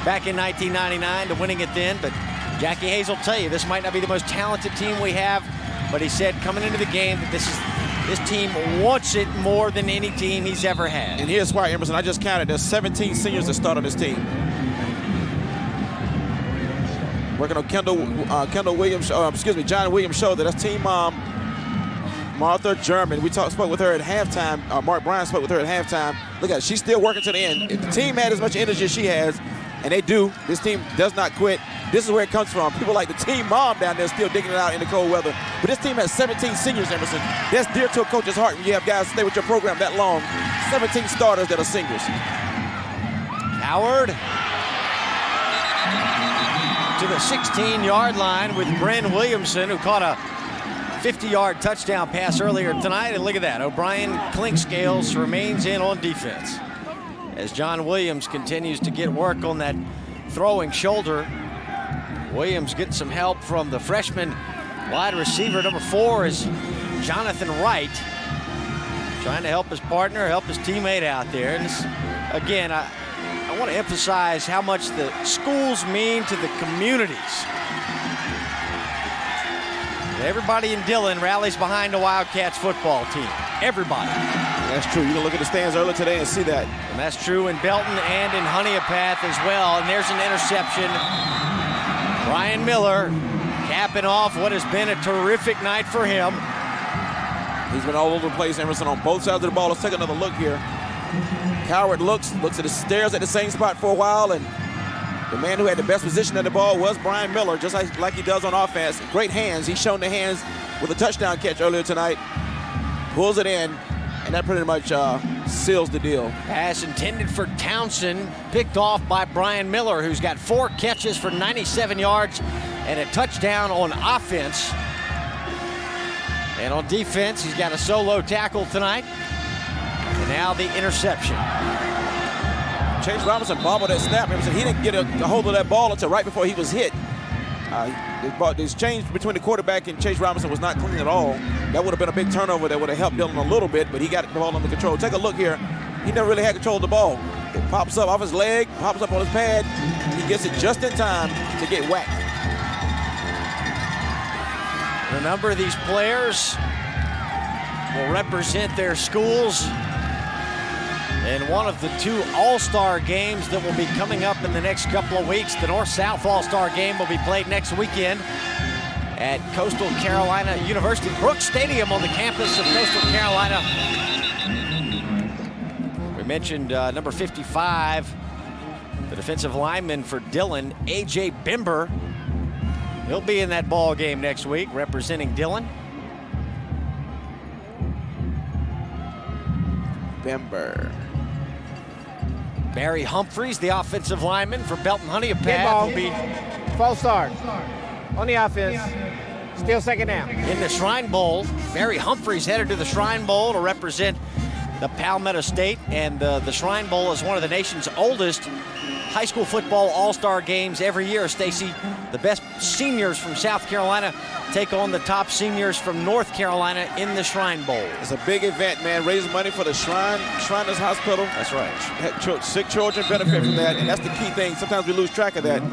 back in 1999 to winning it then, but Jackie Hayes will tell you this might not be the most talented team we have, but he said coming into the game that this team wants it more than any team he's ever had. And here's why, Emerson, I just counted. There's 17 seniors that start on this team. Working on John Williams' shoulder. That's team mom, Martha German. We spoke with her at halftime. Mark Bryan spoke with her at halftime. Look at it, she's still working to the end. If the team had as much energy as she has, and they do, this team does not quit. This is where it comes from. People like the team mom down there still digging it out in the cold weather. But this team has 17 seniors, Emerson. That's dear to a coach's heart when you have guys stay with your program that long. 17 starters that are seniors. Howard to the 16-yard line with Bren Williamson, who caught a 50-yard touchdown pass earlier tonight. And look at that, O'Brien Clinkscales remains in on defense as John Williams continues to get work on that throwing shoulder. Williams getting some help from the freshman wide receiver. Number 4 is Jonathan Wright, trying to help his partner, help his teammate out there. And this, again, I want to emphasize how much the schools mean to the communities. Everybody in Dillon rallies behind the Wildcats football team. Everybody. That's true. You can look at the stands earlier today and see that. And that's true in Belton and in Honea Path as well. And there's an interception. Brian Miller capping off what has been a terrific night for him. He's been all over the place, Emerson, on both sides of the ball. Let's take another look here. Coward looks at the stairs at the same spot for a while, and the man who had the best position of the ball was Brian Miller, just like he does on offense. Great hands. He's shown the hands with a touchdown catch earlier tonight. Pulls it in, and that pretty much seals the deal. Pass intended for Townsend, picked off by Brian Miller, who's got 4 catches for 97 yards and a touchdown on offense. And on defense, he's got a solo tackle tonight. And now the interception. Chase Robinson bobbled that snap. He didn't get a hold of that ball until right before he was hit. The exchange between the quarterback and Chase Robinson was not clean at all. That would have been a big turnover that would have helped Dillon a little bit, but he got the ball under control. Take a look here. He never really had control of the ball. It pops up off his leg, pops up on his pad. He gets it just in time to get whacked. A number of these players will represent their schools in one of the 2 All-Star games that will be coming up in the next couple of weeks. The North-South All-Star game will be played next weekend at Coastal Carolina University, Brooks Stadium on the campus of Coastal Carolina. We mentioned number 55, the defensive lineman for Dillon, A.J. Bimber. He'll be in that ball game next week representing Dillon. Bimber. Barry Humphreys, the offensive lineman for Belton Honea Path, will be false start on the offense. Still second down. In the Shrine Bowl. Barry Humphreys headed to the Shrine Bowl to represent the Palmetto State, and the Shrine Bowl is one of the nation's oldest high school football all-star games every year. Stacy, the best seniors from South Carolina take on the top seniors from North Carolina in the Shrine Bowl. It's a big event, man. Raising money for the Shriners Hospital. That's right. Sick children benefit from that, and that's the key thing. Sometimes we lose track of that,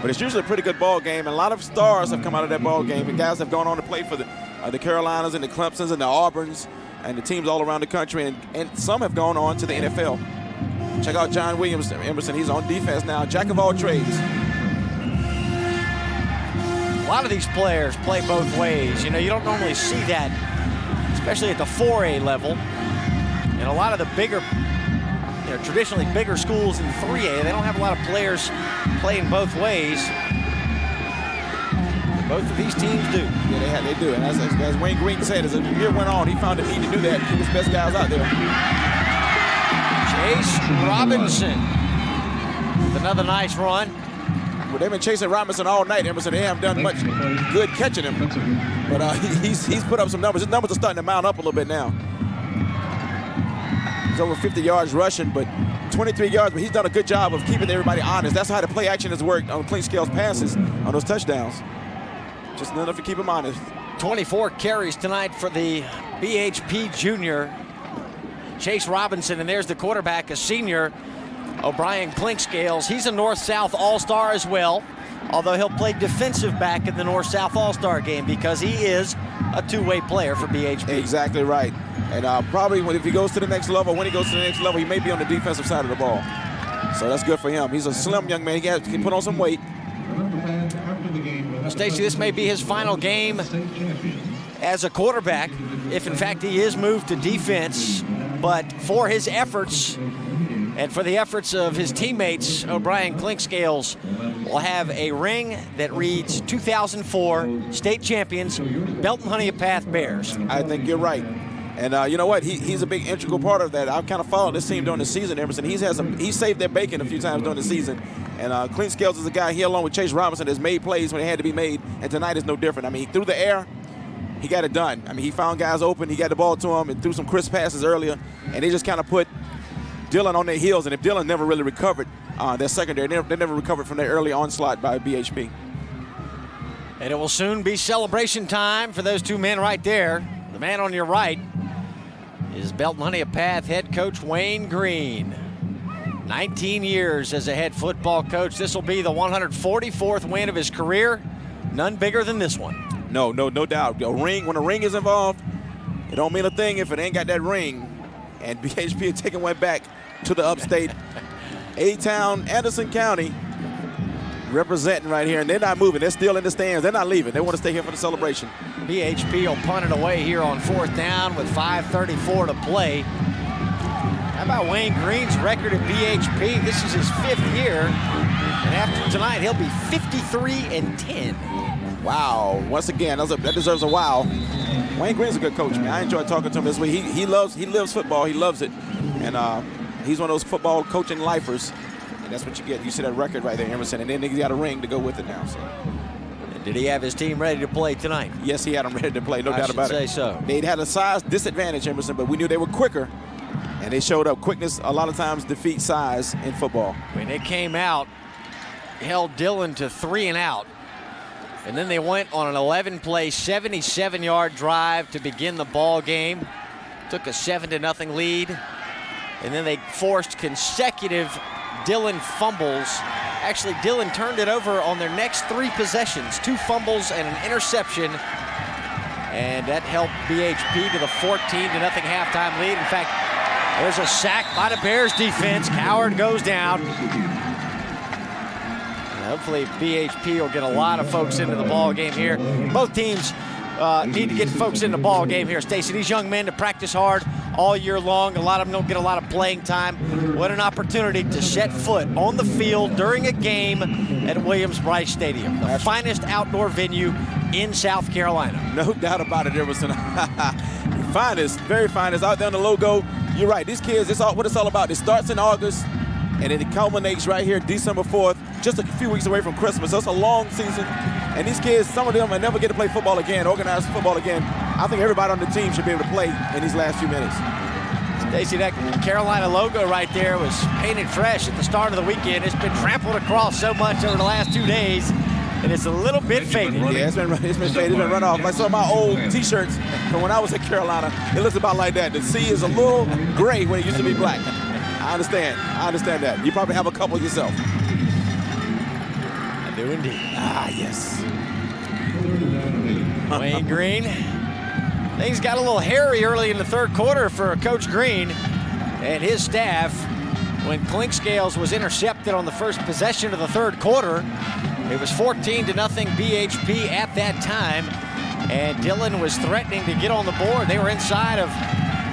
but it's usually a pretty good ball game, and a lot of stars have come out of that ball game, and guys have gone on to play for the Carolinas and the Clemsons and the Auburns and the teams all around the country, and some have gone on to the NFL. Check out John Williams, Emerson. He's on defense now. Jack of all trades. A lot of these players play both ways. You know, you don't normally see that, especially at the 4A level. And a lot of the bigger, traditionally bigger schools in 3A, they don't have a lot of players playing both ways. Both of these teams do. Yeah, they do. And as Wayne Green said, as the year went on, he found a need to do that. He was the best guys out there. Chase Robinson with another nice run. Well, they've been chasing Robinson all night, Emerson. They haven't done much good catching him. But he's put up some numbers. His numbers are starting to mount up a little bit now. He's over 50 yards rushing, but 23 yards. But he's done a good job of keeping everybody honest. That's how the play action has worked on Clean Scales passes on those touchdowns. Just enough to keep him honest. 24 carries tonight for the BHP junior, Chase Robinson, and there's the quarterback, a senior, O'Brien Clinkscales. He's a North-South All-Star as well, although he'll play defensive back in the North-South All-Star game because he is a two-way player for BHP. Exactly right. And probably if he goes to the next level, when he goes to the next level, he may be on the defensive side of the ball. So that's good for him. He's a slim young man. He can put on some weight. Stacey, this may be his final game as a quarterback, if in fact he is moved to defense. But for his efforts and for the efforts of his teammates, O'Brien Clinkscales will have a ring that reads 2004 state champions, Belton Honea Path Bears. I think you're right. And you know what? He's a big integral part of that. I've kind of followed this team during the season, Emerson. He's saved their bacon a few times during the season. And Clinkscales is a guy, he along with Chase Robinson, has made plays when they had to be made. And tonight is no different. I mean, through the air, he got it done. I mean, he found guys open. He got the ball to him and threw some crisp passes earlier. And they just kind of put Dillon on their heels. And if Dillon never really recovered their secondary, they never recovered from their early onslaught by BHP. And it will soon be celebration time for those two men right there. The man on your right is Belton Honea Path head coach Wayne Green. 19 years as a head football coach. This will be the 144th win of his career. None bigger than this one. No doubt. A ring, when a ring is involved, it don't mean a thing if it ain't got that ring. And BHP is taking one back to the upstate. A-Town, Anderson County representing right here, and they're not moving. They're still in the stands. They're not leaving. They want to stay here for the celebration. BHP will punt it away here on 4th down with 5:34 to play. How about Wayne Green's record at BHP? This is his 5th year, and after tonight, he'll be 53-10. Wow. Once again, that deserves a wow. Wayne Green's a good coach, man. I enjoy talking to him this week. He lives football. He loves it. And he's one of those football coaching lifers. And that's what you get. You see that record right there, Emerson. And then he's got a ring to go with it now. So. And did he have his team ready to play tonight? Yes, he had them ready to play. No doubt about it. I should say so. They'd had a size disadvantage, Emerson, but we knew they were quicker. And they showed up. Quickness a lot of times defeats size in football. When they came out, held Dillon to 3 and out. And then they went on an 11-play, 77-yard drive to begin the ball game. Took a 7-0 lead. And then they forced consecutive Dillon fumbles. Actually, Dillon turned it over on their next 3 possessions. 2 fumbles and an interception. And that helped BHP to the 14-0 halftime lead. In fact, there's a sack by the Bears defense. Coward goes down. Hopefully BHP will get a lot of folks into the ball game here. Both teams need to get folks in the ball game here. Stacey, these young men to practice hard all year long. A lot of them don't get a lot of playing time. What an opportunity to set foot on the field during a game at Williams-Brice Stadium, the finest outdoor venue in South Carolina. No doubt about it, Emerson. Finest, very finest. Out there on the logo, you're right. These kids, it's all what it's all about. It starts in August, and it culminates right here December 4th, just a few weeks away from Christmas. So it's a long season. And these kids, some of them will never get to play football again, organized football again. I think everybody on the team should be able to play in these last few minutes. Stacey, that Carolina logo right there was painted fresh at the start of the weekend. It's been trampled across so much over the last 2 days, and it's a little bit faded. Yeah, it's been faded. It's been run off. Like some of my old T-shirts from when I was at Carolina, it looks about like that. The C is a little gray when it used to be black. I understand that. You probably have a couple yourself. I do indeed. Ah, yes. Wayne Green. Things got a little hairy early in the 3rd quarter for Coach Green and his staff when Clinkscales was intercepted on the first possession of the 3rd quarter. It was 14-0 BHP at that time, and Dillon was threatening to get on the board. They were inside of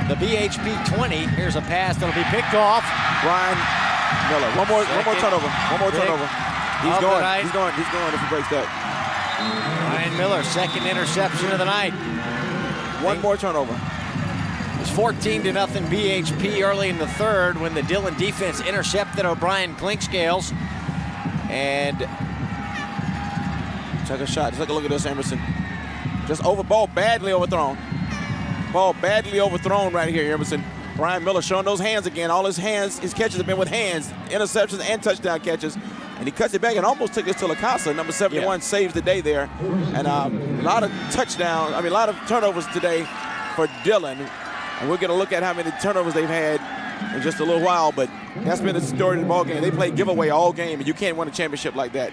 the BHP 20. Here's a pass that'll be picked off. Brian Miller. One more turnover. He's going if he breaks that. Brian Miller, 2nd interception of the night. One more turnover. It was 14-0 BHP early in the 3rd when the Dillon defense intercepted O'Brien Clinkscales. And take a shot. Just take a look at this, Emerson. Just ball badly overthrown. Ball badly overthrown right here, Emerson. Brian Miller showing those hands again. All his catches have been with hands, interceptions and touchdown catches. And he cuts it back and almost took this to LaCasa. Number 71 saves the day there. And a lot of a lot of turnovers today for Dillon. And we'll get a look at how many turnovers they've had in just a little while. But that's been the story of the ball game. They play giveaway all game, and you can't win a championship like that.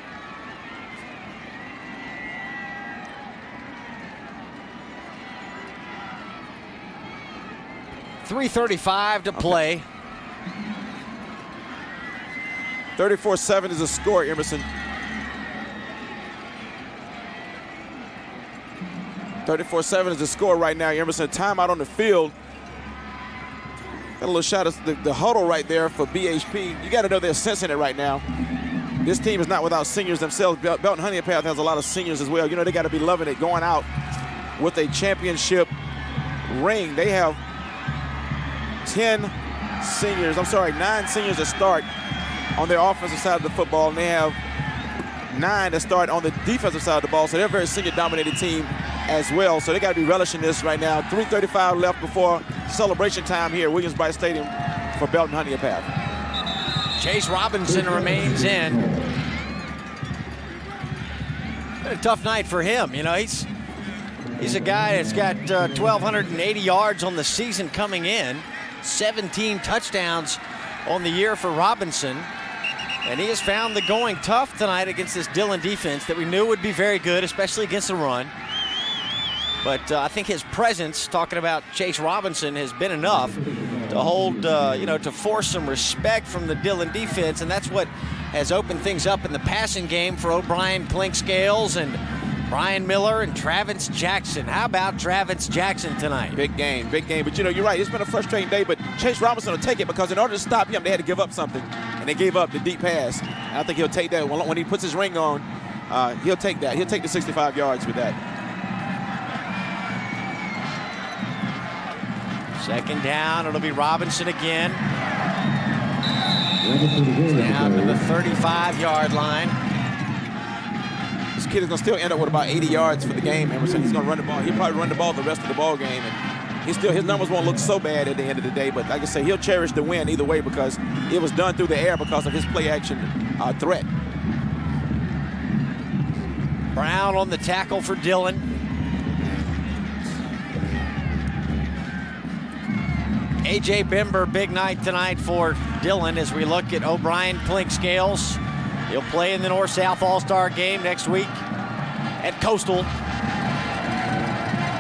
.335 to play. 34-7 is the score, Emerson. 34-7 is the score right now, Emerson. Timeout on the field. Got a little shot of the huddle right there for BHP. You got to know they're sensing it right now. This team is not without seniors themselves. Belton Honea Path has a lot of seniors as well. You know, they got to be loving it, going out with a championship ring. They have 9 seniors that start on their offensive side of the football, and they have 9 that start on the defensive side of the ball, so they're a very senior-dominated team as well. So they got to be relishing this right now. 3:35 left before celebration time here at Williams-Brice Stadium for Belton Honea Path. Chase Robinson remains in. Been a tough night for him. You know, he's a guy that's got 1,280 yards on the season coming in, 17 touchdowns on the year for Robinson. And he has found the going tough tonight against this Dillon defense that we knew would be very good, especially against the run. But I think his presence, talking about Chase Robinson, has been enough to hold, to force some respect from the Dillon defense, and that's what has opened things up in the passing game for O'Brien Clinkscales and Brian Miller and Travis Jackson. How about Travis Jackson tonight? Big game, big game. But, you're right. It's been a frustrating day, but Chase Robinson will take it because in order to stop him, they had to give up something, and they gave up the deep pass. And I think he'll take that. When he puts his ring on, he'll take that. He'll take the 65 yards with that. Second down, it'll be Robinson again. Down to the 35-yard line. This kid is going to still end up with about 80 yards for the game, Emerson. He's going to run the ball. He'll probably run the ball the rest of the ball game. And his numbers won't look so bad at the end of the day. But like I say, he'll cherish the win either way because it was done through the air because of his play-action threat. Brown on the tackle for Dillon. A.J. Bimber, big night tonight for Dillon as we look at O'Brien Clinkscales. He'll play in the North-South All-Star game next week at Coastal.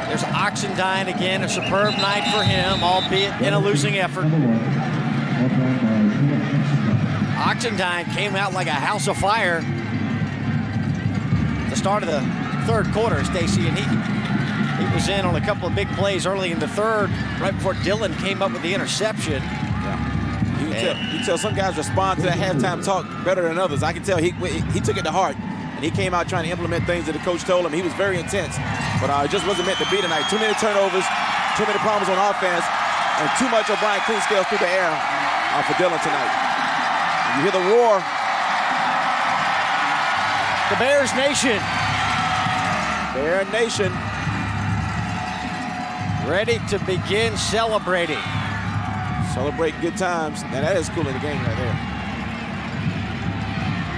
There's Oxendine again, a superb night for him, albeit in a losing effort. Oxendine came out like a house of fire at the start of the third quarter, Stacy, and he was in on a couple of big plays early in the third, right before Dillon came up with the interception. You can tell some guys respond to that halftime talk better than others. I can tell he took it to heart, and he came out trying to implement things that the coach told him. He was very intense, but it just wasn't meant to be tonight. Too many turnovers, too many problems on offense, and too much O'Brien Clinkscales through the air for Dillon tonight. You hear the roar. The Bears Nation. Bear Nation. Ready to begin celebrating. Celebrate good times. Now that is cool in the game right there.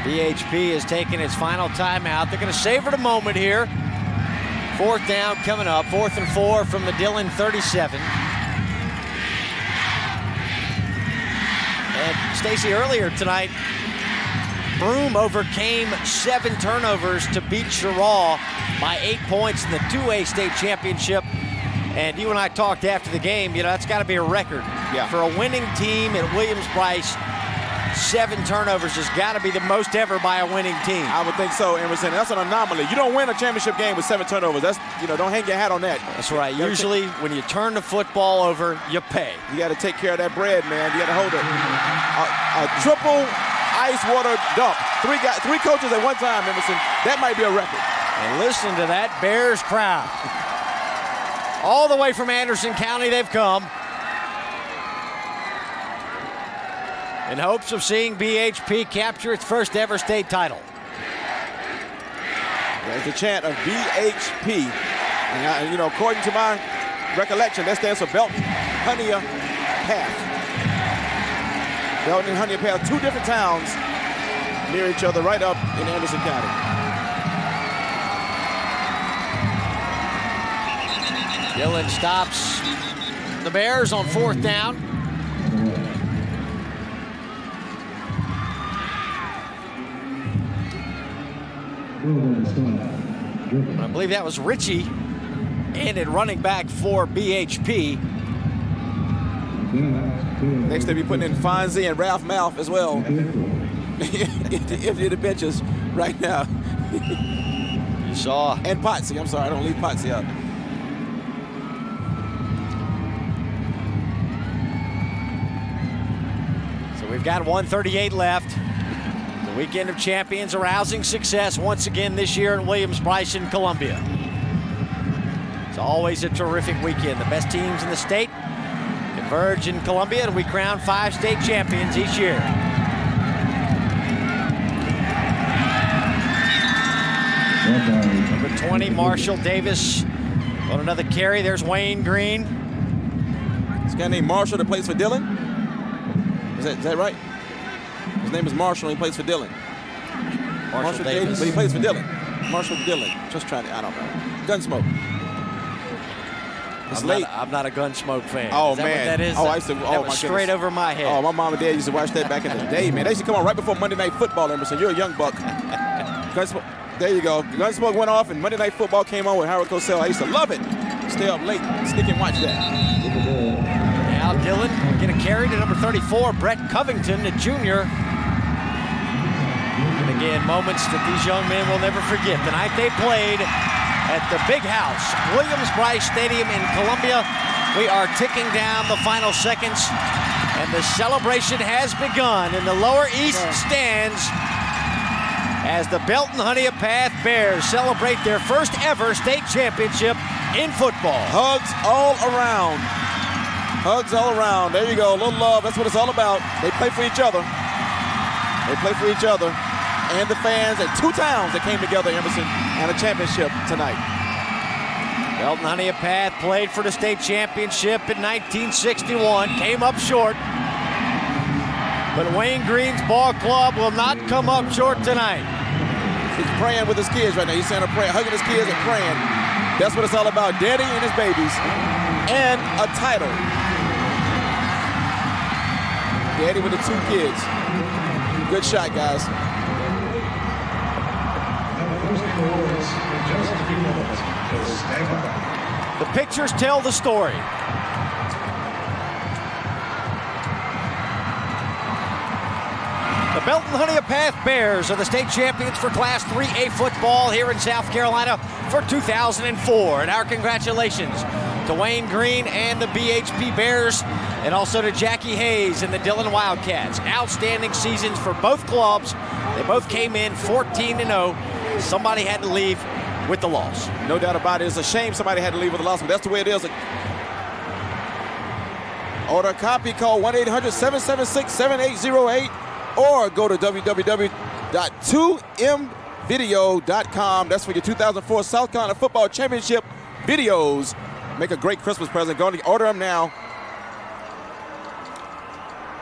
BHP is taking its final timeout. They're going to savor the moment here. Fourth down coming up. 4th and 4 from the Dillon 37. And Stacy, earlier tonight, Broome overcame 7 turnovers to beat Cheraw by 8 points in the 2A state championship. And you and I talked after the game, that's got to be a record. Yeah. For a winning team at Williams-Brice, 7 turnovers has got to be the most ever by a winning team. I would think so, Emerson. That's an anomaly. You don't win a championship game with 7 turnovers. That's, don't hang your hat on that. That's right. Usually when you turn the football over, you pay. You got to take care of that bread, man. You got to hold it. A triple ice water dump. 3 coaches at one time, Emerson. That might be a record. And listen to that Bears crowd. All the way from Anderson County they've come in hopes of seeing BHP capture its first ever state title. There's the chant of BHP. And, according to my recollection, that stands for Belton Honea Path. Belton and Honea Path, 2 different towns near each other right up in Anderson County. Dillon stops the Bears on 4th down. I believe that was Ritchie ended running back for BHP. Next they'll be putting in Fonzie and Ralph Malf as well. Empty the benches right now. You saw. And Potsy. I'm sorry, I don't leave Potsy out. We've got 1:38 left. The weekend of champions, a rousing success once again this year in Williams-Brice in Columbia. It's always a terrific weekend. The best teams in the state converge in Columbia, and we crown 5 state champions each year. Number 20, Marshall Davis on another carry. There's Wayne Green. This guy named Marshall that plays for Dillon. Is that right? His name is Marshall and he plays for Dillon. Marshall Davis. But he plays for Dillon. Marshall Dillon. Just trying to, I don't know. Gunsmoke. It's late. I'm not a Gunsmoke fan. Oh, is that man. What that is? Oh, I used to. That was straight over my head. Oh, my mom and dad used to watch that back in the day, man. They used to come on right before Monday Night Football, Emerson. You're a young buck. Gunsmoke. There you go. Gunsmoke went off, and Monday Night Football came on with Howard Cosell. I used to love it. Stay up late, stick and watch that. Now Dillon get a carry to number 34, Brett Covington, a junior. And again, moments that these young men will never forget. The night they played at the Big House, Williams-Brice Stadium in Columbia. We are ticking down the final seconds, and the celebration has begun in the lower east stands as the Belton Honea Path Bears celebrate their first ever state championship in football. Hugs all around. Hugs all around. There you go. A little love. That's what it's all about. They play for each other. They play for each other and the fans and two towns that came together, Emerson, and a championship tonight. Belton Honea Path played for the state championship in 1961. Came up short. But Wayne Green's ball club will not come up short tonight. He's praying with his kids right now. He's saying a prayer, hugging his kids and praying. That's what it's all about. Daddy and his babies. And a title. Daddy with the two kids. Good shot, guys. The pictures tell the story. The Belton Honea Path Bears are the state champions for Class 3A football here in South Carolina for 2004. And our congratulations to Wayne Green and the BHP Bears, and also to Jackie Hayes and the Dillon Wildcats. Outstanding seasons for both clubs. They both came in 14-0. Somebody had to leave with the loss. No doubt about it. It's a shame somebody had to leave with a loss, but that's the way it is. Order a copy, call 1-800-776-7808. Or go to www.2mvideo.com. That's for your 2004 South Carolina Football Championship videos. Make a great Christmas present. Go and order them now.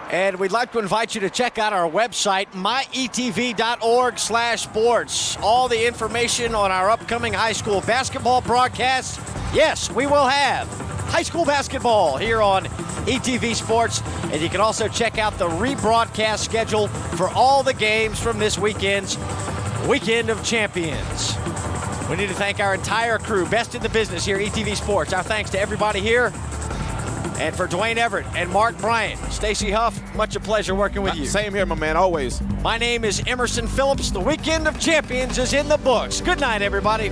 And we'd like to invite you to check out our website, myetv.org/sports. All the information on our upcoming high school basketball broadcasts. Yes, we will have high school basketball here on ETV Sports. And you can also check out the rebroadcast schedule for all the games from this weekend's Weekend of Champions. We need to thank our entire crew, best in the business here at ETV Sports. Our thanks to everybody here. And for Dwayne Everett and Mark Bryant, Stacey Huff, much a pleasure working with you. Same here, my man, always. My name is Emerson Phillips. The Weekend of Champions is in the books. Good night, everybody.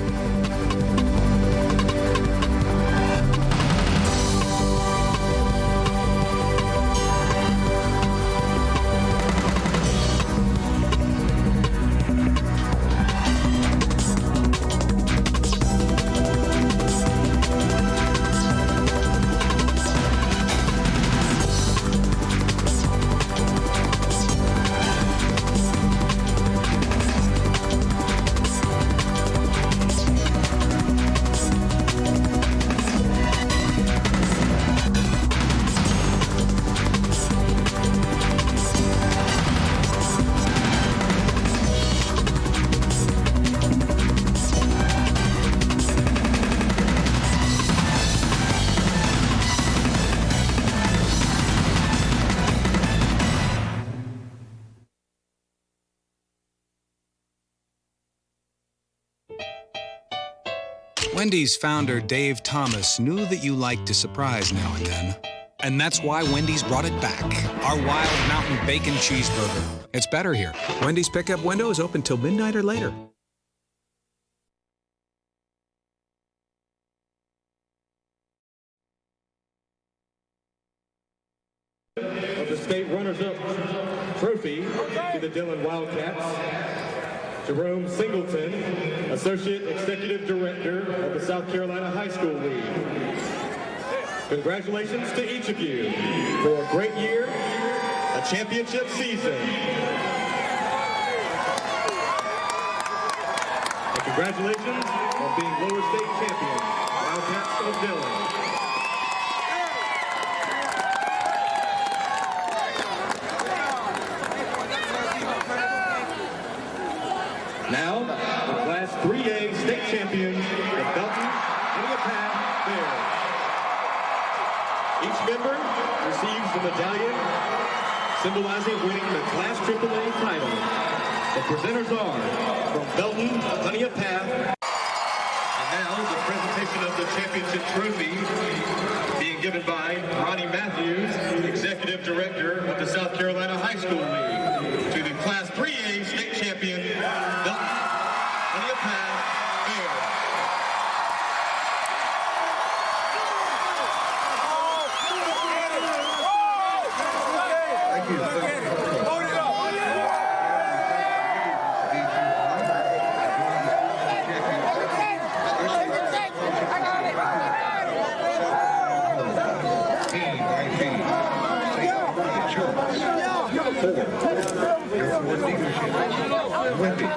Wendy's founder, Dave Thomas, knew that you liked to surprise now and then. And that's why Wendy's brought it back. Our Wild Mountain Bacon Cheeseburger. It's better here. Wendy's pickup window is open till midnight or later. Of the state runners-up trophy to the Dillon Wildcats, Jerome Singleton, Associate Executive Director of the South Carolina High School League. Congratulations to each of you for a great year, a championship season. And congratulations on being lower state champions, Wildcats of Dillon. Now, the Class 3A state champions, the Belton Honea Path Bears. Each member receives the medallion symbolizing winning the Class AAA title. The presenters are from Belton Honea Path. And now the presentation of the championship trophy being given by Ronnie Matthews, Executive Director of the South Carolina High School League, to the Class 3A state champion, Belton Honea Path Bears. Thank you. Wendy.